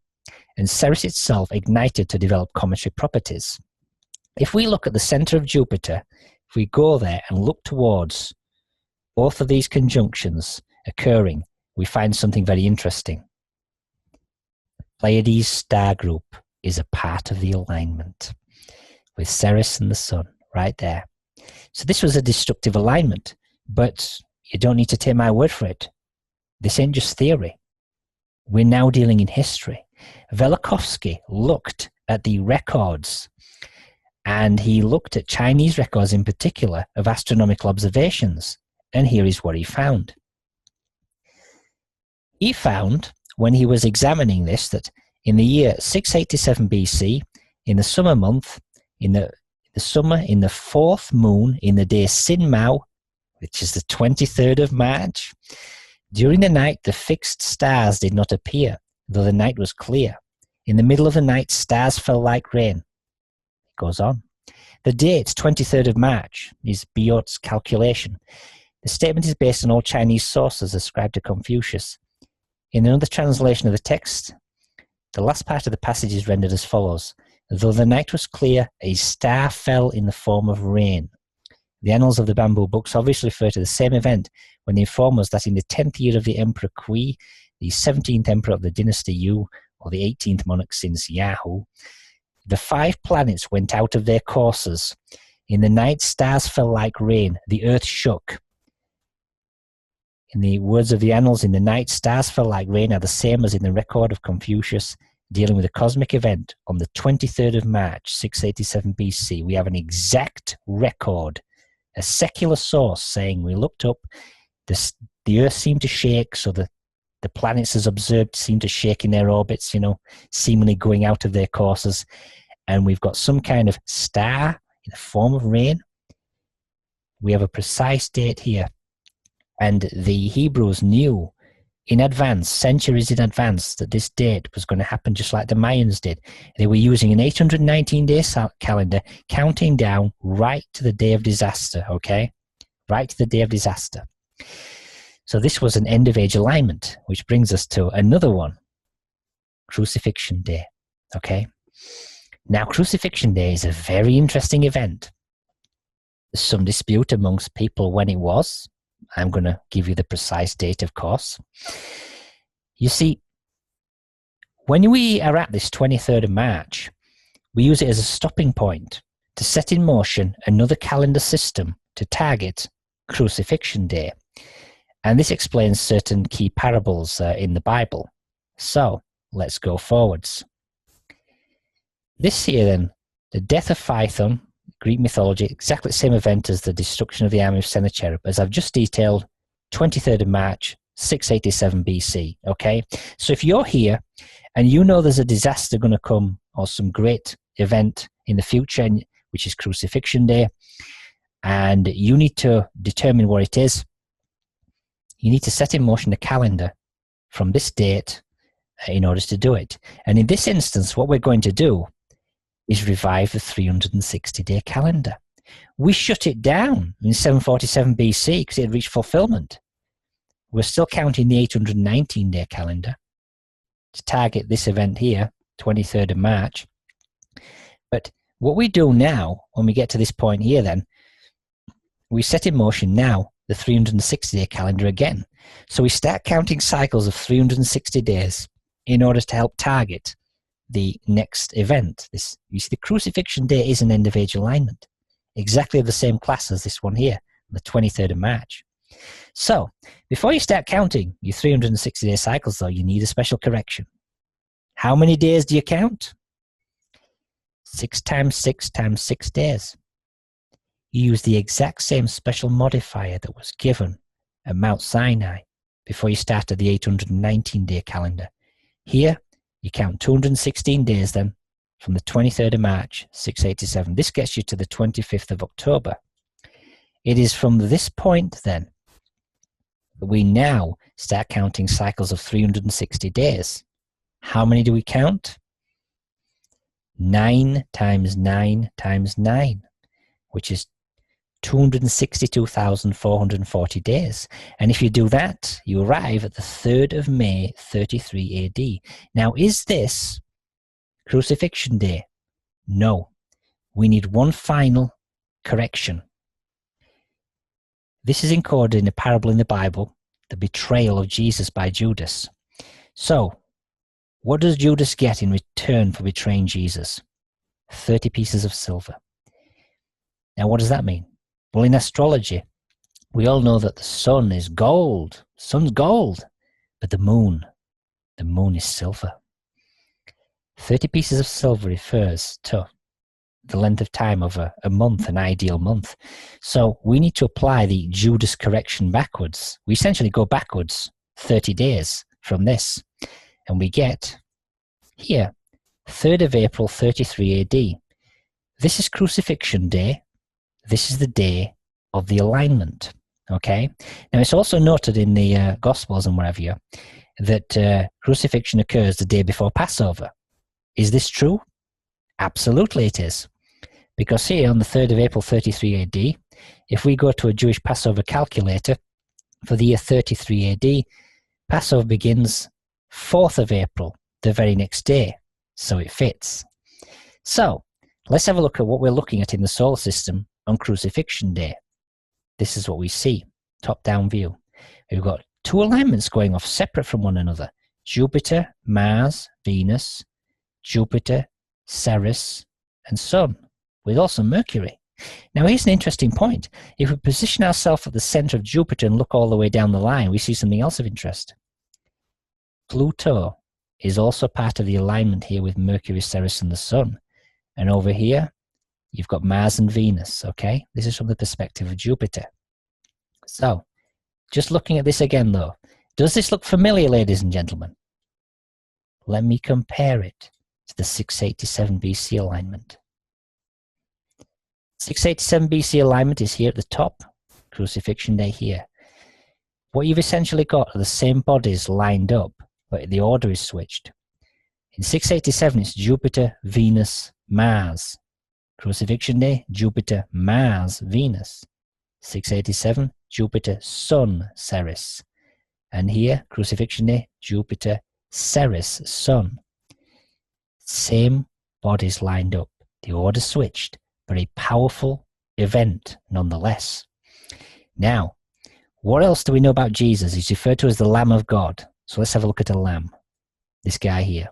and Ceres itself ignited to develop cometary properties. If we look at the center of Jupiter, if we go there and look towards both of these conjunctions occurring, we find something very interesting. The Pleiades star group is a part of the alignment with Ceres and the sun right there. So this was a destructive alignment, but you don't need to take my word for it. This ain't just theory. We're now dealing in history. Velikovsky looked at the records, and he looked at Chinese records in particular of astronomical observations, and here is what he found. He found, when he was examining this, that in the year 687 BC, in the summer month, in the summer, in the fourth moon, in the day Sin Mao, which is the 23rd of March, during the night the fixed stars did not appear, though the night was clear. In the middle of the night, stars fell like rain. It goes on. The date, 23rd of March, is Biot's calculation. The statement is based on all Chinese sources ascribed to Confucius. In another translation of the text, the last part of the passage is rendered as follows. Though the night was clear, a star fell in the form of rain. The annals of the bamboo books obviously refer to the same event when they inform us that in the 10th year of the Emperor Kui, the 17th emperor of the dynasty Yu, or the 18th monarch since Yahoo, the 5 planets went out of their courses. In the night, stars fell like rain. The earth shook. In the words of the annals, in the night, stars fell like rain are the same as in the record of Confucius dealing with a cosmic event on the 23rd of March, 687 BC. We have an exact record, a secular source saying we looked up, the earth seemed to shake, so the planets as observed seemed to shake in their orbits, seemingly going out of their courses. And we've got some kind of star in the form of rain. We have a precise date here And the Hebrews knew in advance, centuries in advance, that this date was going to happen just like the Mayans did. They were using an 819-day calendar, counting down right to the day of disaster, okay? Right to the day of disaster. So this was an end-of-age alignment, which brings us to another one, Crucifixion Day, okay? Now, Crucifixion Day is a very interesting event. There's some dispute amongst people when it was. I'm going to give you the precise date, of course. You see, when we are at this 23rd of March, we use it as a stopping point to set in motion another calendar system to target Crucifixion Day. And this explains certain key parables in the Bible. So, let's go forwards. This here then, the death of Phaethon, Greek mythology, exactly the same event as the destruction of the army of Sennacherib, as I've just detailed, 23rd of March, 687 BC, okay? So if you're here and you know there's a disaster going to come or some great event in the future, which is Crucifixion Day, and you need to determine what it is, you need to set in motion a calendar from this date in order to do it. And in this instance, what we're going to do is revive the 360-day calendar. We shut it down in 747 BC because it had reached fulfillment. We're still counting the 819-day calendar to target this event here, 23rd of March. But what we do now, when we get to this point here then, we set in motion now the 360-day calendar again. So we start counting cycles of 360 days in order to help target the next event. This, you see, the Crucifixion Day is an end-of-age alignment, exactly of the same class as this one here, the 23rd of March. So, before you start counting your 360-day cycles, though, you need a special correction. How many days do you count? 6 times 6 times 6 days. You use the exact same special modifier that was given at Mount Sinai before you started the 819-day calendar. Here, you count 216 days then from the 23rd of March, 687. This gets you to the 25th of October. It is from this point then that we now start counting cycles of 360 days. How many do we count? 9 times 9 times 9, which is 262,440 days. And if you do that, you arrive at the 3rd of May, 33 AD. Now, is this Crucifixion Day? No. We need one final correction. This is encoded in a parable in the Bible, the betrayal of Jesus by Judas. So, what does Judas get in return for betraying Jesus? 30 pieces of silver. Now, what does that mean? Well, in astrology, we all know that the sun is gold. Sun's gold. But the moon is silver. 30 pieces of silver refers to the length of time of a month, an ideal month. So we need to apply the Judas correction backwards. We essentially go backwards 30 days from this. And we get here, 3rd of April, 33 AD. This is Crucifixion Day. This is the day of the alignment, okay? Now, it's also noted in the Gospels and wherever you that crucifixion occurs the day before Passover. Is this true? Absolutely it is. Because here on the 3rd of April, 33 AD, if we go to a Jewish Passover calculator for the year 33 AD, Passover begins 4th of April, the very next day. So it fits. So, let's have a look at what we're looking at in the solar system on Crucifixion Day. This is what we see, top-down view. We've got two alignments going off separate from one another. Jupiter, Mars, Venus, Jupiter, Ceres, and Sun, with also Mercury. Now here's an interesting point. If we position ourselves at the center of Jupiter and look all the way down the line, we see something else of interest. Pluto is also part of the alignment here with Mercury, Ceres, and the Sun. And over here, you've got Mars and Venus, okay? This is from the perspective of Jupiter. So, just looking at this again, though, does this look familiar, ladies and gentlemen? Let me compare it to the 687 BC alignment. 687 BC alignment is here at the top, Crucifixion Day here. what you've essentially got are the same bodies lined up, but the order is switched. In 687, it's Jupiter, Venus, Mars. Crucifixion Day, Jupiter, Mars, Venus. 687, Jupiter, Sun, Ceres. And here, Crucifixion Day, Jupiter, Ceres, Sun. Same bodies lined up. The order switched, but a powerful event nonetheless. Now, what else do we know about Jesus? He's referred to as the Lamb of God. So let's have a look at a lamb. This guy here.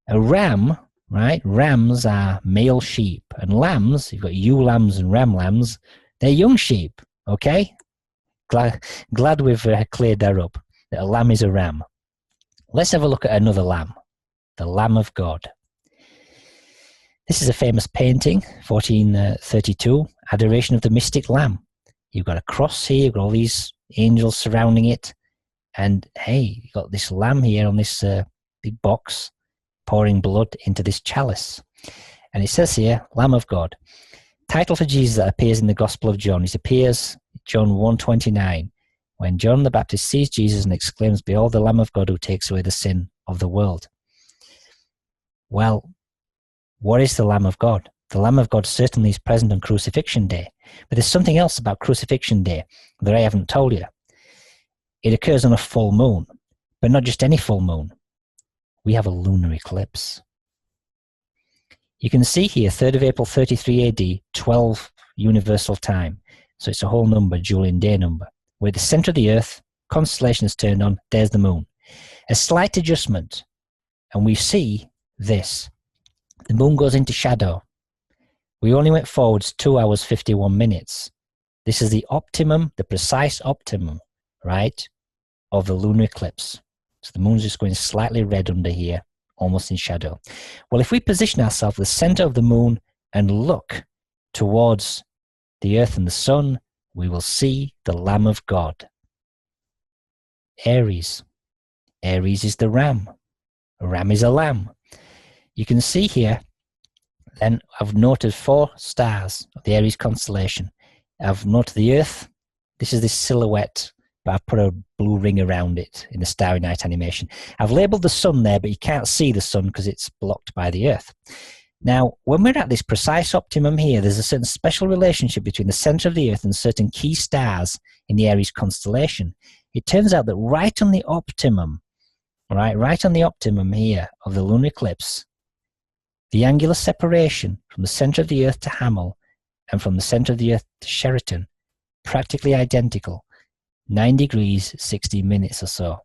A ram, right? Rams are male sheep. And lambs, you've got ewe lambs and ram lambs, they're young sheep, okay? Glad we've cleared that up, that a lamb is a ram. Let's have a look at another lamb, the Lamb of God. This is a famous painting, 1432, Adoration of the Mystic Lamb. You've got a cross here, you've got all these angels surrounding it, and hey, you've got this lamb here on this big box, pouring blood into this chalice. And it says here, Lamb of God. Title for Jesus that appears in the Gospel of John. It appears John 1:29, when John the Baptist sees Jesus and exclaims, "Behold the Lamb of God who takes away the sin of the world." Well, what is the Lamb of God? The Lamb of God certainly is present on Crucifixion Day. But there's something else about Crucifixion Day that I haven't told you. It occurs on a full moon, but not just any full moon. We have a lunar eclipse. You can see here, 3rd of April 33 AD, 12 universal time. So it's a whole number, Julian day number. We're at the center of the Earth, constellations turned on, there's the moon. A slight adjustment, and we see this. The moon goes into shadow. We only went forwards 2 hours, 51 minutes. This is the optimum, the precise optimum, right, of the lunar eclipse. So the moon's just going slightly red under here, almost in shadow. Well, if we position ourselves at the center of the moon and look towards the earth and the sun, we will see the Lamb of God. Aries. Aries is the ram. A ram is a lamb. You can see here, then I've noted 4 stars of the Aries constellation. I've noted the earth. This is this silhouette, but I've put a blue ring around it in the Starry Night animation. I've labeled the sun there, but you can't see the sun because it's blocked by the earth. Now, when we're at this precise optimum here, there's a certain special relationship between the center of the earth and certain key stars in the Aries constellation. It turns out that right on the optimum, right on the optimum here of the lunar eclipse, the angular separation from the center of the earth to Hamel and from the center of the earth to Sheraton, practically identical, 9 degrees, 60 minutes or so.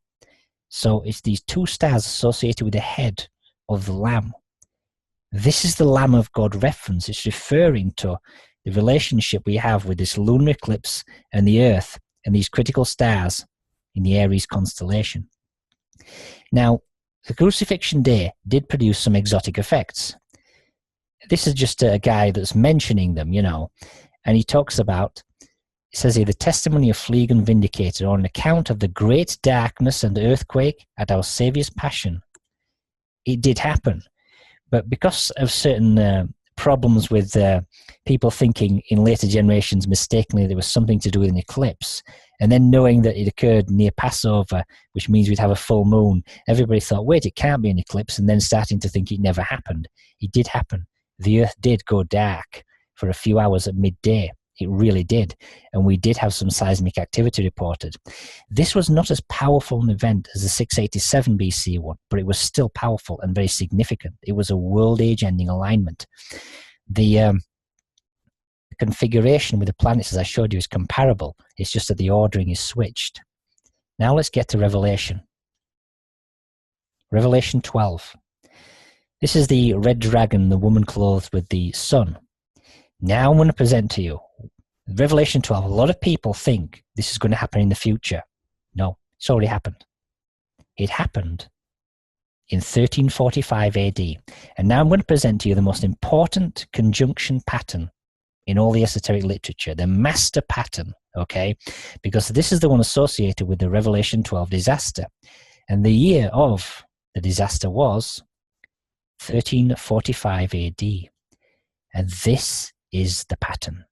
So it's these 2 stars associated with the head of the Lamb. This is the Lamb of God reference. It's referring to the relationship we have with this lunar eclipse and the earth and these critical stars in the Aries constellation. Now, the Crucifixion Day did produce some exotic effects. This is just a guy that's mentioning them, and he talks about, it says here, the testimony of Phlegon Vindicator on account of the great darkness and earthquake at our Saviour's Passion. It did happen, but because of certain problems with people thinking in later generations mistakenly there was something to do with an eclipse, and then knowing that it occurred near Passover, which means we'd have a full moon, everybody thought, wait, it can't be an eclipse, and then starting to think it never happened. It did happen. The earth did go dark for a few hours at midday. It really did. And we did have some seismic activity reported. This was not as powerful an event as the 687 BC one, but it was still powerful and very significant. It was a world age-ending alignment. The configuration with the planets, as I showed you, is comparable. It's just that the ordering is switched. Now let's get to Revelation. Revelation 12. This is the red dragon, the woman clothed with the sun. Now I'm going to present to you Revelation 12. A lot of people think this is going to happen in the future. No, it's already happened. It happened in 1345 AD. And now I'm going to present to you the most important conjunction pattern in all the esoteric literature, the master pattern, okay? Because this is the one associated with the Revelation 12 disaster. And the year of the disaster was 1345 AD. And this is the pattern.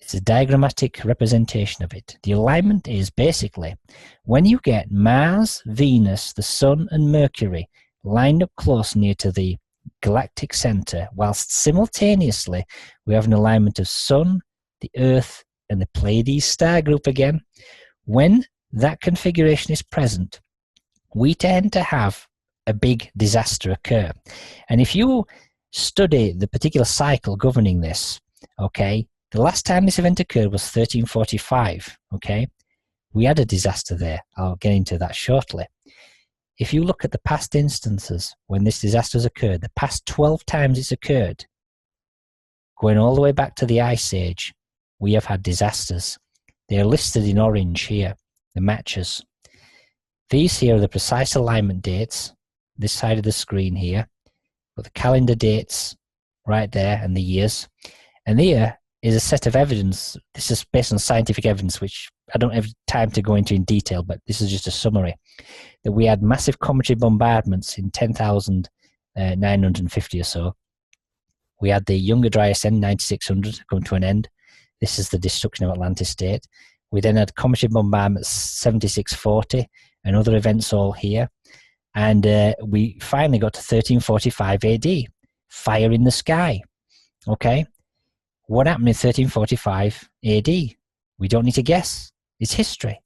It's a diagrammatic representation of it. The alignment is basically when you get Mars, Venus, the Sun, and Mercury lined up close near to the galactic center, whilst simultaneously we have an alignment of Sun, the Earth, and the Pleiades star group again. When that configuration is present, we tend to have a big disaster occur. And if you study the particular cycle governing this, okay, the last time this event occurred was 1345, okay? We had a disaster there. I'll get into that shortly. If you look at the past instances when this disaster has occurred, the past 12 times it's occurred, going all the way back to the Ice Age, we have had disasters. They are listed in orange here, the matches. These here are the precise alignment dates, this side of the screen here, with the calendar dates right there and the years. And here is a set of evidence. This is based on scientific evidence, which I don't have time to go into in detail, but this is just a summary. That we had massive cometary bombardments in 10,950 or so. We had the Younger Dryas End, 9600, come to an end. This is the destruction of Atlantis State. We then had cometary bombardments 7640 and other events all here. And we finally got to 1345 AD, fire in the sky. Okay? What happened in 1345 AD? We don't need to guess. It's history.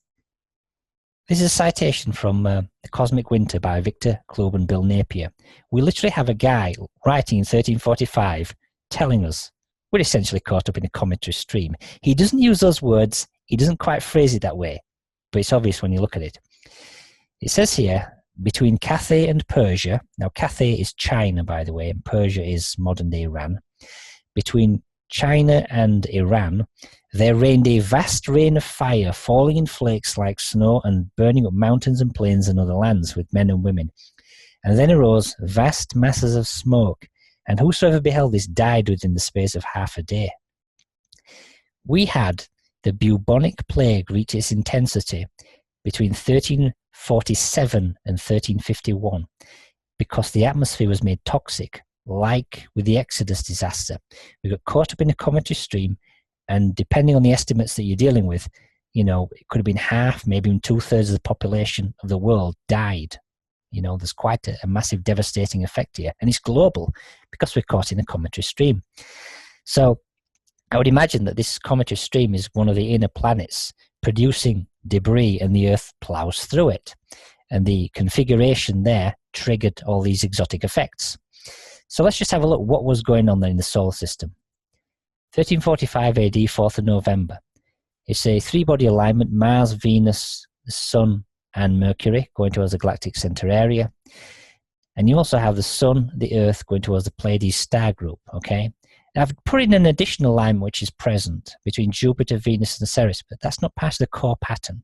This is a citation from The Cosmic Winter by Victor Clube and Bill Napier. We literally have a guy writing in 1345 telling us we're essentially caught up in a cometary stream. He doesn't use those words. He doesn't quite phrase it that way, but it's obvious when you look at it. It says here, between Cathay and Persia, now Cathay is China, by the way, and Persia is modern-day Iran. Between China and Iran, there rained a vast rain of fire, falling in flakes like snow and burning up mountains and plains and other lands with men and women. And then arose vast masses of smoke, and whosoever beheld this died within the space of half a day. We had the bubonic plague reach its intensity between 1347 and 1351 because the atmosphere was made toxic. Like with the Exodus disaster, we got caught up in a cometary stream, and depending on the estimates that you're dealing with, it could have been half, maybe even 2/3 of the population of the world died. There's quite a massive devastating effect here, and it's global because we're caught in a cometary stream. So I would imagine that this cometary stream is one of the inner planets producing debris, and the Earth plows through it, and the configuration there triggered all these exotic effects. So let's just have a look what was going on there in the solar system. 1345 AD, 4th of November. It's a three-body alignment, Mars, Venus, the Sun, and Mercury going towards the galactic center area. And you also have the Sun, the Earth going towards the Pleiades star group, okay? Now I've put in an additional alignment which is present between Jupiter, Venus, and Ceres, but that's not part of the core pattern.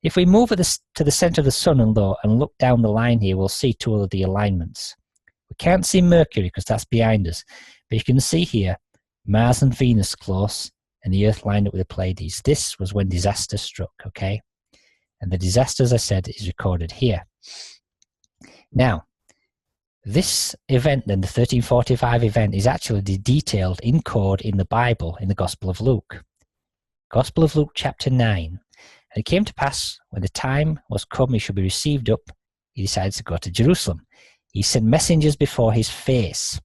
If we move to the center of the Sun and look down the line here, we'll see two of the alignments. We can't see Mercury because that's behind us, but you can see here Mars and Venus close and the Earth lined up with the Pleiades. This was when disaster struck, okay? And the disaster, as I said, is recorded here. Now, this event, then, the 1345 event, is actually detailed in code in the Bible, in the Gospel of Luke. Gospel of Luke, chapter 9. And it came to pass, when the time was come he should be received up, he decided to go to Jerusalem. He sent messengers before his face.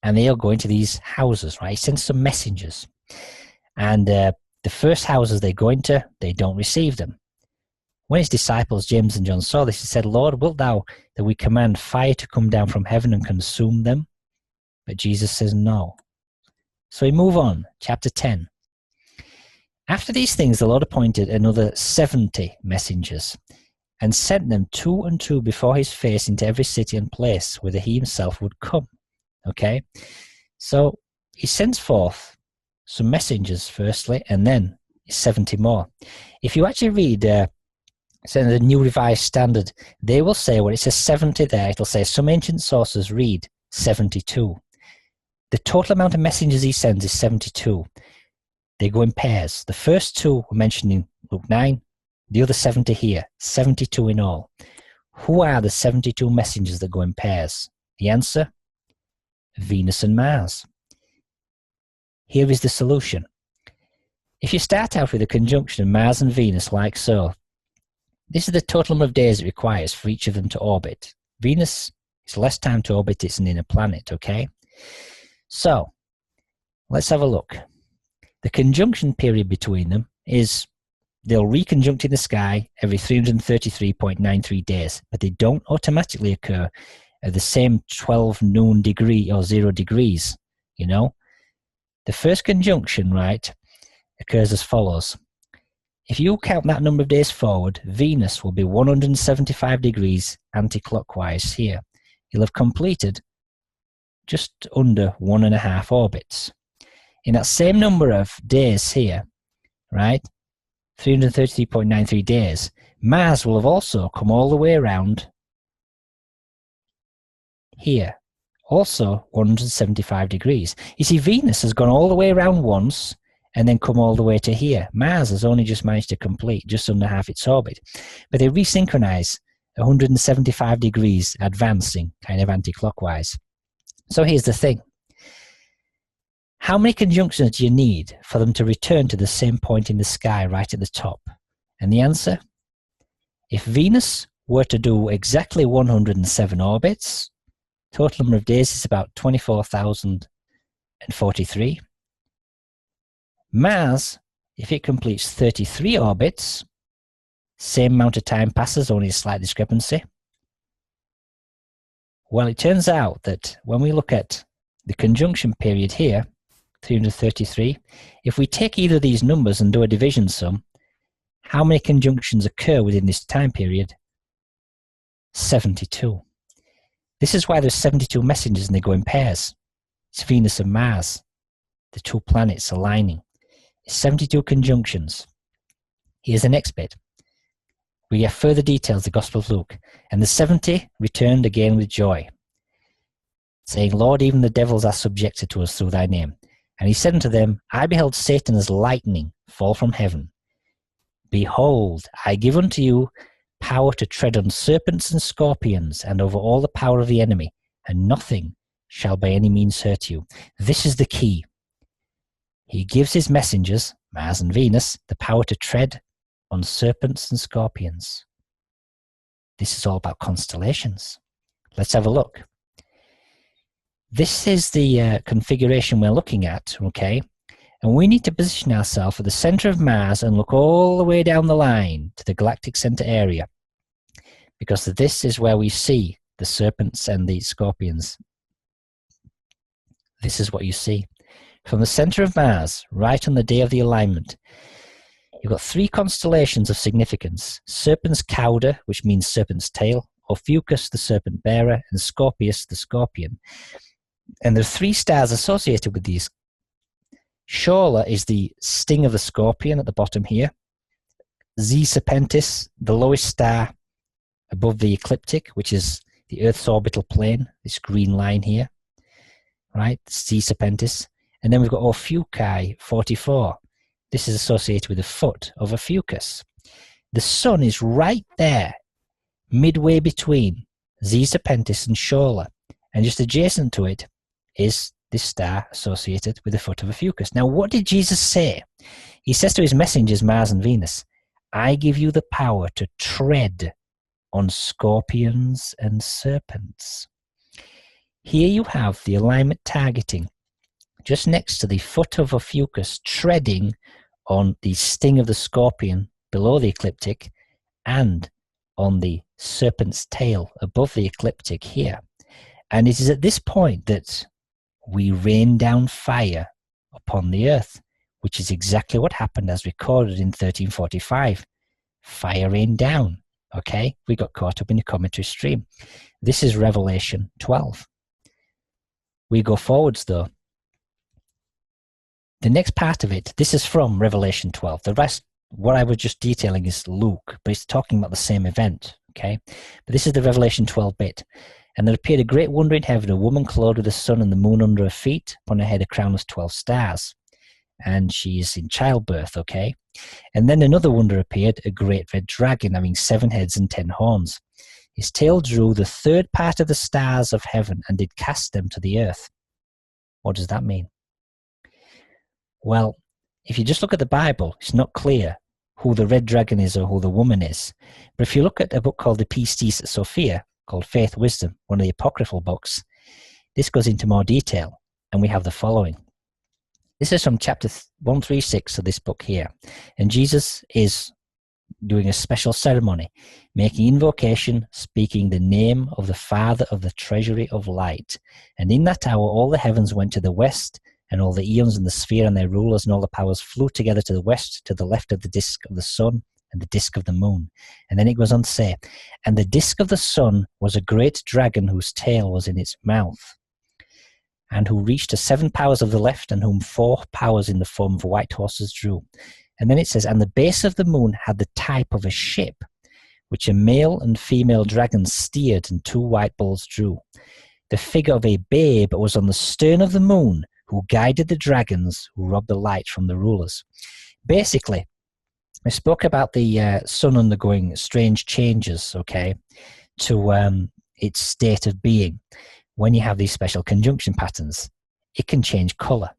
And they'll go into these houses, right? He sends some messengers. And the first houses they go into, they don't receive them. When his disciples, James and John, saw this, he said, Lord, wilt thou that we command fire to come down from heaven and consume them? But Jesus says no. So we move on, chapter 10. After these things, the Lord appointed another 70 messengers, and sent them 2 and 2 before his face into every city and place whither he himself would come. Okay? So he sends forth some messengers firstly, and then 70 more. If you actually read the New Revised Standard, they will say, when it says 70 there, it'll say some ancient sources read 72. The total amount of messengers he sends is 72. They go in pairs. The first 2 were mentioned in Luke 9, the other 70 here, 72 in all. Who are the 72 messengers that go in pairs? The answer? Venus and Mars. Here is the solution. If you start out with a conjunction of Mars and Venus like so, this is the total number of days it requires for each of them to orbit. Venus is less time to orbit, it's an inner planet, okay? So, let's have a look. The conjunction period between them is, they'll reconjunct in the sky every 333.93 days, but they don't automatically occur at the same 12 noon degree or 0 degrees, you know? The first conjunction, right, occurs as follows. If you count that number of days forward, Venus will be 175 degrees anti-clockwise here. You'll have completed just under 1.5 orbits. In that same number of days here, right, 333.93 days, Mars will have also come all the way around here, also 175 degrees. You see, Venus has gone all the way around once and then come all the way to here. Mars has only just managed to complete just under half its orbit. But they resynchronize 175 degrees advancing, kind of anti-clockwise. So here's the thing. How many conjunctions do you need for them to return to the same point in the sky right at the top? And the answer? If Venus were to do exactly 107 orbits, total number of days is about 24,043. Mars, if it completes 33 orbits, same amount of time passes, only a slight discrepancy. Well, it turns out that when we look at the conjunction period here, 333, if we take either of these numbers and do a division sum, how many conjunctions occur within this time period? 72. This is why there's 72 messengers and they go in pairs. It's Venus and Mars, the two planets aligning. It's 72 conjunctions. Here's the next bit. We get further details, the Gospel of Luke. And the 70 returned again with joy, saying, Lord, even the devils are subjected to us through thy name. And he said unto them, I beheld Satan as lightning fall from heaven. Behold, I give unto you power to tread on serpents and scorpions, and over all the power of the enemy, and nothing shall by any means hurt you. This is the key. He gives his messengers, Mars and Venus, the power to tread on serpents and scorpions. This is all about constellations. Let's have a look. This is the configuration we're looking at, okay? And we need to position ourselves at the center of Mars and look all the way down the line to the galactic center area, because this is where we see the serpents and the scorpions. This is what you see. From the center of Mars, right on the day of the alignment, you've got 3 constellations of significance. Serpens Cauda, which means serpent's tail, Ophiuchus, the serpent bearer, and Scorpius, the scorpion. And there are 3 stars associated with these. Cellar is the sting of the scorpion at the bottom here. Z Serpentis, the lowest star above the ecliptic, which is the Earth's orbital plane, this green line here, right? Z Serpentis. And then we've got Ophiuchi 44. This is associated with the foot of Ophiuchus. The sun is right there, midway between Z Serpentis and Cellar. And just adjacent to it is this star associated with the foot of Ophiuchus. Now, what did Jesus say? He says to his messengers, Mars and Venus, I give you the power to tread on scorpions and serpents. Here you have the alignment targeting just next to the foot of Ophiuchus, treading on the sting of the scorpion below the ecliptic and on the serpent's tail above the ecliptic here. And it is at this point that we rain down fire upon the earth, which is exactly what happened as recorded in 1345. Fire rained down, okay? We got caught up in the cometary stream. This is Revelation 12. We go forwards though. The next part of it, this is from Revelation 12. The rest, what I was just detailing is Luke, but it's talking about the same event, okay? But this is the Revelation 12 bit. And there appeared a great wonder in heaven, a woman clothed with the sun and the moon under her feet, upon her head a crown of 12 stars. And she is in childbirth, okay? And then another wonder appeared, a great red dragon, having 7 heads and 10 horns. His tail drew the 3rd part of the stars of heaven, and did cast them to the earth. What does that mean? Well, if you just look at the Bible, it's not clear who the red dragon is or who the woman is. But if you look at a book called the Pistis Sophia, called Faith Wisdom, one of the apocryphal books, this goes into more detail, and we have the following. This is from chapter 136 of this book here. And Jesus is doing a special ceremony, making invocation, speaking the name of the Father of the treasury of light. And in that hour all the heavens went to the west, and all the eons and the sphere and their rulers and all the powers flew together to the west, to the left of the disk of the sun and the disk of the moon. And then it goes on to say, and the disk of the sun was a great dragon whose tail was in its mouth, and who reached to 7 powers of the left, and whom 4 powers in the form of white horses drew. And then it says, and the base of the moon had the type of a ship, which a male and female dragon steered, and 2 white bulls drew. The figure of a babe was on the stern of the moon, who guided the dragons who robbed the light from the rulers. Basically, I spoke about the sun undergoing strange changes, okay, to its state of being. When you have these special conjunction patterns, it can change color.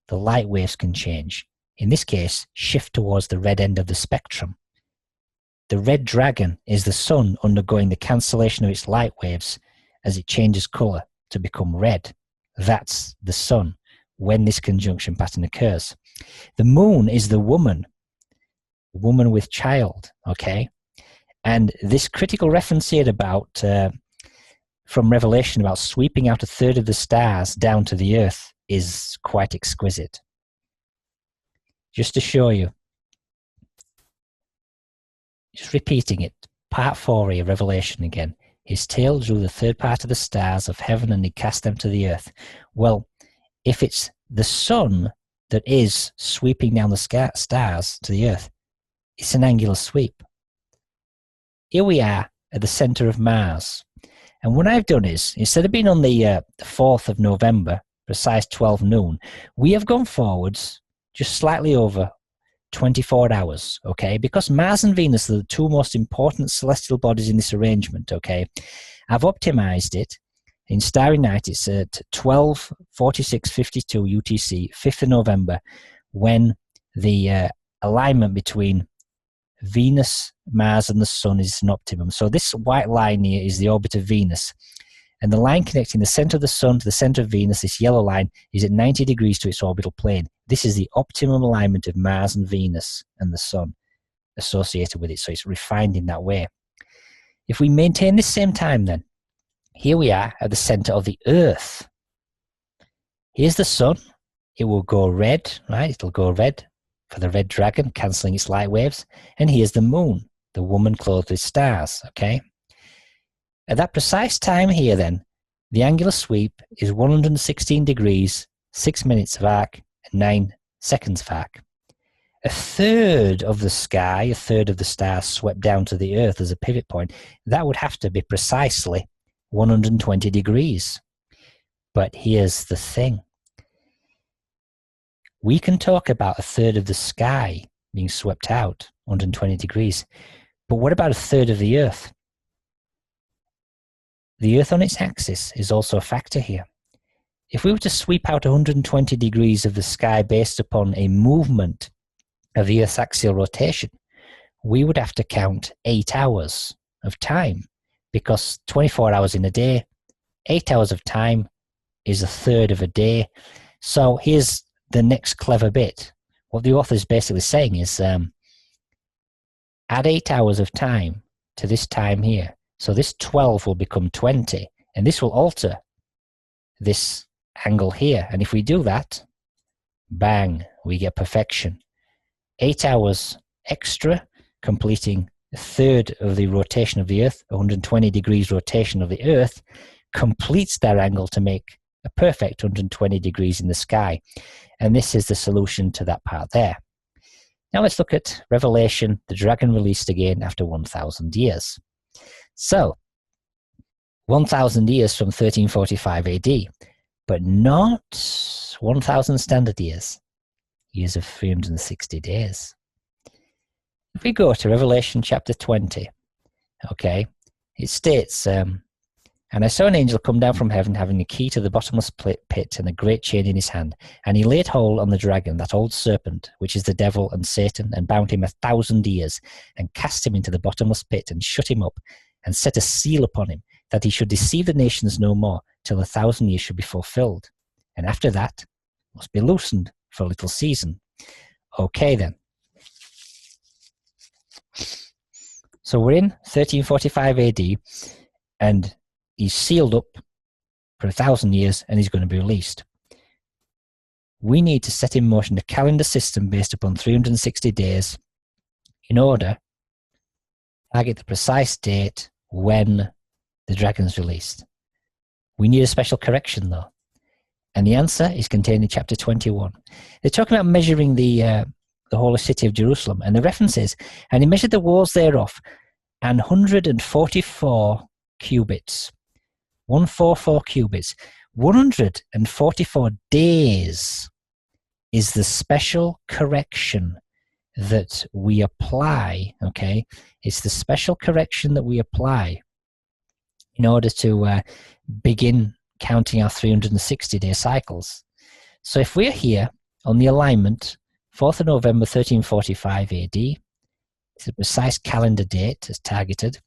The light waves can change. In this case, shift towards the red end of the spectrum. The red dragon is the sun undergoing the cancellation of its light waves as it changes color to become red. That's the sun when this conjunction pattern occurs. The moon is the woman with child, okay? And this critical reference here about from Revelation about sweeping out 1/3 of the stars down to the earth is quite exquisite. Just to show you, just repeating it, part 4 here, Revelation again. His tail drew the 1/3 part of the stars of heaven, and he cast them to the earth. Well, if it's the sun that is sweeping down the stars to the earth, it's an angular sweep. Here we are at the center of Mars. And what I've done is, instead of being on the 4th of November, precise 12 noon, we have gone forwards just slightly over 24 hours, okay? Because Mars and Venus are the 2 most important celestial bodies in this arrangement, okay? I've optimized it. In Starry Night, it's at 12:46:52 UTC, 5th of November, when the alignment between Venus, Mars, and the Sun is an optimum. So this white line here is the orbit of Venus. And the line connecting the center of the Sun to the center of Venus, this yellow line, is at 90 degrees to its orbital plane. This is the optimum alignment of Mars and Venus and the Sun associated with it. So it's refined in that way. If we maintain this same time then, here we are at the center of the Earth. Here's the Sun. It will go red, right? It'll go red for the red dragon, cancelling its light waves. And here's the moon, the woman clothed with stars, okay? At that precise time here then, the angular sweep is 116 degrees, 6 minutes of arc, and 9 seconds of arc. 1/3 of the sky, 1/3 of the stars swept down to the Earth as a pivot point. That would have to be precisely 120 degrees. But here's the thing. We can talk about 1/3 of the sky being swept out, 120 degrees. But what about 1/3 of the Earth? The Earth on its axis is also a factor here. If we were to sweep out 120 degrees of the sky based upon a movement of the Earth's axial rotation, we would have to count 8 hours of time, because 24 hours in a day, 8 hours of time is 1/3 of a day. So here's the next clever bit. What the author is basically saying is add 8 hours of time to this time here. So this 12 will become 20, and this will alter this angle here. And if we do that, bang, we get perfection. 8 hours extra, completing 1/3 of the rotation of the Earth, 120 degrees rotation of the Earth, completes their angle to make a perfect 120 degrees in the sky. And this is the solution to that part there. Now let's look at Revelation, the dragon released again after 1,000 years. So, 1,000 years from 1345 AD, but not 1,000 standard years, years of 360 days. If we go to Revelation chapter 20, okay, it states, and And I saw an angel come down from heaven, having a key to the bottomless pit and a great chain in his hand. And he laid hold on the dragon, that old serpent, which is the devil and Satan, and bound him 1,000 years, and cast him into the bottomless pit, and shut him up, and set a seal upon him, that he should deceive the nations no more, till 1,000 years should be fulfilled. And after that, must be loosened for a little season. Okay, then. So we're in 1345 AD, and he's sealed up for 1,000 years, and he's going to be released. We need to set in motion a calendar system based upon 360 days in order to target the precise date when the dragon's released. We need a special correction, though. And the answer is contained in chapter 21. They're talking about measuring the holy city of Jerusalem, and the reference is, and he measured the walls thereof, 144 cubits. 144 cubits. 144 days is the special correction that we apply, okay? It's the special correction that we apply in order to begin counting our 360-day cycles. So if we're here on the alignment, 4th of November 1345 AD, it's a precise calendar date as targeted,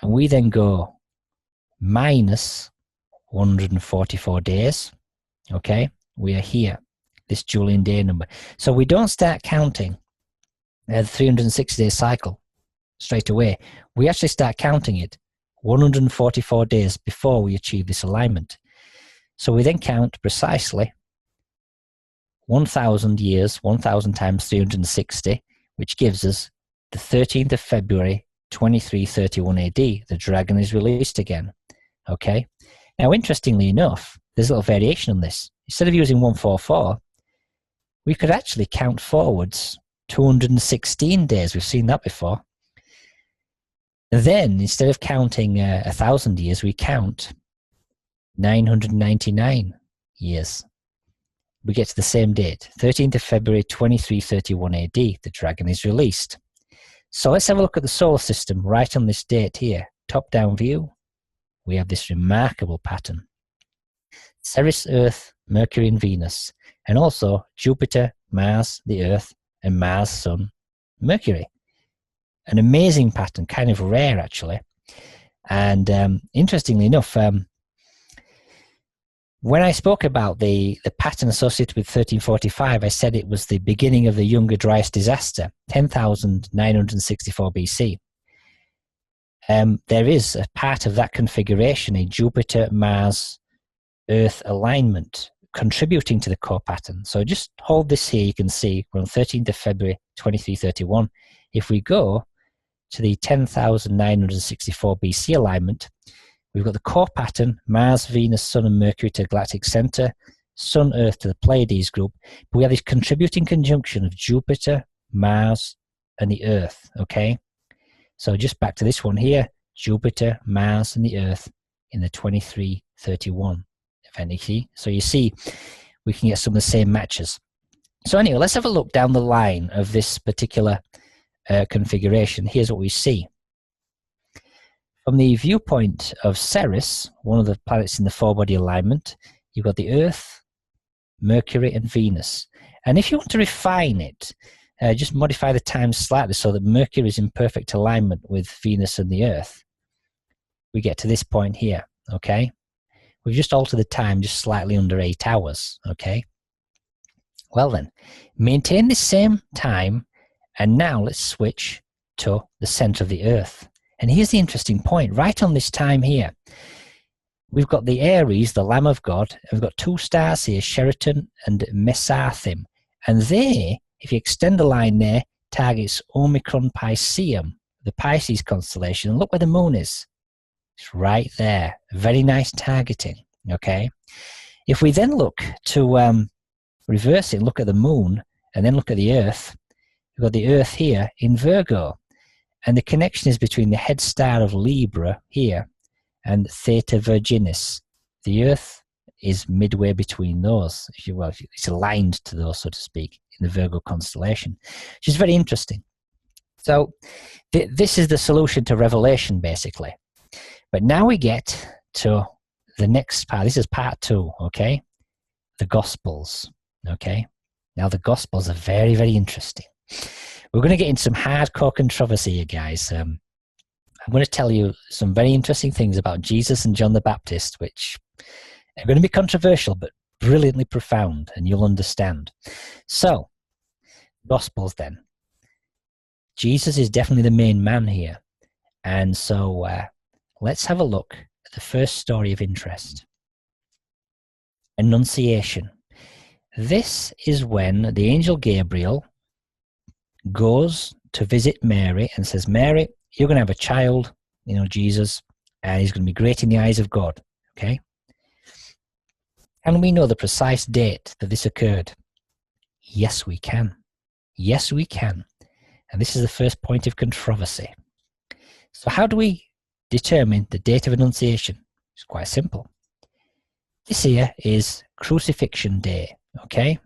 and we then go minus 144 days, okay? We are here, this Julian day number. So we don't start counting the 360-day cycle straight away. We actually start counting it 144 days before we achieve this alignment. So we then count precisely 1,000 years, 1,000 times 360, which gives us the 13th of February, 2331 AD. The dragon is released again. Okay? Now, interestingly enough, there's a little variation on this. Instead of using 144, we could actually count forwards 216 days. We've seen that before. Then, instead of counting 1,000 years, we count 999 years. We get to the same date, 13th of February, 2331 AD. The dragon is released. So let's have a look at the solar system right on this date here. Top-down view. We have this remarkable pattern. Ceres, Earth, Mercury and Venus. And also Jupiter, Mars, the Earth, and Mars, Sun, Mercury. An amazing pattern, kind of rare actually. And interestingly enough, when I spoke about the pattern associated with 1345, I said it was the beginning of the Younger Dryas disaster, 10,964 BC. There is a part of that configuration, a Jupiter, Mars, Earth alignment contributing to the core pattern. So just hold this here, you can see we're on 13th of February 2331. If we go to the 10,964 BC alignment, we've got the core pattern, Mars, Venus, Sun and Mercury to the galactic center, Sun, Earth to the Pleiades group, but we have this contributing conjunction of Jupiter, Mars and the Earth, okay? So just back to this one here, Jupiter, Mars and the Earth in the 2331 event. So you see, we can get some of the same matches. So anyway, let's have a look down the line of this particular configuration. Here's what we see. From the viewpoint of Ceres, one of the planets in the four-body alignment, you've got the Earth, Mercury and Venus. And if you want to refine it, just modify the time slightly so that Mercury is in perfect alignment with Venus and the Earth. We get to this point here, okay? We've just altered the time just slightly under 8 hours, okay? Well then, maintain the same time, and now let's switch to the center of the Earth. And here's the interesting point, right on this time here, we've got the Aries, the Lamb of God, and we've got two stars here, Sheraton and Mesarthim. And they, if you extend the line there, targets Omicron Pisceum, the Pisces constellation. And look where the moon is. It's right there. Very nice targeting, okay? If we then look to reverse it, look at the moon, and then look at the Earth, we've got the Earth here in Virgo. And the connection is between the head star of Libra here and Theta Virginis. The Earth is midway between those, if you will. It's aligned to those, so to speak, in the Virgo constellation, which is very interesting. So this is the solution to Revelation, basically. But now we get to the next part. This is part 2, okay? The Gospels, okay? Now, the Gospels are very, very interesting. We're going to get into some hardcore controversy here, guys. I'm going to tell you some very interesting things about Jesus and John the Baptist, which are going to be controversial, but brilliantly profound, and you'll understand. So, Gospels then. Jesus is definitely the main man here. And so, let's have a look at the first story of interest. Annunciation. This is when the angel Gabriel goes to visit Mary and says, Mary, you're going to have a child, Jesus, and he's going to be great in the eyes of God. Okay? Can we know the precise date that this occurred? Yes, we can. Yes, we can. And this is the first point of controversy. So how do we determine the date of Annunciation? It's quite simple. This here is Crucifixion Day, okay?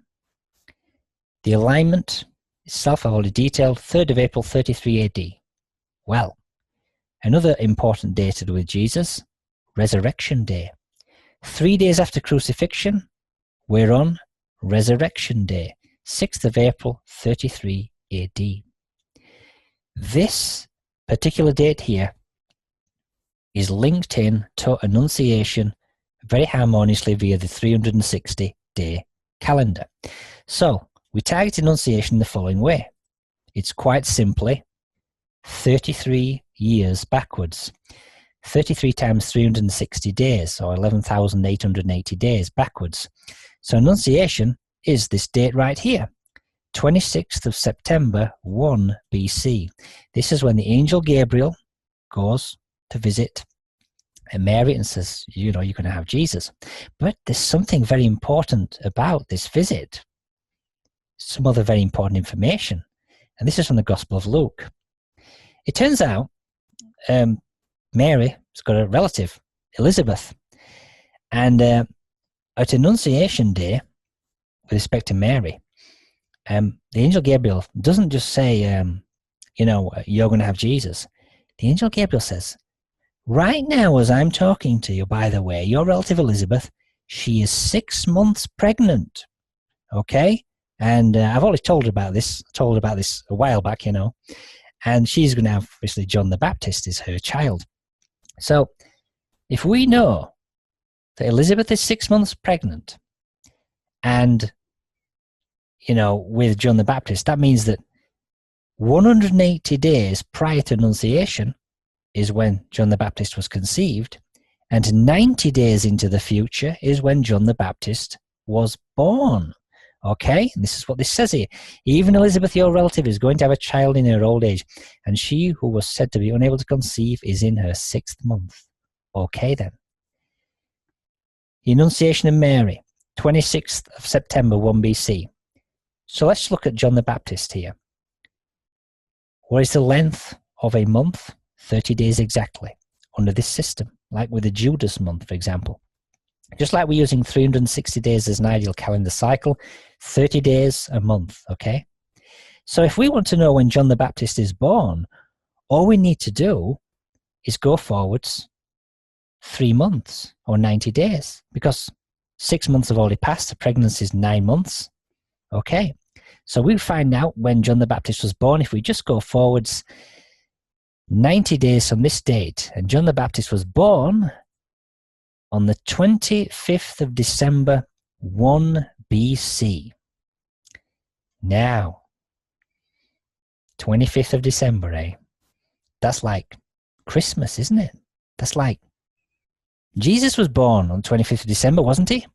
The alignment itself I've already detailed, 3rd of April, 33 AD. Well, another important day to do with Jesus, Resurrection Day. 3 days after crucifixion, we're on Resurrection Day, 6th of April, 33 AD. This particular date here is linked in to Annunciation very harmoniously via the 360-day calendar. So, we target Annunciation the following way. It's quite simply 33 years backwards. 33 times 360 days, or 11,880 days backwards. So Annunciation is this date right here, 26th of September, 1 BC. This is when the angel Gabriel goes to visit Mary and says, you're going to have Jesus. But there's something very important about this visit. Some other very important information. And this is from the Gospel of Luke. It turns out Mary has got a relative, Elizabeth. And at Annunciation Day, with respect to Mary, the angel Gabriel doesn't just say, you're going to have Jesus. The angel Gabriel says, right now as I'm talking to you, by the way, your relative Elizabeth, she is 6 months pregnant. Okay? And I've already told her about this a while back, and she's going to have, obviously, John the Baptist is her child. So, if we know that Elizabeth is 6 months pregnant, and, with John the Baptist, that means that 180 days prior to Annunciation is when John the Baptist was conceived, and 90 days into the future is when John the Baptist was born. Okay, and this is what this says here. Even Elizabeth, your relative, is going to have a child in her old age, and she who was said to be unable to conceive is in her 6th month. Okay, then. The Annunciation of Mary, 26th of September, 1 BC. So let's look at John the Baptist here. What is the length of a month? 30 days exactly, under this system, like with the Judas month, for example. Just like we're using 360 days as an ideal calendar cycle, 30 days a month, okay? So if we want to know when John the Baptist is born, all we need to do is go forwards 3 months or 90 days, because 6 months have already passed, the pregnancy is 9 months, okay? So we find out when John the Baptist was born if we just go forwards 90 days from this date, and John the Baptist was born on the 25th of December, 1 BC. Now, 25th of December, eh? That's like Christmas, isn't it? That's like, Jesus was born on 25th of December, wasn't he?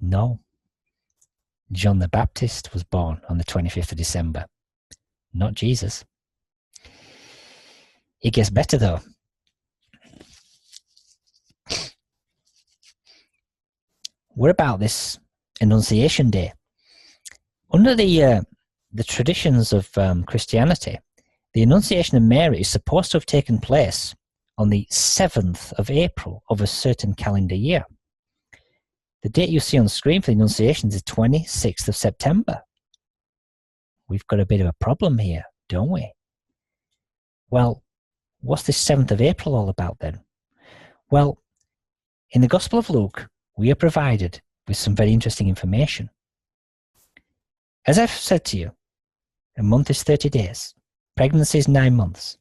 No. John the Baptist was born on the 25th of December, not Jesus. It gets better, though. What about this Annunciation Day? Under the traditions of Christianity, the Annunciation of Mary is supposed to have taken place on the 7th of April of a certain calendar year. The date you see on the screen for the Annunciation is the 26th of September. We've got a bit of a problem here, don't we? Well, what's this 7th of April all about then? Well, In the Gospel of Luke, we are provided with some very interesting information. As I've said to you, a month is 30 days. Pregnancy is 9 months.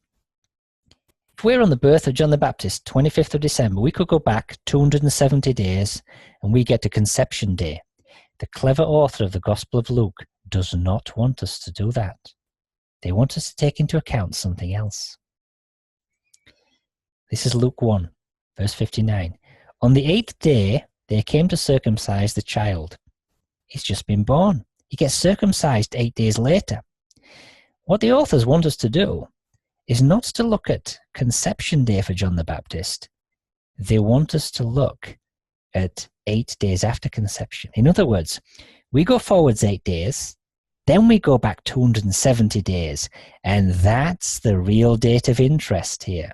If we're on the birth of John the Baptist, 25th of December, we could go back 270 days and we get to Conception Day. The clever author of the Gospel of Luke does not want us to do that. They want us to take into account something else. This is Luke 1, verse 59. On the 8th day, they came to circumcise the child. He's just been born. He gets circumcised 8 days later. What the authors want us to do is not to look at Conception Day for John the Baptist. They want us to look at 8 days after conception. In other words, we go forwards 8 days, then we go back 270 days, and that's the real date of interest here.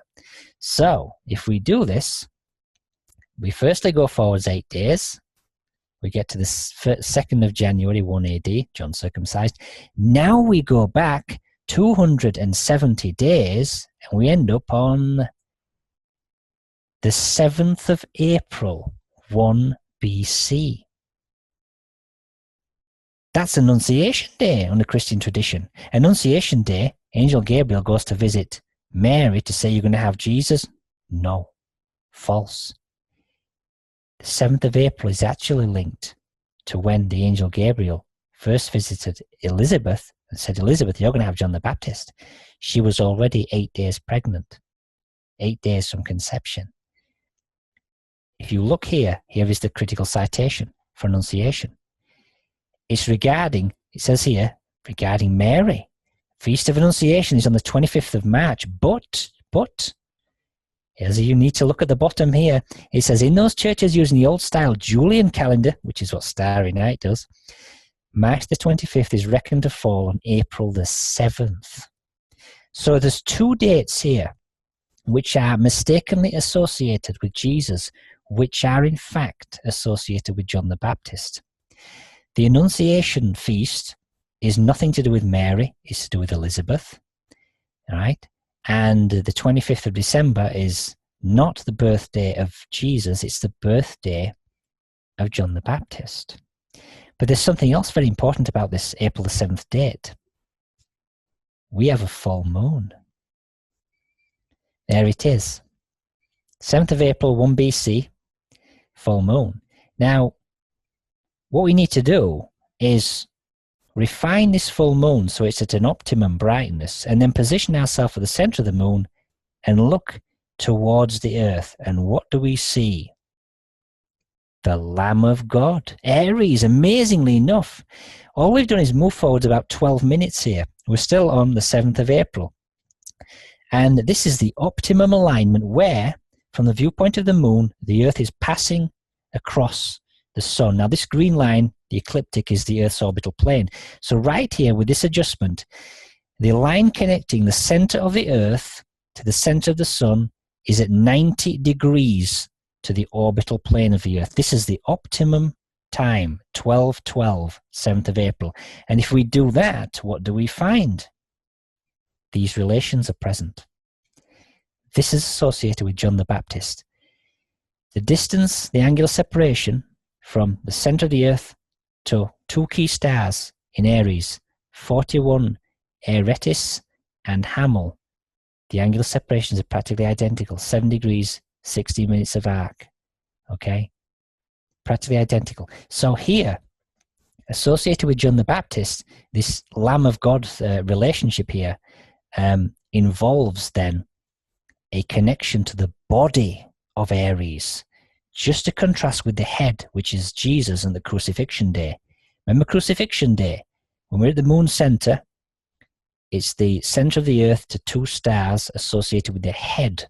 So, if we do this, we firstly go forwards 8 days. We get to the 2nd of January, 1 AD, John circumcised. Now we go back 270 days, and we end up on the 7th of April, 1 BC. That's Annunciation Day under Christian tradition. Annunciation Day, Angel Gabriel goes to visit Mary to say, you're going to have Jesus? No. False. The 7th of April is actually linked to when the Angel Gabriel first visited Elizabeth and said, Elizabeth, you're going to have John the Baptist. She was already 8 days pregnant, 8 days from conception. If you look here, here is the critical citation for Annunciation. It's regarding, it says here, regarding Mary. Feast of Annunciation is on the 25th of March, but, as you need to look at the bottom here, it says, in those churches using the old-style Julian calendar, which is what Starry Night does, March the 25th is reckoned to fall on April the 7th. So there's 2 dates here which are mistakenly associated with Jesus, which are in fact associated with John the Baptist. The Annunciation feast is nothing to do with Mary, it's to do with Elizabeth, all right? And the 25th of December is not the birthday of Jesus, it's the birthday of John the Baptist. But there's something else very important about this April the 7th date. We have a full moon. There it is. 7th of April, 1 BC, full moon. Now, what we need to do is refine this full moon so it's at an optimum brightness, and then position ourselves at the center of the moon and look towards the earth. And what do we see? The Lamb of God, Aries. Amazingly enough, all we've done is move forwards about 12 minutes here. We're still on the 7th of April. And this is the optimum alignment where, from the viewpoint of the moon, the earth is passing across the sun. Now this green line, the ecliptic, is the Earth's orbital plane. So right here with this adjustment, the line connecting the center of the Earth to the center of the sun is at 90 degrees to the orbital plane of the Earth. This is the optimum time, 12/12, 7th of April. And if we do that, what do we find? These relations are present. This is associated with John the Baptist. The distance, the angular separation from the center of the Earth to 2 key stars in Aries, 41 Eretis and Hamel. The angular separations are practically identical, 7 degrees, 60 minutes of arc. Okay? Practically identical. So here, associated with John the Baptist, this Lamb of God relationship here involves then a connection to the body of Aries, just to contrast with the head, which is Jesus and the Crucifixion Day. Remember Crucifixion Day? When we're at the moon center, it's the center of the Earth to 2 stars associated with the head,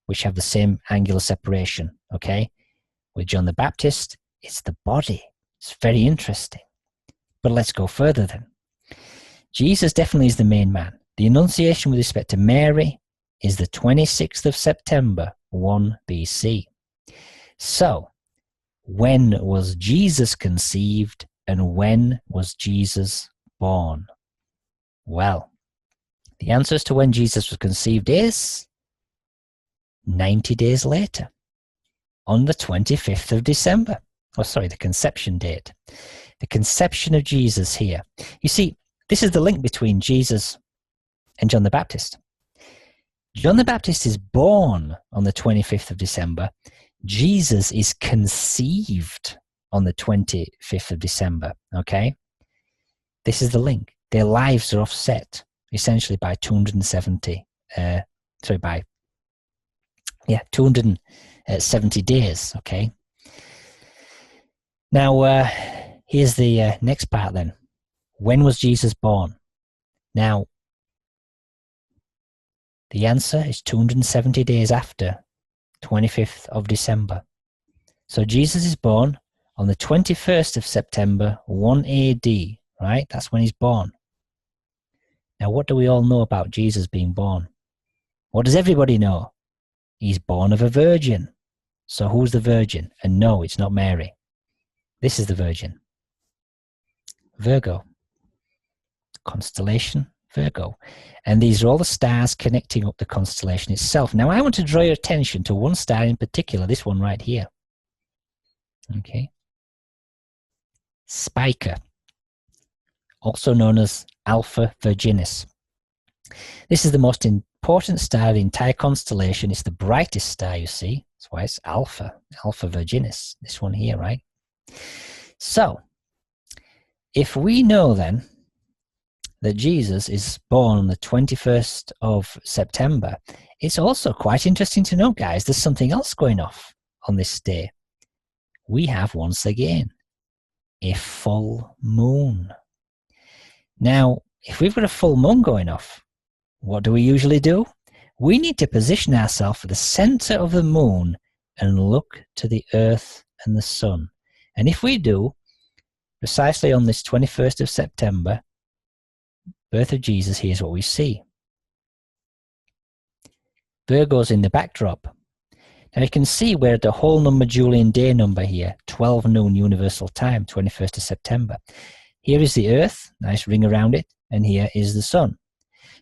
which have the same angular separation, okay? With John the Baptist, it's the body. It's very interesting. But let's go further then. Jesus definitely is the main man. The Annunciation with respect to Mary is the 26th of September, 1 BC. So, when was Jesus conceived and when was Jesus born? Well, the answer as to when Jesus was conceived is 90 days later. on the 25th of December. Oh, sorry, the conception date. The conception of Jesus here. You see, this is the link between Jesus and John the Baptist. John the Baptist is born on the 25th of December. Jesus is conceived on the 25th of December, okay? This is the link. Their lives are offset, essentially, by 270 days, okay? Now, here's the next part then. When was Jesus born? Now, the answer is 270 days after 25th of December. So Jesus is born on the 21st of September, 1 AD, right? That's when he's born. Now, what do we all know about Jesus being born? What does everybody know? He's born of a virgin. So who's the virgin? And no, it's not Mary. This is the virgin. Virgo. Constellation Virgo. And these are all the stars connecting up the constellation itself. Now, I want to draw your attention to one star in particular, this one right here. Okay. Spica, also known as Alpha Virginis. This is the most important star of the entire constellation. It's the brightest star, you see. That's why it's Alpha Virginis, this one here, right? So, if we know then that Jesus is born on the 21st of September, it's also quite interesting to know, guys, there's something else going off on this day. We have, once again, a full moon. Now, if we've got a full moon going off, what do we usually do? We need to position ourselves at the center of the moon and look to the earth and the sun. And if we do, precisely on this 21st of September, birth of Jesus, here's what we see. Virgo's in the backdrop. Now you can see we're at the whole number Julian day number here, 12 noon universal time, 21st of September. Here is the earth, nice ring around it, and here is the sun.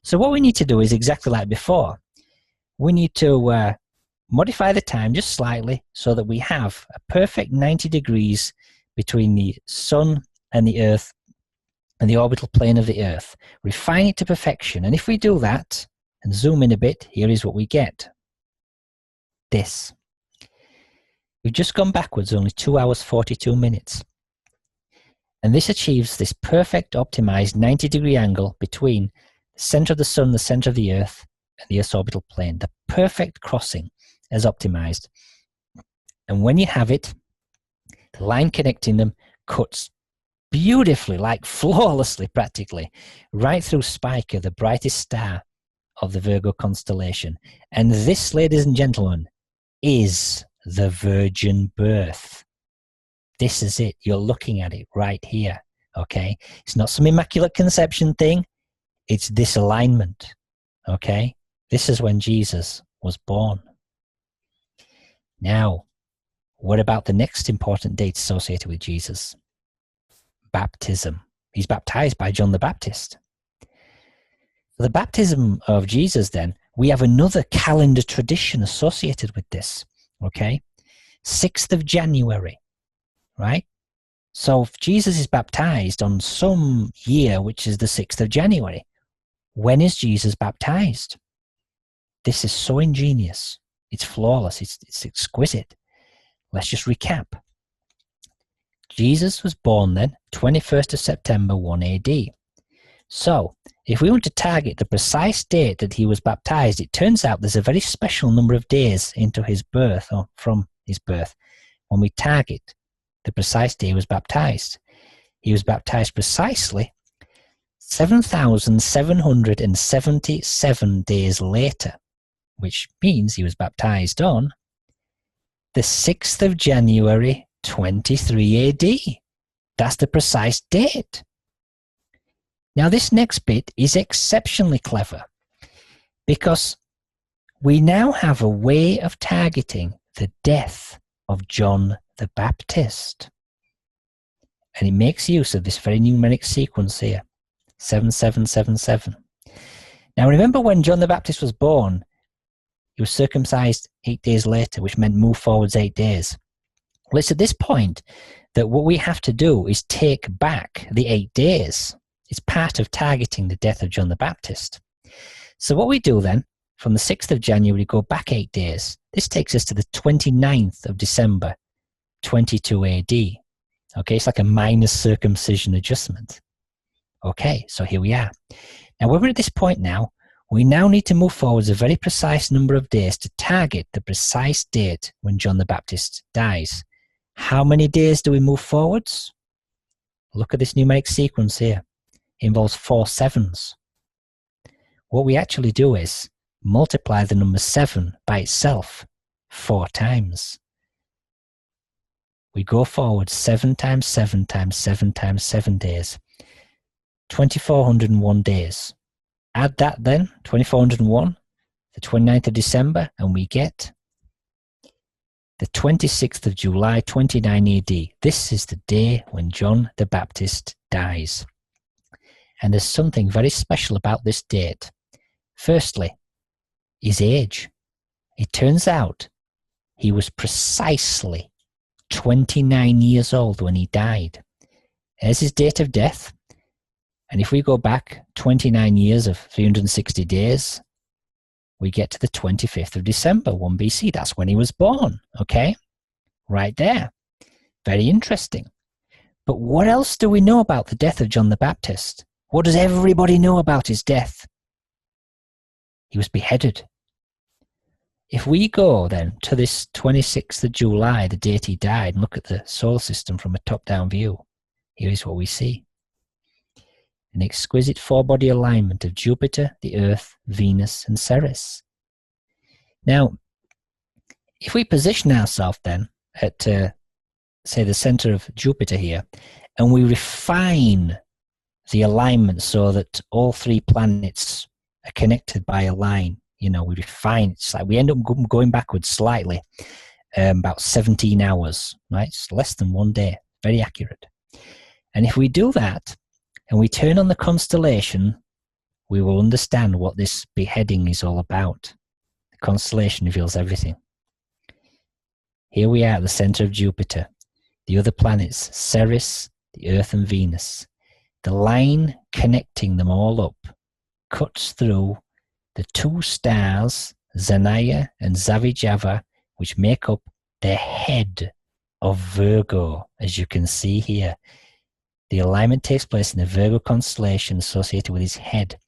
So what we need to do is exactly like before. We need to modify the time just slightly so that we have a perfect 90 degrees between the sun and the earth and the orbital plane of the earth. Refine it to perfection. And if we do that and zoom in a bit, here is what we get. This. We've just gone backwards only 2 hours 42 minutes. And this achieves this perfect optimized 90-degree angle between the center of the sun, the center of the earth, and the earth's orbital plane. The perfect crossing as optimized. And when you have it, the line connecting them cuts beautifully, like flawlessly practically, right through Spica, the brightest star of the Virgo constellation. And this, ladies and gentlemen, is the virgin birth. This is it. You're looking at it right here, okay? It's not some immaculate conception thing. It's this alignment, okay? This is when Jesus was born. Now, what about the next important date associated with Jesus? Baptism. He's baptized by John the Baptist. For the baptism of Jesus, then, we have another calendar tradition associated with this, okay? 6th of January, right? So if Jesus is baptized on some year, which is the 6th of January, when is Jesus baptized? This is so ingenious. It's flawless. It's exquisite. Let's just recap. Jesus was born then, 21st of September, 1 AD. So, if we want to target the precise date that he was baptized, it turns out there's a very special number of days into his birth, or from his birth, when we target the precise day he was baptized. He was baptized precisely 7,777 days later, which means he was baptized on the 6th of January, 23 AD. That's the precise date. Now, this next bit is exceptionally clever because we now have a way of targeting the death of John the Baptist. And it makes use of this very numeric sequence here, 7777. Now, remember when John the Baptist was born, He was circumcised 8 days later, which meant move forwards 8 days. Well, it's at this point that what we have to do is take back the 8 days. It's part of targeting the death of John the Baptist. So what we do then, from the 6th of January, we go back 8 days. This takes us to the 29th of December, 22 AD. Okay, it's like a minor circumcision adjustment. Okay, so here we are. Now, when we're at this point now, we now need to move forwards a very precise number of days to target the precise date when John the Baptist dies. How many days do we move forwards? Look at this numeric sequence here. It involves 4 sevens. What we actually do is multiply the number 7 by itself 4 times. We go forward 7 times 7 times 7 times 7 days. 2,401 days. Add that then, 2,401, the 29th of December, and we get the 26th of July, 29 AD. This is the day when John the Baptist dies. And there's something very special about this date. Firstly, his age. It turns out he was precisely 29 years old when he died. There's his date of death. And if we go back 29 years of 360 days, we get to the 25th of December, 1 BC. That's when he was born, okay? Right there. Very interesting. But what else do we know about the death of John the Baptist? What does everybody know about his death? He was beheaded. If we go then to this 26th of July, the date he died, and look at the solar system from a top-down view, here is what we see. An exquisite 4-body alignment of Jupiter, the Earth, Venus, and Ceres. Now, if we position ourselves then at, say, the center of Jupiter here, and we refine the alignment so that all 3 planets are connected by a line, we refine it. It's like we end up going backwards slightly, about 17 hours, right? It's less than 1 day, very accurate. And if we do that, and we turn on the constellation, we will understand what this beheading is all about. The constellation reveals everything. Here we are at the center of Jupiter. The other planets, Ceres, the Earth and Venus. The line connecting them all up cuts through the 2 stars, Zanaya and Zavijava, which make up the head of Virgo, as you can see here. The alignment takes place in the Virgo constellation associated with his head.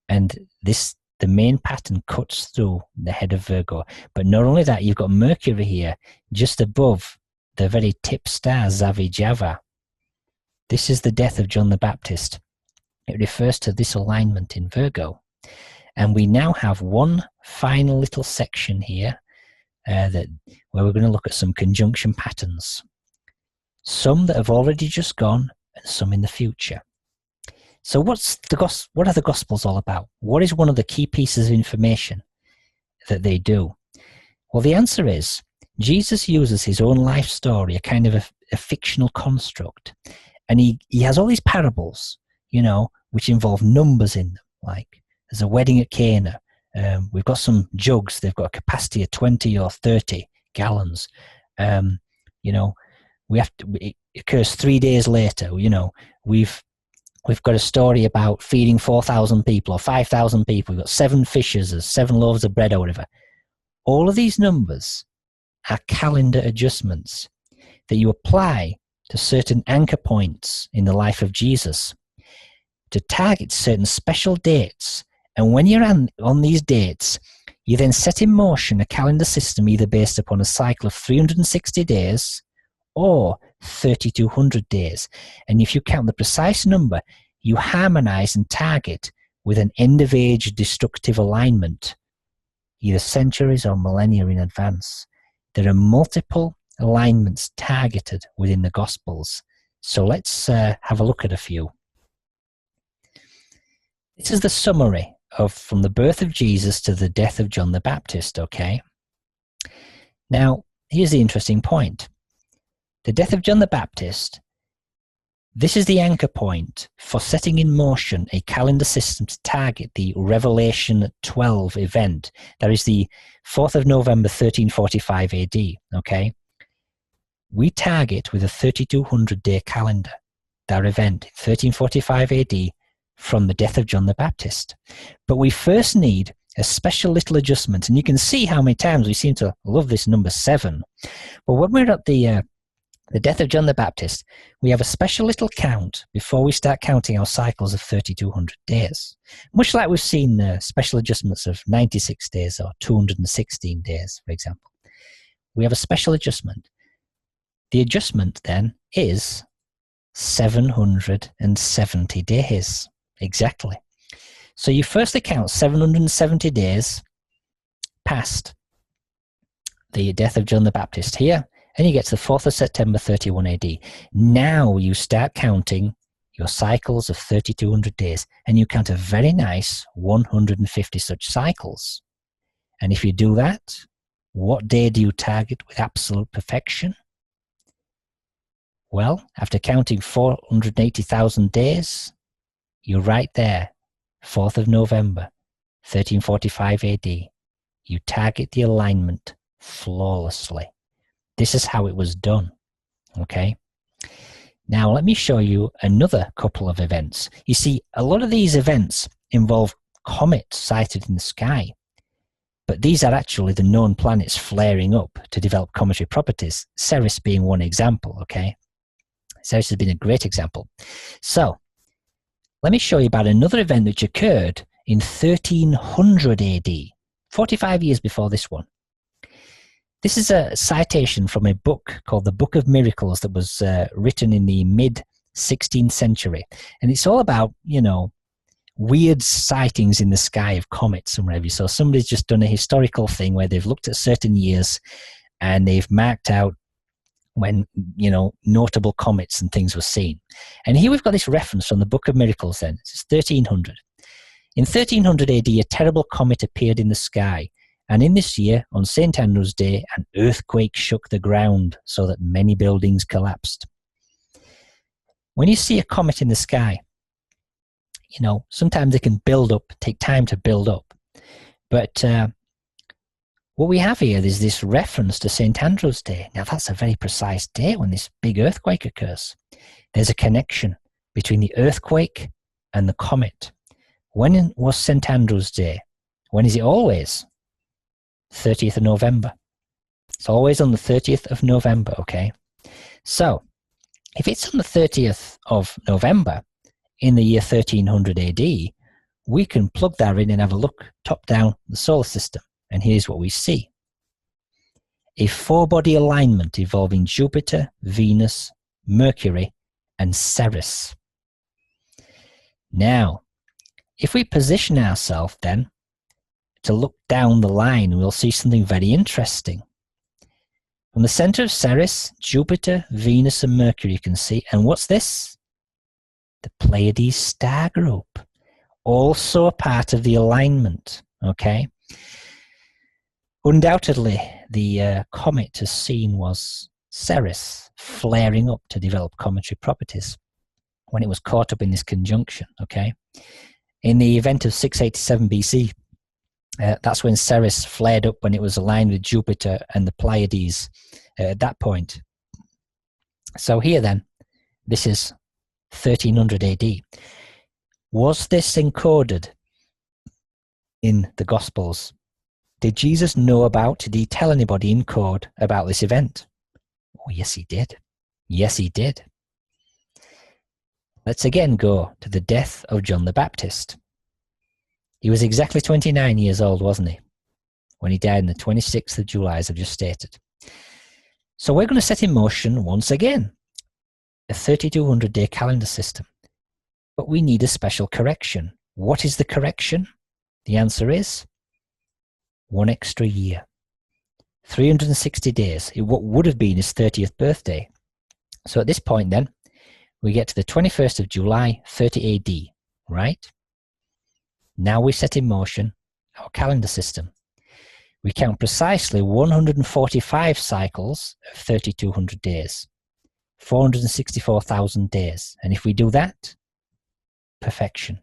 And the main pattern cuts through the head of Virgo. But not only that, you've got Mercury here, just above the very tip star, Zavijava. This is the death of John the Baptist. It refers to this alignment in Virgo. And we now have one final little section here where we're going to look at some conjunction patterns. Some that have already just gone, and some in the future. So what are the Gospels all about? What is one of the key pieces of information that they do? Well, the answer is Jesus uses his own life story, a kind of a fictional construct, and he has all these parables, which involve numbers in them. Like there's a wedding at Cana. We've got some jugs. They've got a capacity of 20 or 30 gallons. It occurs 3 days later. We've got a story about feeding 4,000 people or 5,000 people. We've got 7 fishes, or 7 loaves of bread or whatever. All of these numbers are calendar adjustments that you apply to certain anchor points in the life of Jesus to target certain special dates. And when you're on these dates, you then set in motion a calendar system either based upon a cycle of 360 days or 3,200 days. And if you count the precise number, you harmonize and target with an end-of-age destructive alignment, either centuries or millennia in advance. There are multiple alignments targeted within the Gospels. So let's have a look at a few. This is the summary from the birth of Jesus to the death of John the Baptist, okay? Now, here's the interesting point. The death of John the Baptist This is the anchor point for setting in motion a calendar system to target the Revelation 12 event. That is the 4th of November, 1345 AD, okay? We target with a 3200-day calendar that event, 1345 AD, from the death of John the Baptist. But we first need a special little adjustment, and you can see how many times we seem to love this number 7. But when we're at the death of John the Baptist, we have a special little count before we start counting our cycles of 3200 days. Much like we've seen special adjustments of 96 days or 216 days, for example. We have a special adjustment. The adjustment then is 770 days, exactly. So you firstly count 770 days past the death of John the Baptist here, and you get to the 4th of September, 31 AD. Now you start counting your cycles of 3200 days, and you count a very nice 150 such cycles. And if you do that, what day do you target with absolute perfection? Well, after counting 480,000 days, you're right there, 4th of November, 1345 AD. You target the alignment flawlessly. This is how it was done, okay? Now, let me show you another couple of events. You see, a lot of these events involve comets sighted in the sky, but these are actually the known planets flaring up to develop cometary properties, Ceres being one example, okay? Ceres has been a great example. So, let me show you about another event which occurred in 1300 AD, 45 years before this one. This is a citation from a book called The Book of Miracles that was written in the mid-16th century. And it's all about, you know, weird sightings in the sky of comets and whatever. So somebody's just done a historical thing where they've looked at certain years and they've marked out when, you know, notable comets and things were seen. And here we've got this reference from the Book of Miracles then. It's 1300. In 1300 AD, a terrible comet appeared in the sky. And in this year, on St. Andrew's Day, an earthquake shook the ground so that many buildings collapsed. When you see a comet in the sky, you know, sometimes they can build up, take time to build up. But what we have here is this reference to St. Andrew's Day. Now, that's a very precise day when this big earthquake occurs. There's a connection between the earthquake and the comet. When was St. Andrew's Day? When is it always? 30th of November. It's always on the 30th of November, okay? So, if it's on the 30th of November in the year 1300 AD, we can plug that in and have a look top down the solar system. And here's what we see. A four-body alignment involving Jupiter, Venus, Mercury, and Ceres. Now, if we position ourselves then to look down the line, we'll see something very interesting. From the center of Ceres, Jupiter, Venus, and Mercury you can see. And what's this? The Pleiades star group. Also a part of the alignment, okay? Undoubtedly, the comet as seen was Ceres flaring up to develop cometary properties when it was caught up in this conjunction, okay? In the event of 687 BC, that's when Ceres flared up when it was aligned with Jupiter and the Pleiades at that point. So here then, this is 1300 AD. Was this encoded in the Gospels? Did Jesus know about, did he tell anybody in code about this event? Oh, yes, he did. Yes, he did. Let's again go to the death of John the Baptist. He was exactly 29 years old, wasn't he? When he died on the 26th of July, as I've just stated. So we're going to set in motion, once again, a 3200-day calendar system. But we need a special correction. What is the correction? The answer is 1 extra year. 360 days. What would have been his 30th birthday. So at this point then, we get to the 21st of July, 30 AD, right? Now we set in motion our calendar system. We count precisely 145 cycles of 3200 days 464,000 days. And if we do that, perfection.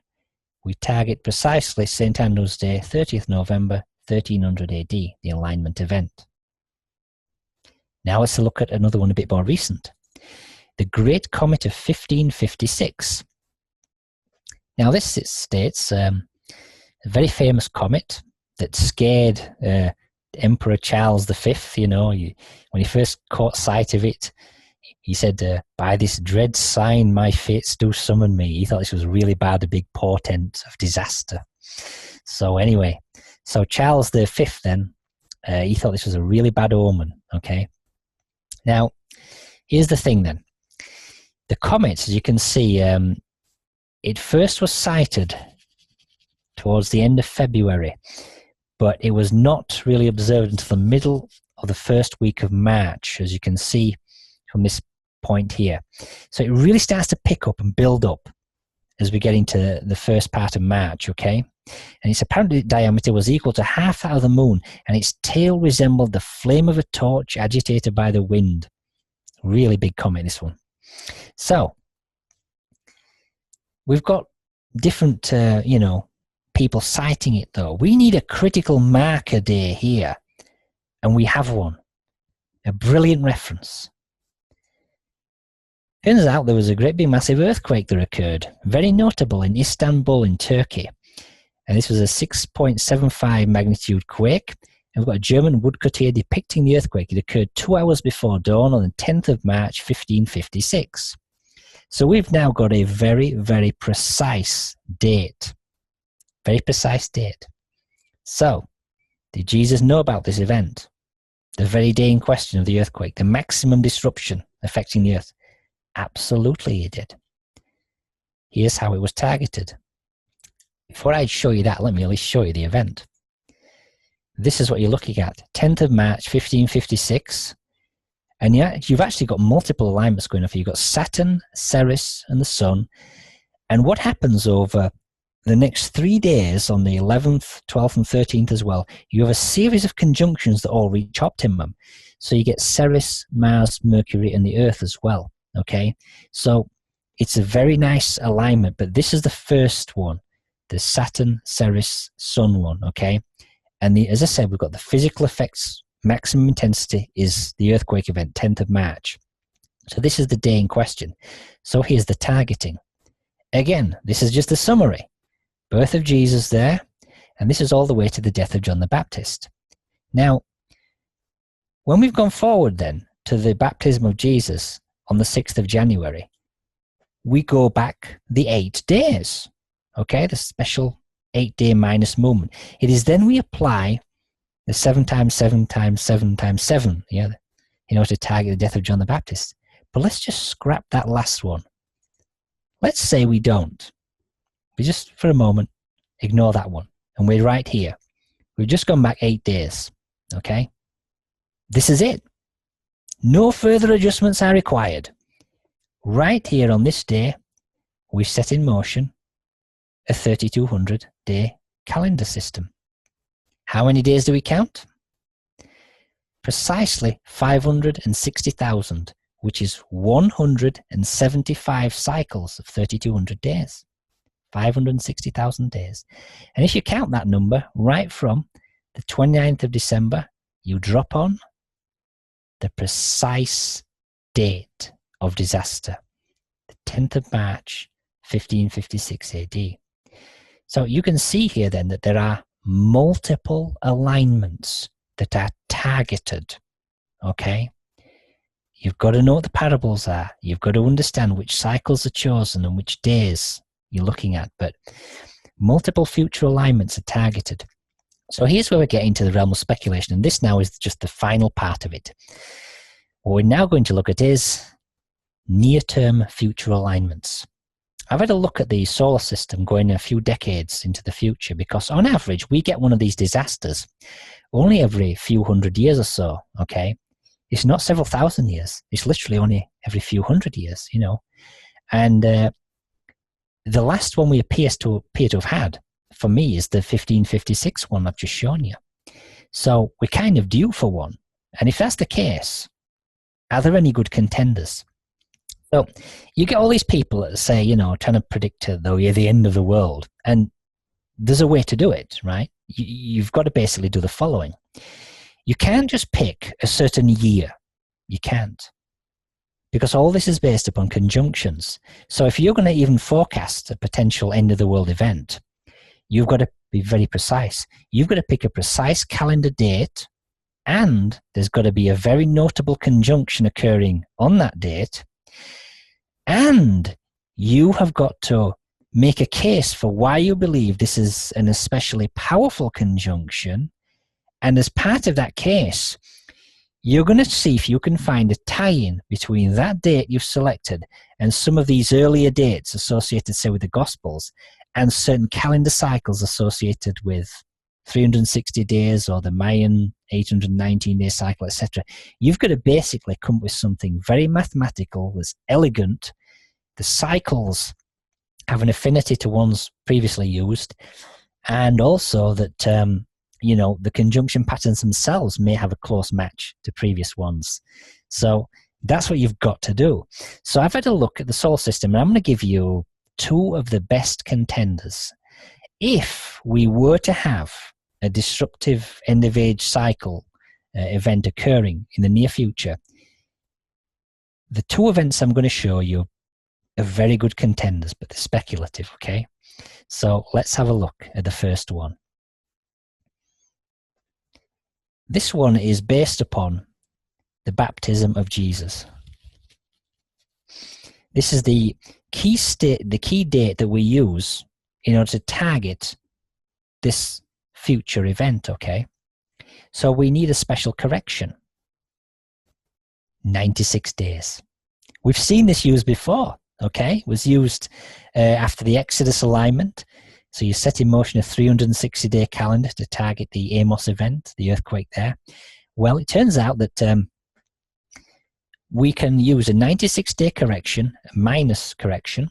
We target precisely St. Andrew's Day, 30th November, 1300 AD, the alignment event. Now let's look at another one a bit more recent. The Great Comet of 1556. Now this, it states, a very famous comet that scared Emperor Charles V, when he first caught sight of it. He said, by this dread sign my fates do summon me. He thought this was really bad, a big portent of disaster. So anyway, so Charles V then, he thought this was a really bad omen, okay? Now, here's the thing then. The comets, as you can see, it first was sighted towards the end of February, but it was not really observed until the middle of the first week of March, as you can see from this point here. So it really starts to pick up and build up as we get into the first part of March, okay? And its apparent diameter was equal to half that of the moon, and its tail resembled the flame of a torch agitated by the wind. Really big comet, this one. So, we've got different, people citing it, though. We need a critical marker day here, and we have one. A brilliant reference. Turns out there was a great big massive earthquake that occurred, very notable in Istanbul in Turkey. And this was a 6.75 magnitude quake. And we've got a German woodcut here depicting the earthquake. It occurred 2 hours before dawn on the 10th of March, 1556. So we've now got a very, very precise date. Very precise date. So, did Jesus know about this event? The very day in question of the earthquake, the maximum disruption affecting the earth? Absolutely he did. Here's how it was targeted. Before I show you that, let me at least show you the event. This is what you're looking at. 10th of March, 1556. And you've actually got multiple alignments going on here. You've got Saturn, Ceres, and the Sun. And what happens over the next 3 days, on the 11th, 12th, and 13th as well, you have a series of conjunctions that all reach optimum. So you get Ceres, Mars, Mercury, and the Earth as well. Okay? So it's a very nice alignment, but this is the first one. The Saturn, Ceres, Sun one, okay? And as I said, we've got the physical effects, maximum intensity is the earthquake event, 10th of March. So this is the day in question. So here's the targeting. Again, this is just a summary. Birth of Jesus there, and this is all the way to the death of John the Baptist. Now, when we've gone forward then to the baptism of Jesus on the 6th of January, we go back the 8 days. Okay, the special 8-day minus movement. It is then we apply the 7 times 7 times 7 times 7, in order to target the death of John the Baptist. But let's just scrap that last one. Let's say we don't. We just, for a moment, ignore that one. And we're right here. We've just gone back 8 days. Okay? This is it. No further adjustments are required. Right here on this day, we set in motion a 3200-day calendar system. How many days do we count? Precisely 560,000, which is 175 cycles of 3200 days. 560,000 days. And if you count that number right from the 29th of December, you drop on the precise date of disaster, the 10th of March, 1556 AD. So you can see here then that there are multiple alignments that are targeted, okay? You've got to know what the parables are. You've got to understand which cycles are chosen and which days you're looking at, but multiple future alignments are targeted. So here's where we get into the realm of speculation, and this now is just the final part of it. What we're now going to look at is near-term future alignments. I've had a look at the solar system going a few decades into the future, because on average we get one of these disasters only every few hundred years or so, okay? It's not several thousand years. It's literally only every few hundred years, And the last one we appear to have had, for me, is the 1556 one I've just shown you. So we're kind of due for one. And if that's the case, are there any good contenders? So you get all these people that say, trying to predict the end of the world. And there's a way to do it, right? You've got to basically do the following. You can't just pick a certain year. You can't. Because all this is based upon conjunctions. So if you're going to even forecast a potential end of the world event, you've got to be very precise. You've got to pick a precise calendar date, and there's got to be a very notable conjunction occurring on that date. And you have got to make a case for why you believe this is an especially powerful conjunction. And as part of that case, you're going to see if you can find a tie-in between that date you've selected and some of these earlier dates associated, say, with the Gospels, and certain calendar cycles associated with 360 days or the Mayan 819-day cycle, etc. You've got to basically come up with something very mathematical, that's elegant. The cycles have an affinity to ones previously used, and also that the conjunction patterns themselves may have a close match to previous ones. So that's what you've got to do. So I've had a look at the solar system, and I'm going to give you two of the best contenders. If we were to have a disruptive end-of-age cycle event occurring in the near future, the two events I'm going to show you are very good contenders, but they're speculative, okay? So let's have a look at the first one. This one is based upon the baptism of Jesus. This is the key date that we use in order to target this future event, okay? So we need a special correction. 96 days. We've seen this used before, okay? It was used after the Exodus alignment. So you set in motion a 360-day calendar to target the Amos event, the earthquake there. Well, it turns out that we can use a 96-day correction, a minus correction,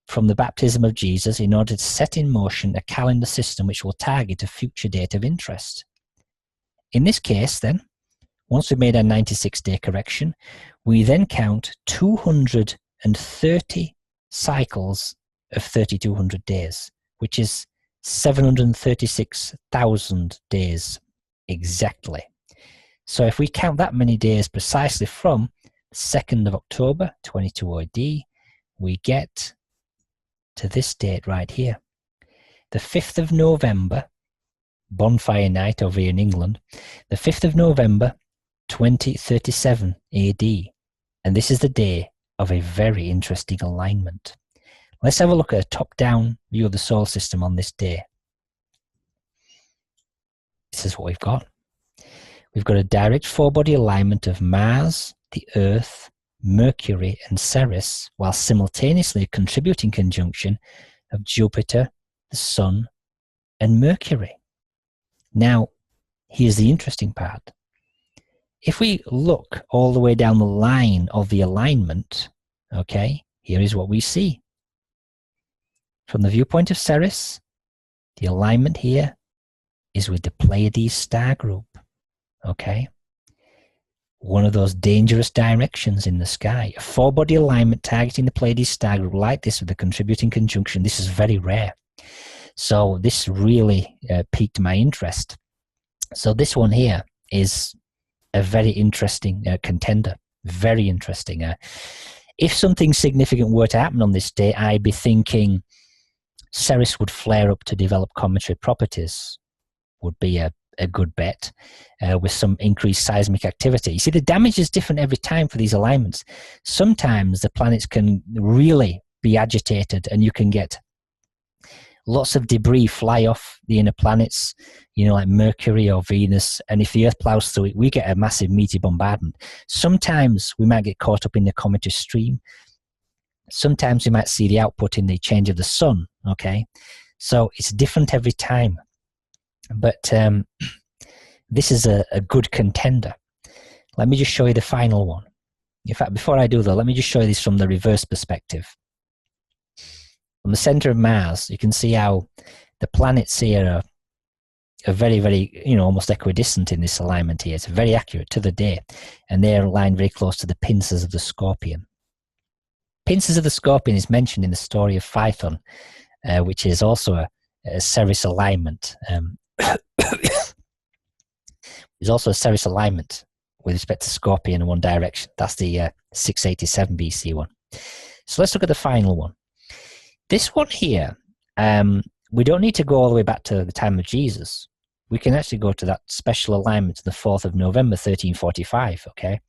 from the baptism of Jesus in order to set in motion a calendar system which will target a future date of interest. In this case, then, once we've made our 96-day correction, we then count 230 cycles of 3,200 days, which is 736,000 days exactly. So if we count that many days precisely from 2nd of October 22 AD, we get to this date right here. The 5th of November, bonfire night over here in England, the 5th of November 2037 AD. And this is the day of a very interesting alignment. Let's have a look at a top-down view of the solar system on this day. This is what we've got. We've got a direct four-body alignment of Mars, the Earth, Mercury, and Ceres, while simultaneously a contributing conjunction of Jupiter, the Sun, and Mercury. Now, here's the interesting part. If we look all the way down the line of the alignment, okay, here is what we see. From the viewpoint of Ceres, the alignment here is with the Pleiades star group, okay? One of those dangerous directions in the sky. A four-body alignment targeting the Pleiades star group like this with a contributing conjunction. This is very rare. So this really piqued my interest. So this one here is a very interesting contender. Very interesting. If something significant were to happen on this day, I'd be thinking Ceres would flare up to develop cometary properties, would be a good bet, with some increased seismic activity. You see, the damage is different every time for these alignments. Sometimes the planets can really be agitated and you can get lots of debris fly off the inner planets, like Mercury or Venus, and if the Earth plows through it, we get a massive meteor bombardment. Sometimes we might get caught up in the cometary stream. Sometimes we might see the output in the change of the sun, okay? So it's different every time. But this is a good contender. Let me just show you the final one. In fact, before I do though, let me just show you this from the reverse perspective. From the center of Mars, you can see how the planets here are very, very, almost equidistant in this alignment here. It's very accurate to the day. And they're aligned very close to the pincers of the Scorpion. pincers of the scorpion is mentioned in the story of Phaethon, which is also a Ceres alignment. There's also a Ceres alignment with respect to Scorpion in one direction. That's the 687 BC one. So let's look at the final one. This one here, we don't need to go all the way back to the time of Jesus. We can actually go to that special alignment to the 4th of November, 1345, okay?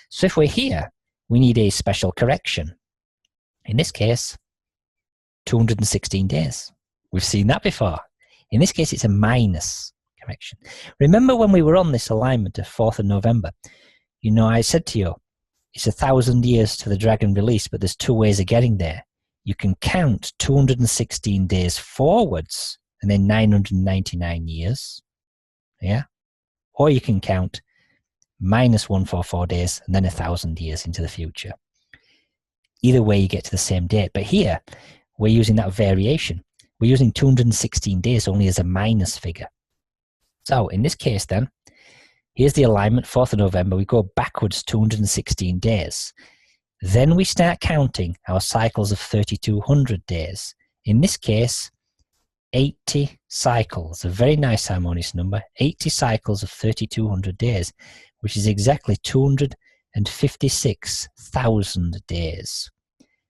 So if we're here, we need a special correction. In this case, 216 days. We've seen that before. In this case, it's a minus correction. Remember when we were on this alignment of 4th of November, you know, I said to you, it's 1,000 years to the dragon release, but there's 2 ways of getting there. You can count 216 days forwards and then 999 years, yeah? Or you can count minus 144 days and then 1,000 years into the future. Either way, you get to the same date. But here, we're using that variation. We're using 216 days only as a minus figure. So in this case then, here's the alignment, 4th of November. We go backwards 216 days. Then we start counting our cycles of 3,200 days. In this case, 80 cycles, a very nice harmonious number, 80 cycles of 3,200 days, which is exactly 256,000 days.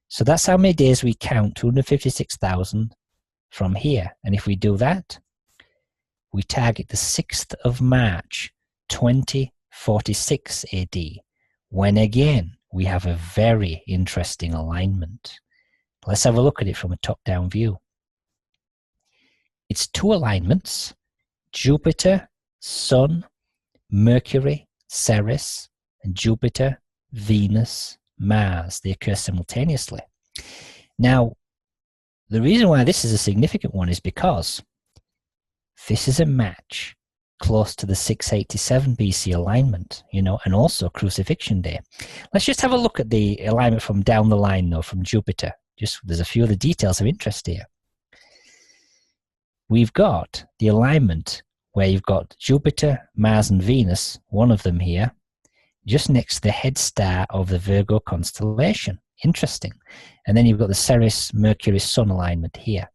So that's how many days we count, 256,000 from here. And if we do that, we target the 6th of March, 2046 AD, when again we have a very interesting alignment. Let's have a look at it from a top-down view. It's 2 alignments, Jupiter, Sun, Mercury, Ceres, and Jupiter, Venus, Mars. They occur simultaneously. Now, the reason why this is a significant one is because this is a match close to the 687 BC alignment, you know, and also Crucifixion Day. Let's just have a look at the alignment from down the line, though, from Jupiter. Just there's a few of the details of interest here. We've got the alignment where you've got Jupiter, Mars, and Venus, one of them here, just next to the head star of the Virgo constellation. Interesting. And then you've got the Ceres, Mercury, Sun alignment here.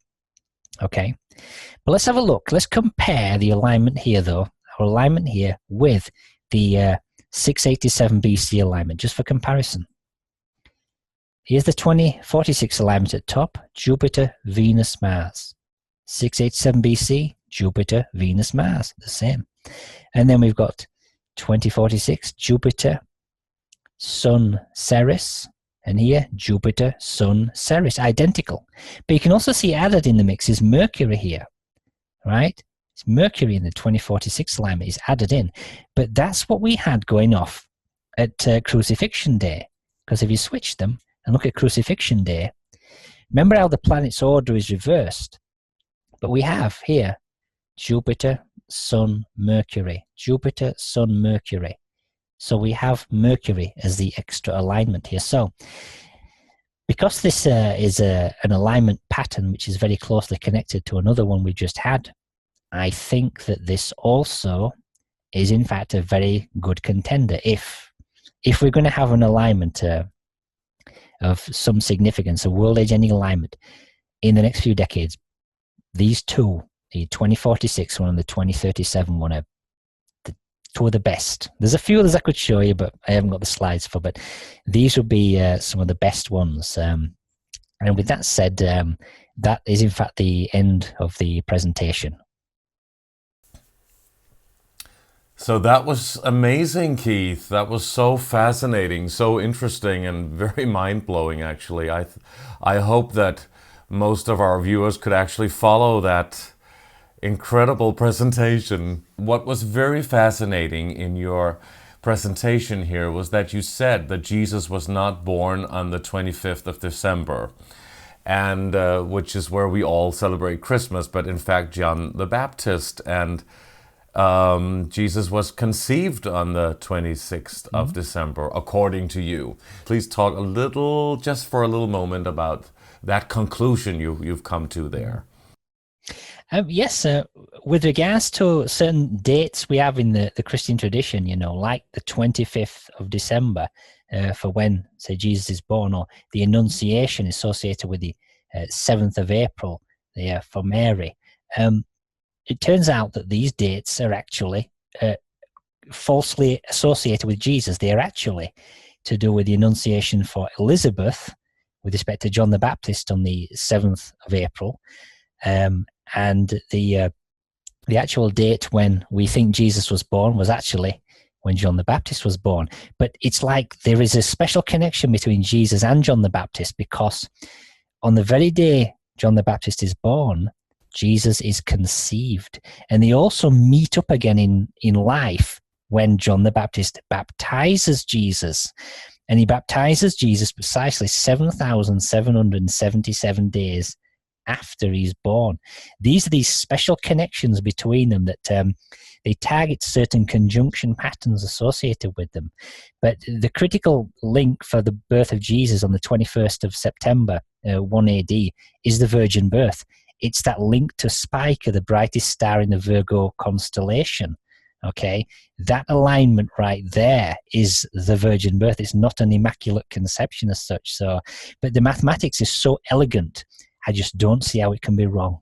Okay. But let's have a look. Let's compare the alignment here, though, our alignment here with the 687 BC alignment, just for comparison. Here's the 2046 alignment at top, Jupiter, Venus, Mars. 687 BC, Jupiter, Venus, Mars, the same. And then we've got 2046, Jupiter, Sun, Ceres, and here, Jupiter, Sun, Ceres, identical. But you can also see added in the mix is Mercury here, right? It's Mercury in the 2046 alignment is added in. But that's what we had going off at Crucifixion Day. Because if you switch them and look at Crucifixion Day, remember how the planet's order is reversed? But we have here Jupiter, Sun, Mercury. Jupiter, Sun, Mercury. So we have Mercury as the extra alignment here. So because this is an alignment pattern which is very closely connected to another one we just had, I think that this also is in fact a very good contender. If we're going to have an alignment of some significance, a world-age ending alignment in the next few decades, these two, the 2046 one and the 2037 one, are two of the best. There's a few others I could show you, but I haven't got the slides for, but these would be some of the best ones. And with that said, that is in fact the end of the presentation. So that was amazing, Keith. That was so fascinating, so interesting, and very mind-blowing, actually. I hope that most of our viewers could actually follow that incredible presentation. What was very fascinating in your presentation here was that you said that Jesus was not born on the 25th of December, and which is where we all celebrate Christmas, but in fact John the Baptist and Jesus was conceived on the 26th of December, according to you. Please talk a little, just for a little moment, about that conclusion you've come to there. Yes, with regards to certain dates we have in the Christian tradition, you know, like the 25th of December for when, say, Jesus is born, or the Annunciation associated with the 7th of April for Mary. It turns out that these dates are actually falsely associated with Jesus. They are actually to do with the Annunciation for Elizabeth with respect to John the Baptist on the 7th of April, and the actual date when we think Jesus was born was actually when John the Baptist was born. But it's like there is a special connection between Jesus and John the Baptist, because on the very day John the Baptist is born, Jesus is conceived. And they also meet up again in life when John the Baptist baptizes Jesus. And he baptizes Jesus precisely 7,777 days after he's born. These are these special connections between them that they target certain conjunction patterns associated with them. But the critical link for the birth of Jesus on the 21st of September, 1 AD, is the virgin birth. It's that link to Spica, the brightest star in the Virgo constellation. Okay, that alignment right there is the virgin birth. It's not an immaculate conception as such. So, but the mathematics is so elegant, I just don't see how it can be wrong.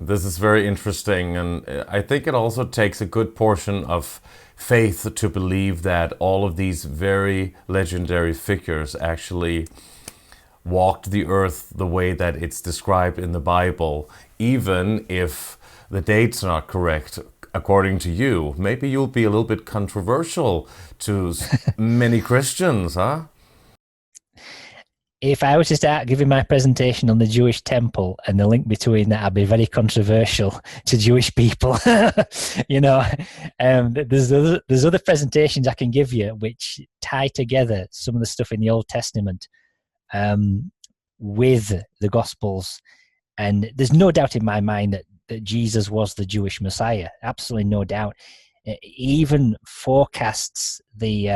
This is very interesting, and I think it also takes a good portion of faith to believe that all of these very legendary figures actually walked the earth the way that it's described in the Bible, even if the dates are not correct according to you. Maybe you'll be a little bit controversial to many Christians, huh? If I was to start giving my presentation on the Jewish temple and the link between that, I'd be very controversial to Jewish people. There's other presentations I can give you which tie together some of the stuff in the Old Testament with the Gospels. And there's no doubt in my mind that Jesus was the Jewish Messiah. Absolutely no doubt. He even forecasts the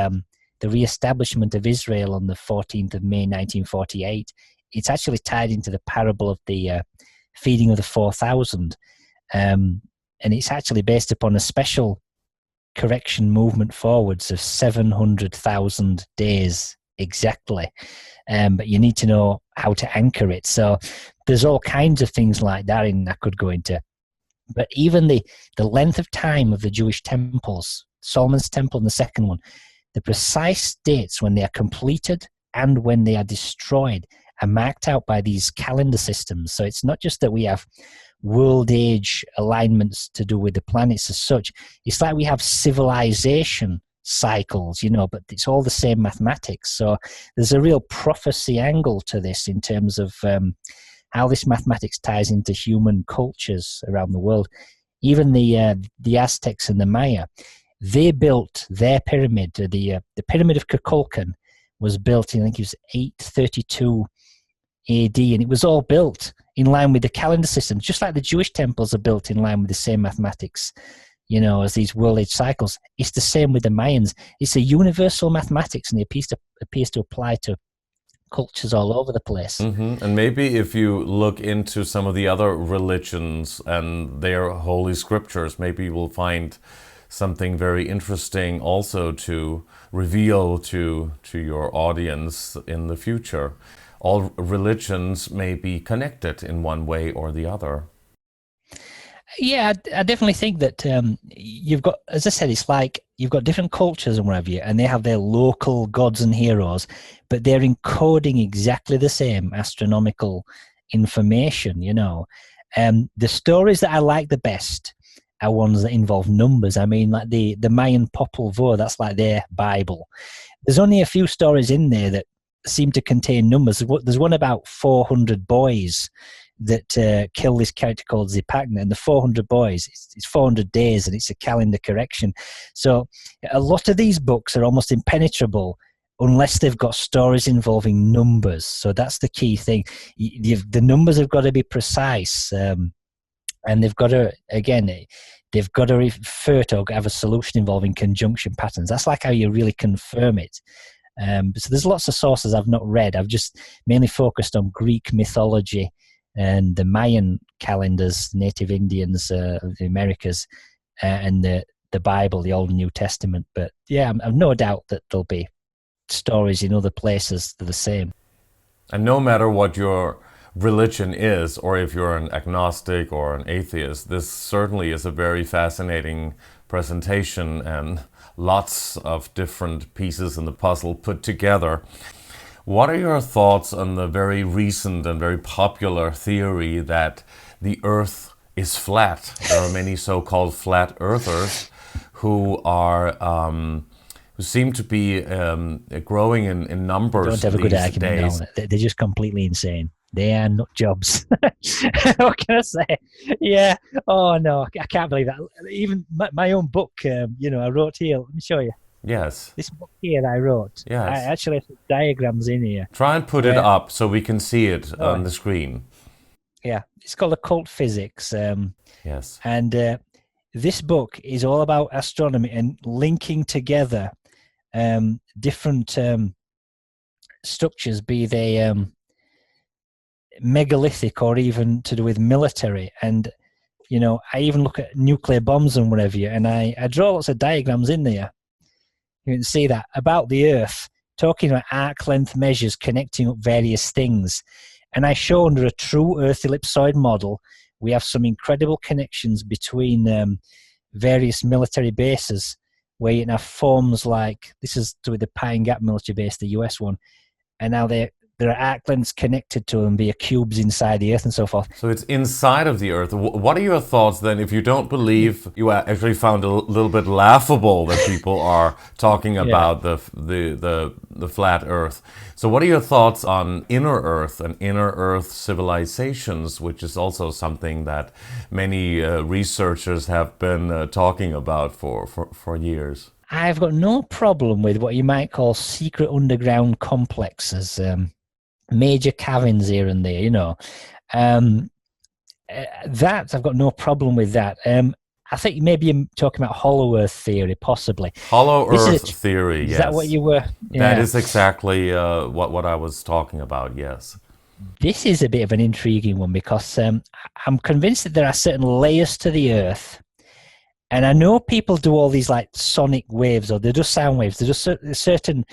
re-establishment of Israel on the 14th of May 1948. It's actually tied into the parable of the feeding of the 4,000. And it's actually based upon a special correction movement forwards of 700,000 days exactly. But you need to know how to anchor it. So there's all kinds of things like that I could go into. But even the length of time of the Jewish temples, Solomon's temple and the second one, the precise dates when they are completed and when they are destroyed are marked out by these calendar systems. So it's not just that we have world age alignments to do with the planets as such. It's like we have civilization cycles, but it's all the same mathematics. So there's a real prophecy angle to this in terms of how this mathematics ties into human cultures around the world. Even the Aztecs and the Maya, they built their pyramid. The pyramid of Kukulkan was built in, I think it was 832 AD, and it was all built in line with the calendar system, just like the Jewish temples are built in line with the same mathematics, as these world age cycles. It's the same with the Mayans. It's a universal mathematics, and it appears to apply to cultures all over the place. Mm-hmm. And maybe if you look into some of the other religions and their holy scriptures, maybe you will find something very interesting also to reveal to your audience in the future. All religions may be connected in one way or the other. Yeah, I definitely think that you've got, as I said, it's like you've got different cultures and whatever, and they have their local gods and heroes, but they're encoding exactly the same astronomical information, The stories that I like the best are ones that involve numbers. I mean, like the Mayan Popol Vuh, that's like their Bible. There's only a few stories in there that seem to contain numbers. There's one about 400 boys that kill this character called Zipacna, and the 400 boys, it's 400 days, and it's a calendar correction. So a lot of these books are almost impenetrable unless they've got stories involving numbers. So that's the key thing. The numbers have got to be precise, and they've got to, again, they've got to refer to or have a solution involving conjunction patterns. That's like how you really confirm it. So there's lots of sources I've not read. I've just mainly focused on Greek mythology and the Mayan calendars, native Indians of the Americas, and the the Bible, the Old and New Testament. But yeah, I've no doubt that there'll be stories in other places that are the same. And no matter what your religion is, or if you're an agnostic or an atheist, this certainly is a very fascinating presentation and lots of different pieces in the puzzle put together. What are your thoughts on the very recent and very popular theory that the Earth is flat? There are many so-called flat earthers who are who seem to be growing in numbers. Don't have a good these argument days. on it. They're just completely insane. They are nut jobs. What can I say? Yeah. Oh no, I can't believe that. Even my own book, I wrote here. Let me show you. Yes. This book here I wrote. Yes. I actually have diagrams in here. Try and put it up so we can see it on the screen. Yeah, it's called Occult Physics. Yes. And this book is all about astronomy and linking together different structures, be they megalithic or even to do with military. And I even look at nuclear bombs and whatever, and I draw lots of diagrams in there. You can see that about the Earth, talking about arc length measures connecting up various things. And I show under a true Earth ellipsoid model, we have some incredible connections between various military bases, where you can have forms like, this is to the Pine Gap military base, the US one, and now there are arc lengths connected to them via cubes inside the Earth and so forth. So it's inside of the Earth. What are your thoughts then, if you don't believe, you actually found a little bit laughable that people are talking about the flat Earth. So what are your thoughts on inner Earth and inner Earth civilisations, which is also something that many researchers have been talking about for years? I've got no problem with what you might call secret underground complexes, major caverns here and there, that I've got no problem with that. I think maybe you're talking about hollow earth theory, possibly. Hollow earth theory, yes. Is that what you were? Yeah. That is exactly what I was talking about, yes. This is a bit of an intriguing one because I'm convinced that there are certain layers to the Earth. And I know people do all these like sonic waves, or they're just sound waves. They're just certain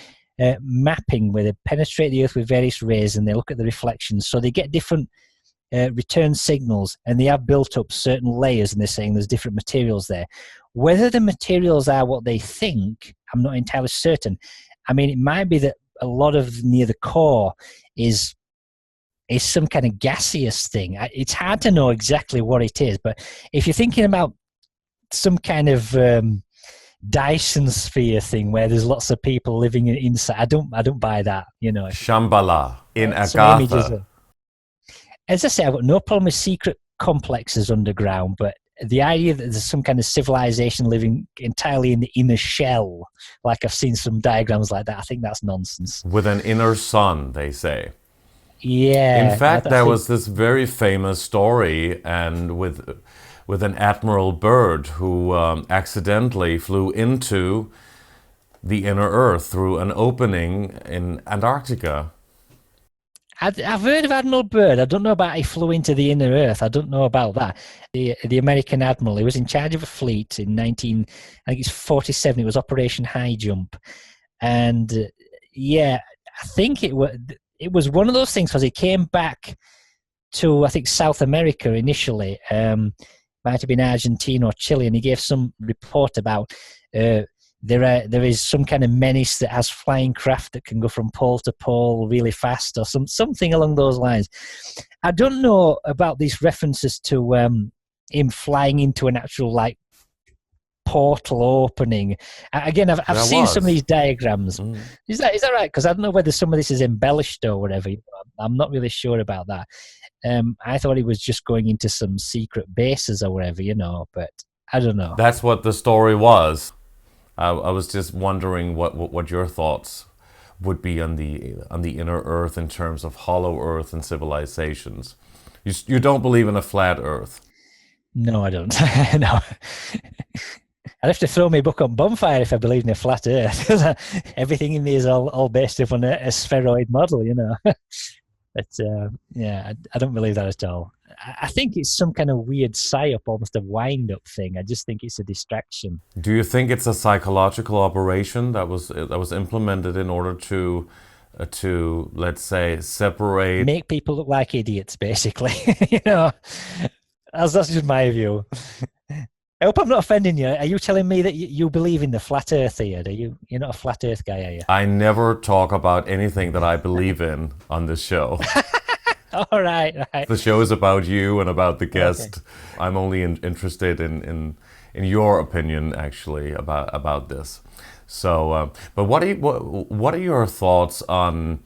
mapping where they penetrate the Earth with various rays and they look at the reflections. So they get different return signals, and they have built up certain layers, and they're saying there's different materials there. Whether the materials are what they think, I'm not entirely certain. I mean, it might be that a lot of near the core is some kind of gaseous thing. It's hard to know exactly what it is, but if you're thinking about some kind of Dyson sphere thing where there's lots of people living inside, I don't buy that. Shambhala in Agatha. Agatha. As I say, I've got no problem with secret complexes underground, but the idea that there's some kind of civilization living entirely in the inner shell, like I've seen some diagrams like that, I think that's nonsense. With an inner sun, they say. Yeah. In fact, there was this very famous story, and with an Admiral Byrd who accidentally flew into the inner Earth through an opening in Antarctica. I've heard of Admiral Byrd. I don't know about he flew into the inner Earth. I don't know about that. The American admiral, he was in charge of a fleet in 1947. It was Operation High Jump, and I think it was one of those things because he came back to, I think, South America initially. Might have been Argentina or Chile, and he gave some report about there is some kind of menace that has flying craft that can go from pole to pole really fast, or something along those lines. I don't know about these references to him flying into an actual like portal opening. Again, I've seen some of these diagrams. Is that right? Because I don't know whether some of this is embellished or whatever. I'm not really sure about that. I thought he was just going into some secret bases or whatever, but I don't know. That's what the story was. I was just wondering what your thoughts would be on the inner Earth in terms of hollow Earth and civilizations. You don't believe in a flat Earth? No, I don't. No. I'd have to throw my book on bonfire if I believed in a flat Earth. Everything in me is all based upon a spheroid model, But I don't believe that at all. I think it's some kind of weird psyop, almost a wind-up thing. I just think it's a distraction. Do you think it's a psychological operation that was implemented in order to let's say separate, make people look like idiots, basically? You know, that's just my view. I hope I'm not offending you. Are you telling me that you believe in the flat Earth here? You're not a flat Earth guy, are you? I never talk about anything that I believe in on this show. All right. The show is about you and about the guest. Okay. I'm only interested in your opinion, actually, about this. So, but what are your thoughts on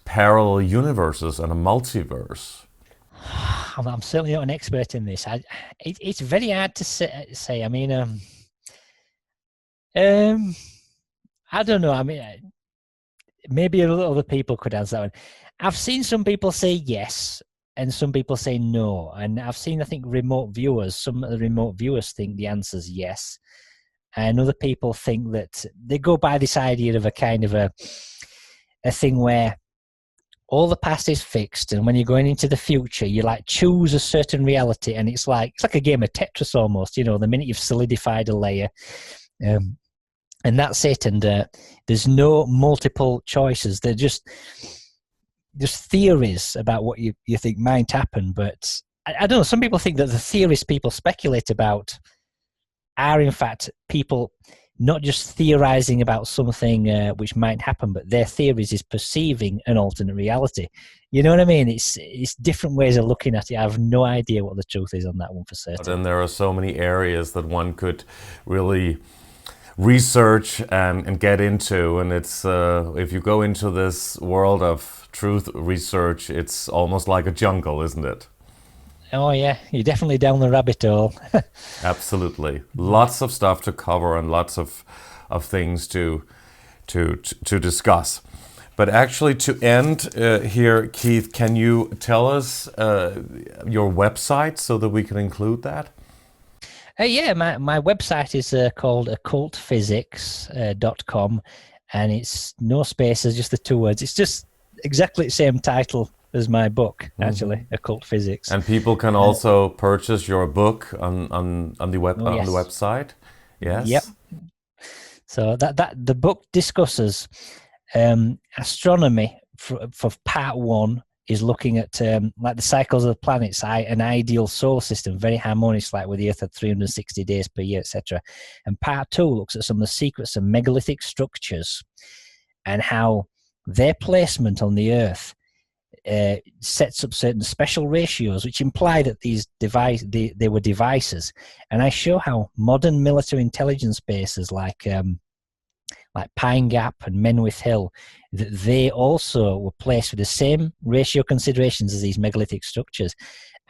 parallel universes and a multiverse? I'm certainly not an expert in this. It's very hard to say. I mean, I don't know. I mean, maybe other people could answer that one. I've seen some people say yes, and some people say no. And I've seen, I think, remote viewers. Some of the remote viewers think the answer's yes, and other people think that they go by this idea of a kind of a thing where all the past is fixed, and when you're going into the future, you like choose a certain reality, and it's like a game of Tetris almost. You know, the minute you've solidified a layer, and that's it. And there's no multiple choices. They're just theories about what you think might happen. But I don't know. Some people think that the theories people speculate about are in fact people not just theorizing about something which might happen, but their theories is perceiving an alternate reality. You know what I mean? It's different ways of looking at it. I have no idea what the truth is on that one for certain. And there are so many areas that one could really research and get into, and it's if you go into this world of truth research, it's almost like a jungle, isn't it? Oh yeah, you're definitely down the rabbit hole. Absolutely, lots of stuff to cover and lots of things to discuss. But actually, to end here, Keith, can you tell us your website so that we can include that? Yeah, my website is called OCCULTPHYSICS.com, and it's no spaces, just the two words. It's just exactly the same title as my book, actually, Occult Physics. And people can also purchase your book on the website. Yes. Yep. So that the book discusses astronomy for part one. Is looking at like the cycles of the planets, an ideal solar system, very harmonious, like with the Earth at 360 days per year, etc. And part two looks at some of the secrets of megalithic structures and how their placement on the Earth sets up certain special ratios, which imply that these they were devices. And I show how modern military intelligence bases like Pine Gap and Menwith Hill, that they also were placed with the same ratio considerations as these megalithic structures.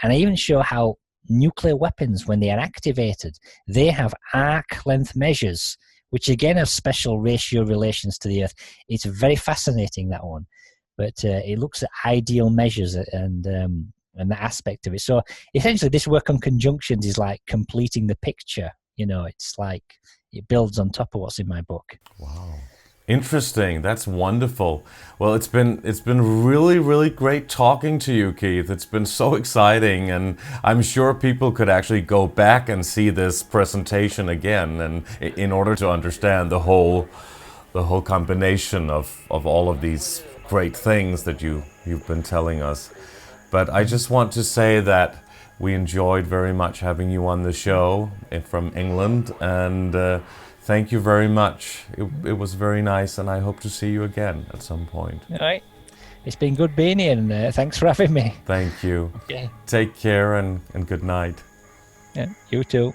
And I even show how nuclear weapons, when they are activated, they have arc length measures, which again have special ratio relations to the Earth. It's very fascinating, that one. But it looks at ideal measures and that aspect of it. So essentially this work on conjunctions is like completing the picture. You know, it's like it builds on top of what's in my book. Wow. Interesting. That's wonderful. Well, it's been really, really great talking to you, Keith. It's been so exciting, and I'm sure people could actually go back and see this presentation again, and in order to understand the whole combination of all of these great things that you've been telling us. But I just want to say that we enjoyed very much having you on the show from England, and thank you very much. It was very nice, and I hope to see you again at some point. All right. It's been good being here, and thanks for having me. Thank you. Okay. Take care, and good night. Yeah, you too.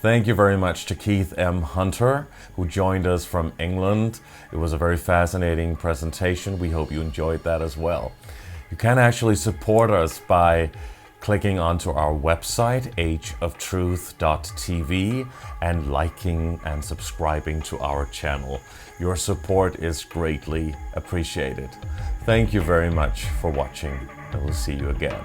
Thank you very much to Keith M. Hunter, who joined us from England. It was a very fascinating presentation. We hope you enjoyed that as well. You can actually support us by clicking onto our website, ageoftruth.tv, and liking and subscribing to our channel. Your support is greatly appreciated. Thank you very much for watching, and we'll see you again.